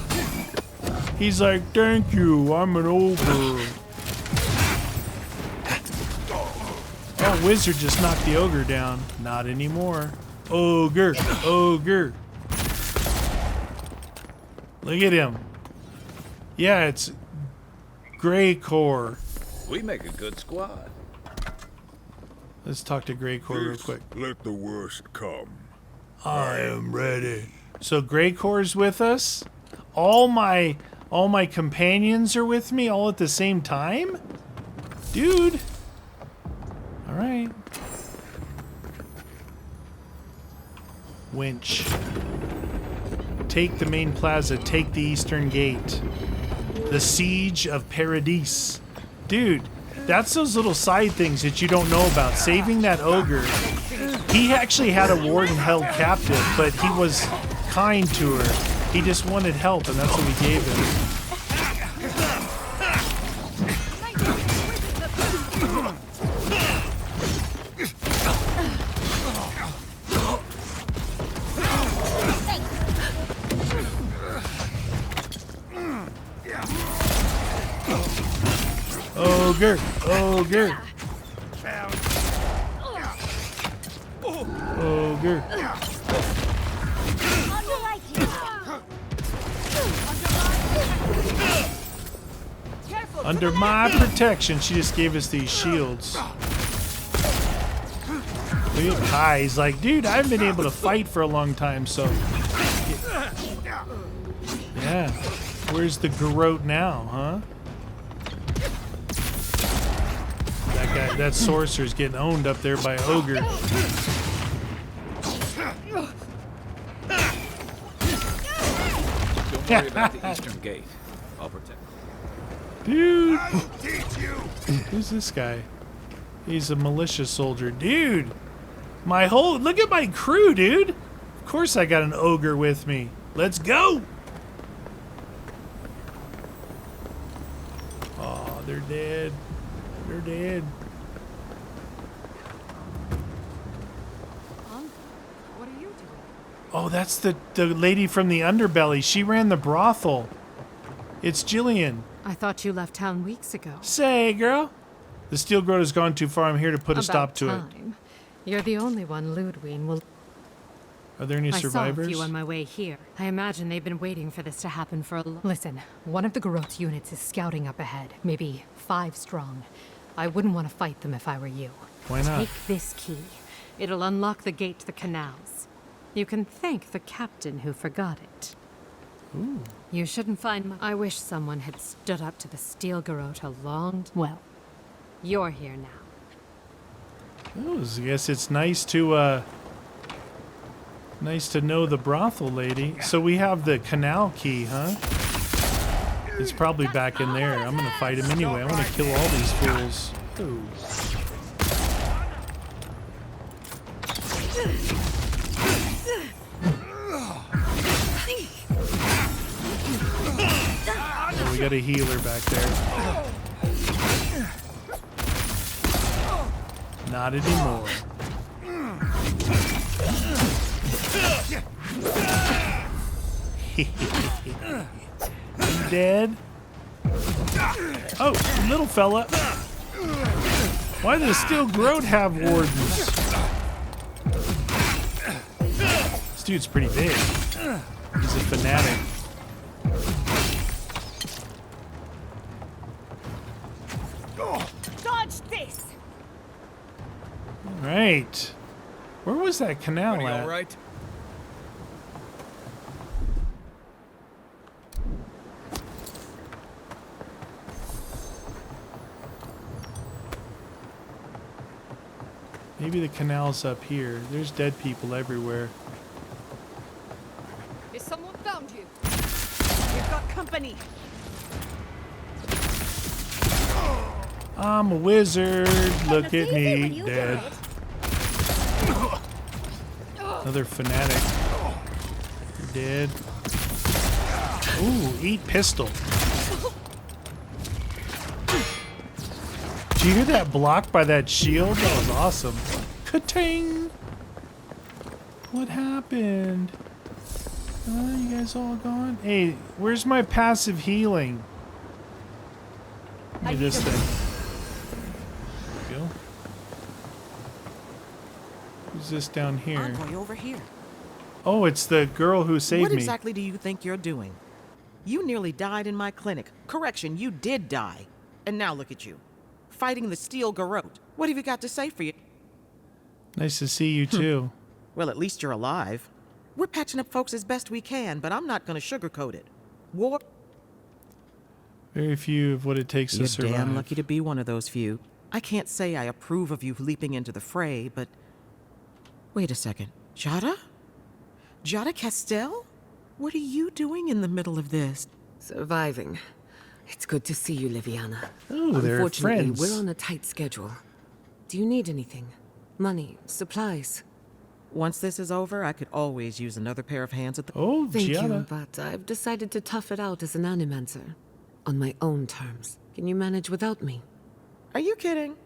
He's like, thank you, I'm an ogre. Oh, wizard just knocked the ogre down. Not anymore. Ogre, ogre. Look at him. Yeah, it's Grey Core.
We make a good squad.
Let's talk to Grey Core real quick.
Let the worst come.
I am ready. So Grey Core's with us? All my companions are with me all at the same time? Dude. All right. Winch. Take the main plaza, take the eastern gate. The siege of Paradis. Dude, that's those little side things that you don't know about. Saving that ogre. He actually had a warden held captive, but he was kind to her. He just wanted help, and that's what we gave him. Ogre! Ogre! Ogre! Under my protection, she just gave us these shields. Look at Kai. He's like, dude, I haven't been able to fight for a long time, so... Yeah. Where's the garrote now, huh? That sorcerer's getting owned up there by ogre.
Don't worry about the eastern gate. I'll protect.
Dude! Who's this guy? He's a militia soldier. Dude! Look at my crew, dude! Of course I got an ogre with me. Let's go! Oh, they're dead. They're dead.
What are you doing?
Oh, that's the lady from the underbelly. She ran the brothel. It's Jillian.
I thought you left town weeks ago.
Say, girl. The steel growth has gone too far. I'm here to put a stop to it.
You're the only one Ludwig will...
Are there any survivors?
I saw a few on my way here. I imagine they've been waiting for this to happen for a Listen, one of the Garrote's units is scouting up ahead. Maybe 5 strong. I wouldn't want to fight them if I were you.
Why not?
Take this key. It'll unlock the gate to the canals. You can thank the captain who forgot it.
Ooh.
You shouldn't find I wish someone had stood up to the steel garrote a long... Well, you're here now.
Oh, I guess it's nice to know the brothel lady. So we have the canal key, huh? It's probably back in there. I'm gonna fight him anyway. I want to kill all these fools. Ooh. Oh, we got a healer back there. Not anymore. You dead? Oh, little fella. Why does Steel Growth have wardens? This dude's pretty big. He's a fanatic.
Dodge this!
Right. Where was that canal at?
All right?
Maybe the canal's up here. There's dead people everywhere.
Is someone found you? We've got company.
I'm a wizard. Look at me, dead. Another fanatic. You're dead. Ooh, eat pistol. Did you hear that block by that shield? That was awesome. Ka-ting! What happened? You guys all gone? Hey, where's my passive healing? Give me this thing. There we go. Who's this down here?
Envoy over here.
Oh, it's the girl who saved
What
me.
exactly do you think you're doing? You nearly died in my clinic. Correction, you did die. And now look at you. Fighting the steel garrote. What have you got to say for you?
Nice to see you too.
Well, at least you're alive. We're patching up folks as best we can, but I'm not going to sugarcoat it. War...
Very few of what it takes to survive.
You're damn lucky to be one of those few. I can't say I approve of you leaping into the fray, but... Wait a second. Giatta? Giatta Castell? What are you doing in the middle of this?
Surviving. It's good to see you, Liviana.
Oh, they're
Unfortunately,
friends.
we're on a tight schedule. Do you need anything? Money? Supplies?
Once this is over, I could always use another pair of hands at the...
Oh,
Thank
Giatta.
you, but I've decided to tough it out as an animancer. On my own terms. Can you manage without me?
Are you kidding?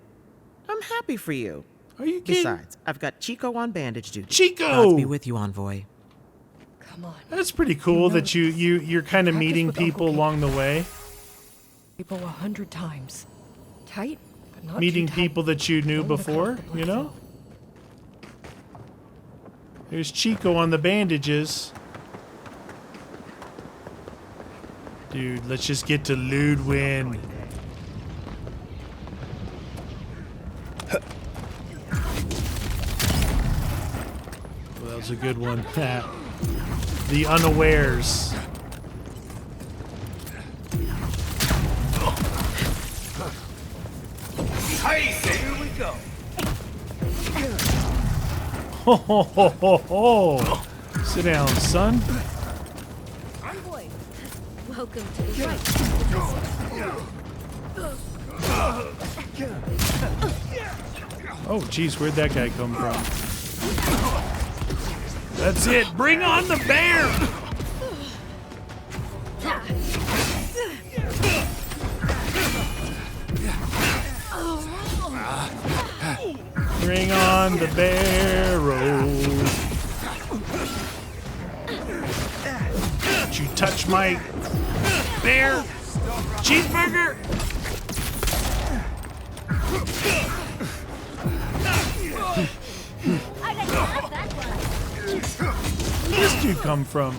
I'm happy for you.
Are you kidding?
Besides, I've got Chico on bandage duty.
Chico!
Gods be with you, Envoy.
Come on.
That's pretty cool that you're kind of meeting people along the way.
People 100 times. Tight, but not
Meeting
too tight.
people that you knew
Don't wanna
before,
cause the
you
blood
know?
flow.
There's Chico on the bandages. Dude, let's just get to Ludwin. Well, that was a good one. The unawares.
Here we go.
Ho ho ho ho ho! Sit down, son.
Envoy, welcome to the right.
Oh, geez, where'd that guy come from? That's it. Bring on the bear. Bring on the barrow. Don't you touch my bear cheeseburger.
I let you have that one.
Where'd this dude come from?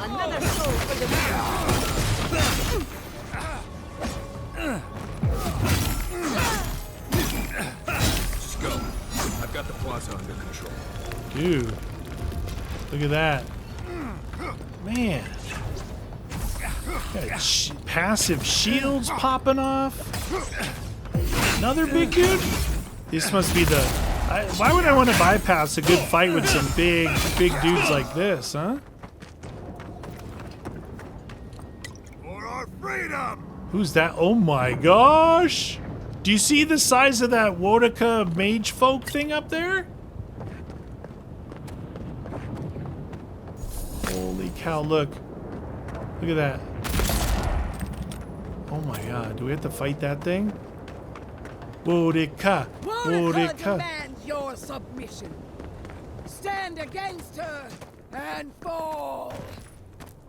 Another soul for the man.
Just go. I've got the plaza under control.
Dude, look at that. Man. Got passive shields popping off. Another big dude? This must be the... why would I want to bypass a good fight with some big dudes like this, huh?
For our freedom!
Who's that? Oh my gosh! Do you see the size of that Wodaka mage folk thing up there? Holy cow, look. Look at that. Oh my god, do we have to fight that thing? Wodaka!
Wodaka demands your submission. Stand against her and fall.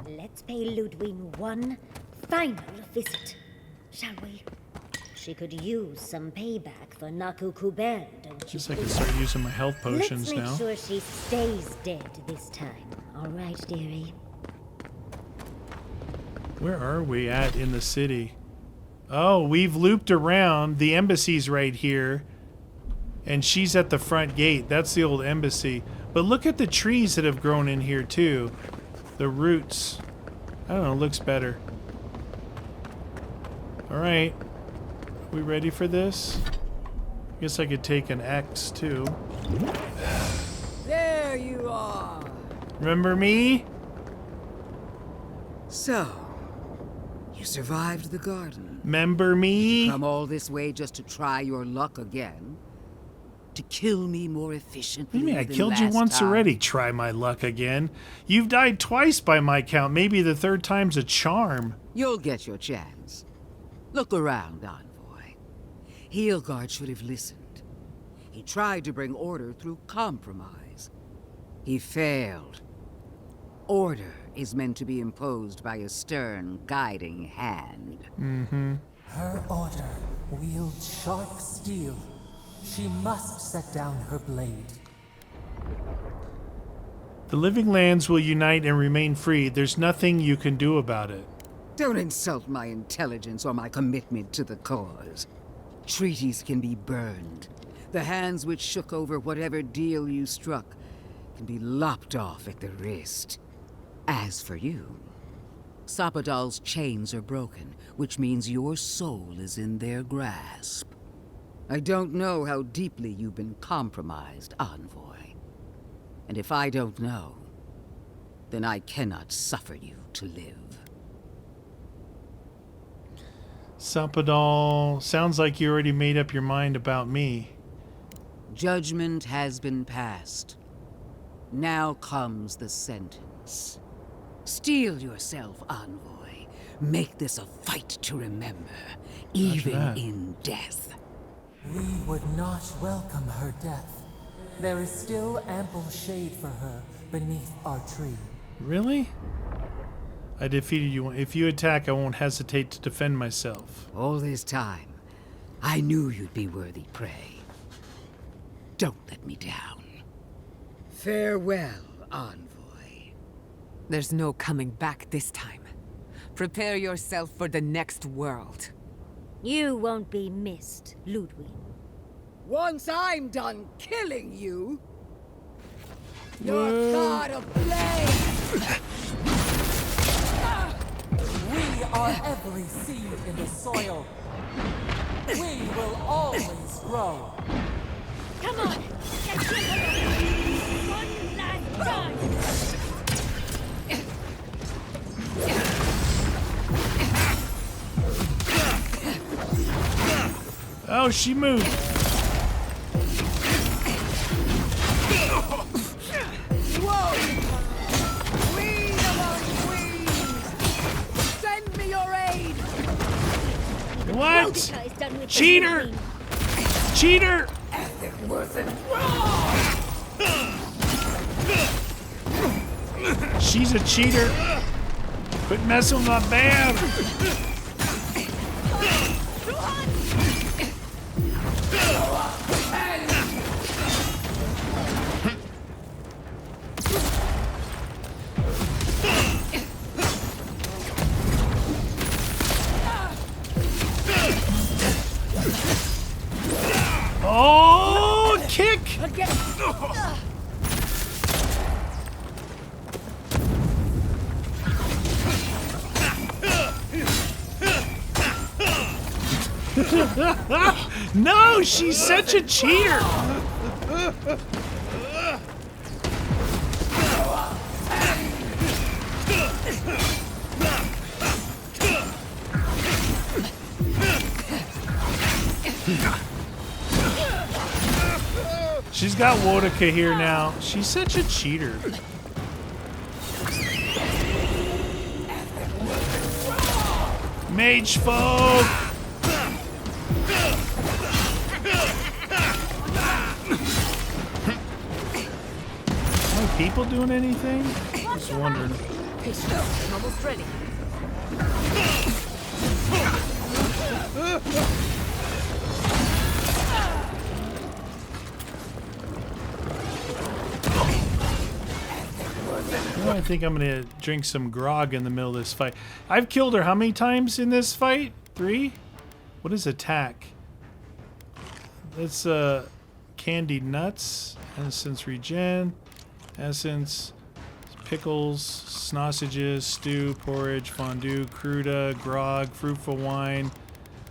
Let's pay Ludwig one final visit, shall we? She could use some payback for Naku Kubel, don't you
Guess I can
think?
start using my health potions
Let's make
now.
sure she stays dead this time. All right, dearie.
Where are we at in the city? Oh, we've looped around. The embassy's right here. And she's at the front gate. That's the old embassy. But look at the trees that have grown in here, too. The roots. I don't know, looks better. Alright. We ready for this? Guess I could take an X, too.
There you are.
Remember me?
So, you survived the garden.
Remember me?
Come all this way just to try your luck again? To kill me more efficiently?
What do you mean? I
than
killed you
last
once
time?
already. Try my luck again. You've died twice by my count. Maybe the third time's a charm.
You'll get your chance. Look around, Envoy. Heelguard should have listened. He tried to bring order through compromise. He failed. Order is meant to be imposed by a stern, guiding hand.
Mm-hmm.
Her order wields sharp steel. She must set down her blade.
The living lands will unite and remain free. There's nothing you can do about it.
Don't insult my intelligence or my commitment to the cause. Treaties can be burned. The hands which shook over whatever deal you struck can be lopped off at the wrist. As for you, Sapadal's chains are broken, which means your soul is in their grasp. I don't know how deeply you've been compromised, Envoy. And if I don't know, then I cannot suffer you to live.
Sapadal, sounds like you already made up your mind about me.
Judgment has been passed. Now comes the sentence. Steel yourself, Envoy. Make this a fight to remember, even in death.
We would not welcome her death. There is still ample shade for her beneath our tree.
Really? I defeated you. If you attack, I won't hesitate to defend myself.
All this time, I knew you'd be worthy prey. Don't let me down. Farewell, Envoy.
There's no coming back this time. Prepare yourself for the next world.
You won't be missed, Ludwig.
Once I'm done killing you, you're god of blade!
We are every seed in the soil. We will always grow.
Come on! Let's get one last time!
Oh, she moved.
Whoa! Queen among queens! Send me your aid!
What? Cheater! Cheater! She's a cheater. Quit messing with my band. Oh, kick! No, she's such a cheater. She's got Wodaka here now. She's such a cheater. Mage folk! Are people doing anything? Just wondering.
I'm almost ready.
I think I'm gonna drink some grog in the middle of this fight. I've killed her how many times in this fight? 3? What is attack? It's candied nuts, essence regen, essence, pickles, sausages, stew, porridge, fondue, cruda, grog, fruitful wine,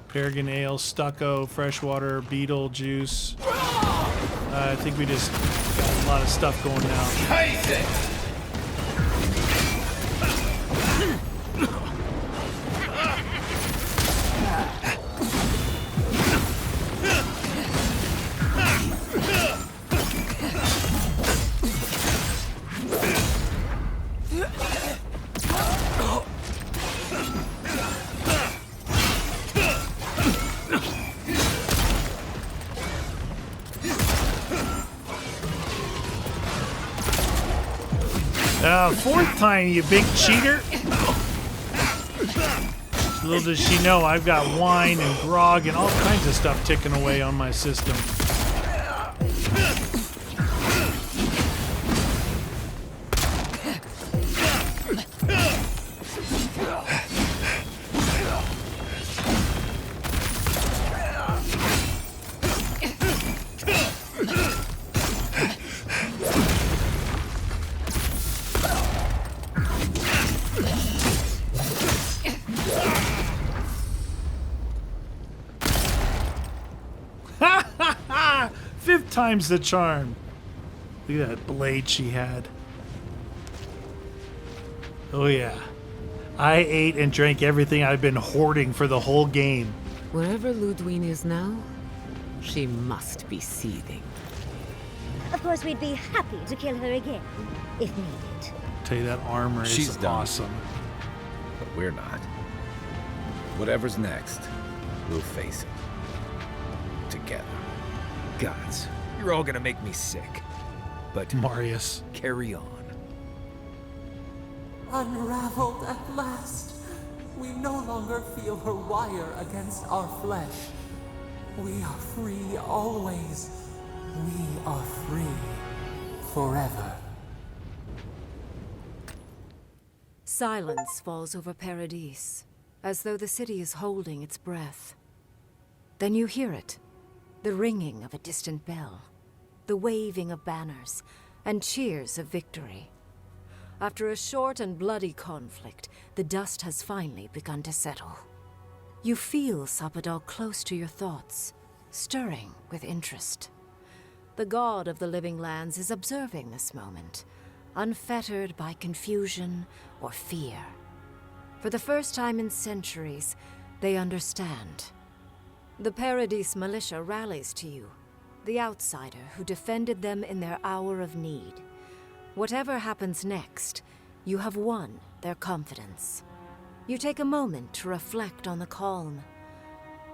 peregrine ale, stucco, freshwater, beetle juice. I think we just got a lot of stuff going now. Fourth time, you big cheater. Little does she know, I've got wine and grog and all kinds of stuff ticking away on my system. Fifth time's the charm. Look at that blade she had. Oh yeah. I ate and drank everything I've been hoarding for the whole game.
Wherever Ludwig is now, she must be seething.
Of course, we'd be happy to kill her again, if needed.
Tell you, that armor
She's
is
done.
awesome.
But we're not. Whatever's next, we'll face it. Together.
Gods, you're all gonna make me sick. But
Marius,
carry on.
Unraveled at last. We no longer feel her wire against our flesh. We are free always. We are free forever.
Silence falls over Paradis, as though the city is holding its breath. Then you hear it, the ringing of a distant bell, the waving of banners, and cheers of victory. After a short and bloody conflict, the dust has finally begun to settle. You feel Sapadal close to your thoughts, stirring with interest. The god of the living lands is observing this moment, unfettered by confusion or fear. For the first time in centuries, they understand. The Paradis militia rallies to you, the outsider who defended them in their hour of need. Whatever happens next, you have won their confidence. You take a moment to reflect on the calm.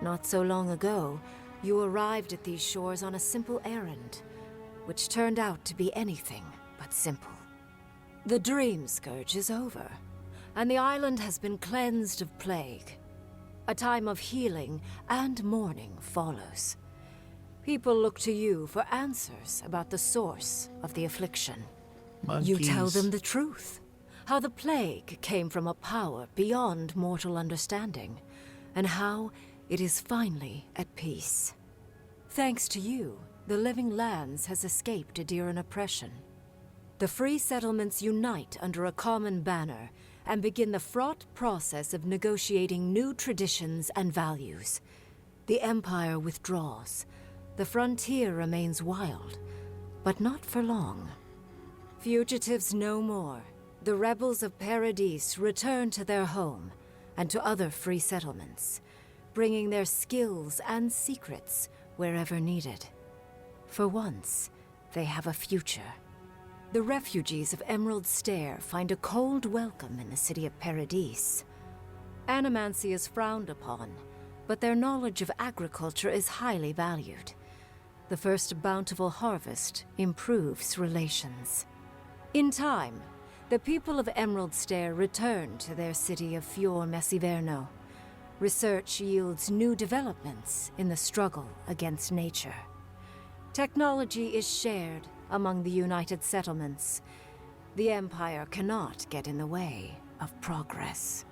Not so long ago, you arrived at these shores on a simple errand, which turned out to be anything but simple. The Dream Scourge is over, and the island has been cleansed of plague. A time of healing and mourning follows. People look to you for answers about the source of the affliction. You tell them the truth, how the plague came from a power beyond mortal understanding, and how it is finally at peace. Thanks to you, the Living Lands has escaped Adiran oppression. The free settlements unite under a common banner and begin the fraught process of negotiating new traditions and values. The Empire withdraws. The frontier remains wild, but not for long. Fugitives no more. The rebels of Paradis return to their home and to other free settlements, bringing their skills and secrets wherever needed. For once, they have a future. The refugees of Emerald Stair find a cold welcome in the city of Paradis. Animancy is frowned upon, but their knowledge of agriculture is highly valued. The first bountiful harvest improves relations. In time, the people of Emerald Stair return to their city of Fior Messiverno. Research yields new developments in the struggle against nature. Technology is shared among the united settlements. The Empire cannot get in the way of progress.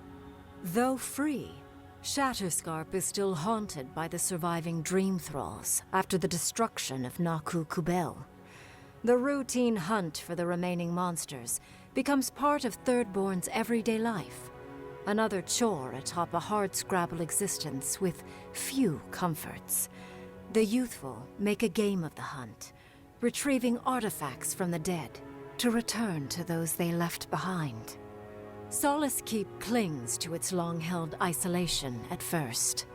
Though free, Shatterscarp is still haunted by the surviving Dream Thralls after the destruction of Naku Kubel. The routine hunt for the remaining monsters becomes part of Thirdborn's everyday life, another chore atop a hardscrabble existence with few comforts. The youthful make a game of the hunt, retrieving artifacts from the dead to return to those they left behind. Solace Keep clings to its long-held isolation at first,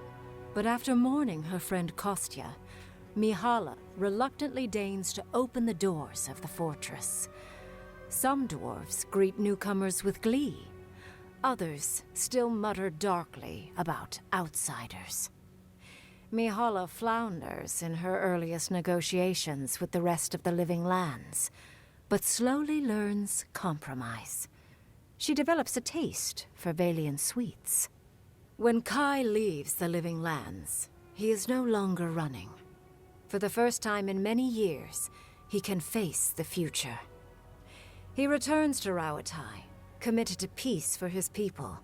but after mourning her friend Kostya, Mihala reluctantly deigns to open the doors of the fortress. Some dwarves greet newcomers with glee. Others still mutter darkly about outsiders. Mihala flounders in her earliest negotiations with the rest of the Living Lands, but slowly learns compromise. She develops a taste for Valian sweets. When Kai leaves the Living Lands, he is no longer running. For the first time in many years, he can face the future. He returns to Rauatai, committed to peace for his people,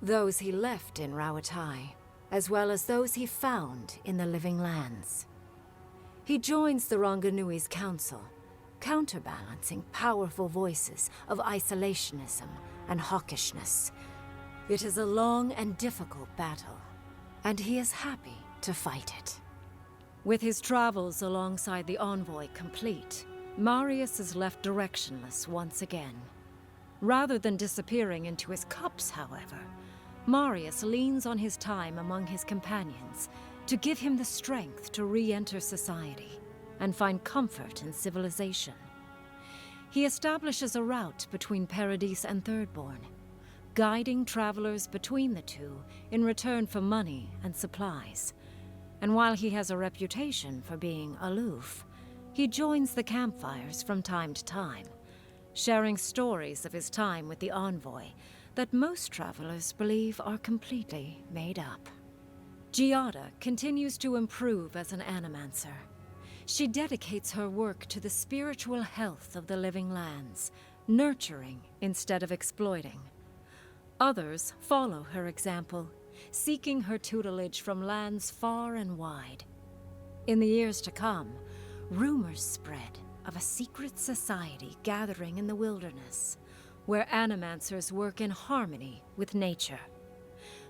those he left in Rauatai, as well as those he found in the Living Lands. He joins the Ronganui's council, counterbalancing powerful voices of isolationism and hawkishness. It is a long and difficult battle, and he is happy to fight it. With his travels alongside the envoy complete, Marius is left directionless once again. Rather than disappearing into his cups, however, Marius leans on his time among his companions to give him the strength to re-enter society and find comfort in civilization. He establishes a route between Paradise and Thirdborn, guiding travelers between the two in return for money and supplies. And while he has a reputation for being aloof, he joins the campfires from time to time, sharing stories of his time with the envoy that most travelers believe are completely made up. Giatta continues to improve as an animancer. She dedicates her work to the spiritual health of the Living Lands, nurturing instead of exploiting. Others follow her example, seeking her tutelage from lands far and wide. In the years to come, rumors spread of a secret society gathering in the wilderness, where animancers work in harmony with nature.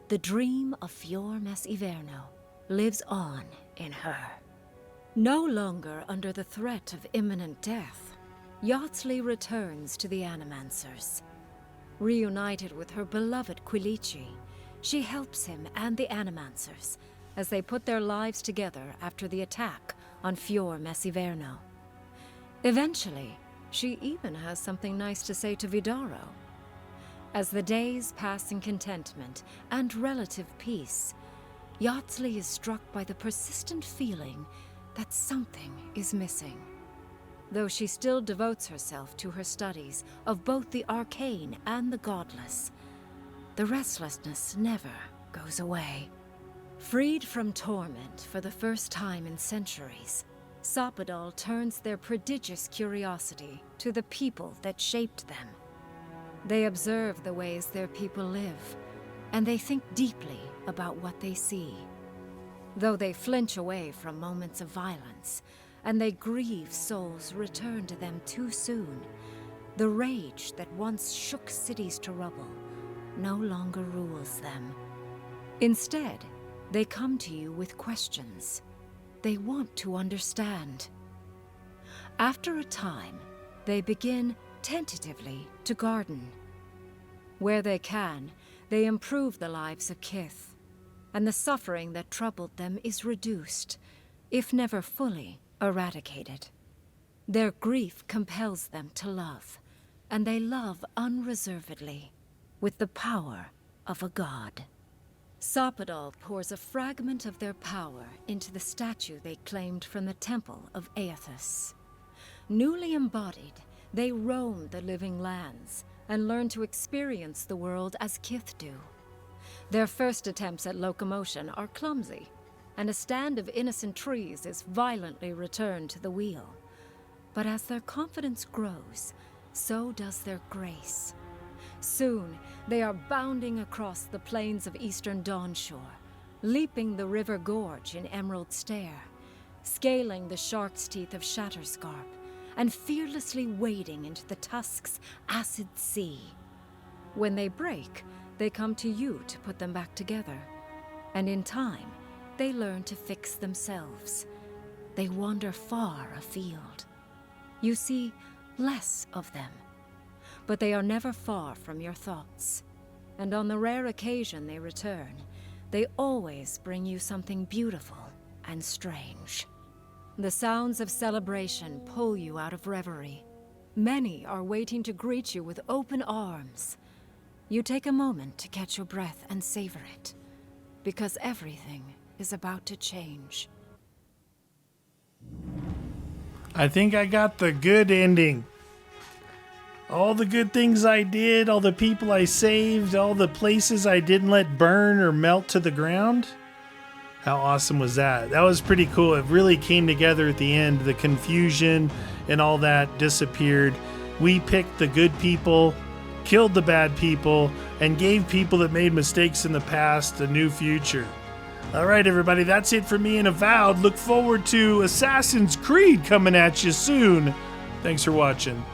The dream of Fior Mes Iverno lives on in her. No longer under the threat of imminent death, Yatzli returns to the animancers. Reunited with her beloved Quilici, she helps him and the animancers as they put their lives together after the attack on Fior Mes Iverno. Eventually, she even has something nice to say to Vidaro. As the days pass in contentment and relative peace, Yatzli is struck by the persistent feeling that something is missing. Though she still devotes herself to her studies of both the arcane and the godless, the restlessness never goes away. Freed from torment for the first time in centuries, Sapadal turns their prodigious curiosity to the people that shaped them. They observe the ways their people live, and they think deeply about what they see. Though they flinch away from moments of violence, and they grieve souls returned to them too soon, the rage that once shook cities to rubble no longer rules them. Instead, they come to you with questions. They want to understand. After a time, they begin tentatively to garden. Where they can, they improve the lives of Kith, and the suffering that troubled them is reduced, if never fully eradicated. Their grief compels them to love, and they love unreservedly, with the power of a god. Sapadal pours a fragment of their power into the statue they claimed from the temple of Aethys. Newly embodied, they roam the Living Lands and learn to experience the world as Kith do. Their first attempts at locomotion are clumsy, and a stand of innocent trees is violently returned to the wheel. But as their confidence grows, so does their grace. Soon, they are bounding across the plains of eastern Dawnshore, leaping the river gorge in Emerald Stair, scaling the shark's teeth of Shatterscarp, and fearlessly wading into the Tusk's acid sea. When they break, they come to you to put them back together. And in time, they learn to fix themselves. They wander far afield. You see less of them, but they are never far from your thoughts. And on the rare occasion they return, they always bring you something beautiful and strange. The sounds of celebration pull you out of reverie. Many are waiting to greet you with open arms. You take a moment to catch your breath and savor it, because everything is about to change.
I think I got the good ending. All the good things I did, all the people I saved, all the places I didn't let burn or melt to the ground. How awesome was that? That was pretty cool. It really came together at the end. The confusion and all that disappeared. We picked the good people, killed the bad people, and gave people that made mistakes in the past a new future. All right, everybody, that's it for me and Avowed. Look forward to Assassin's Creed coming at you soon. Thanks for watching.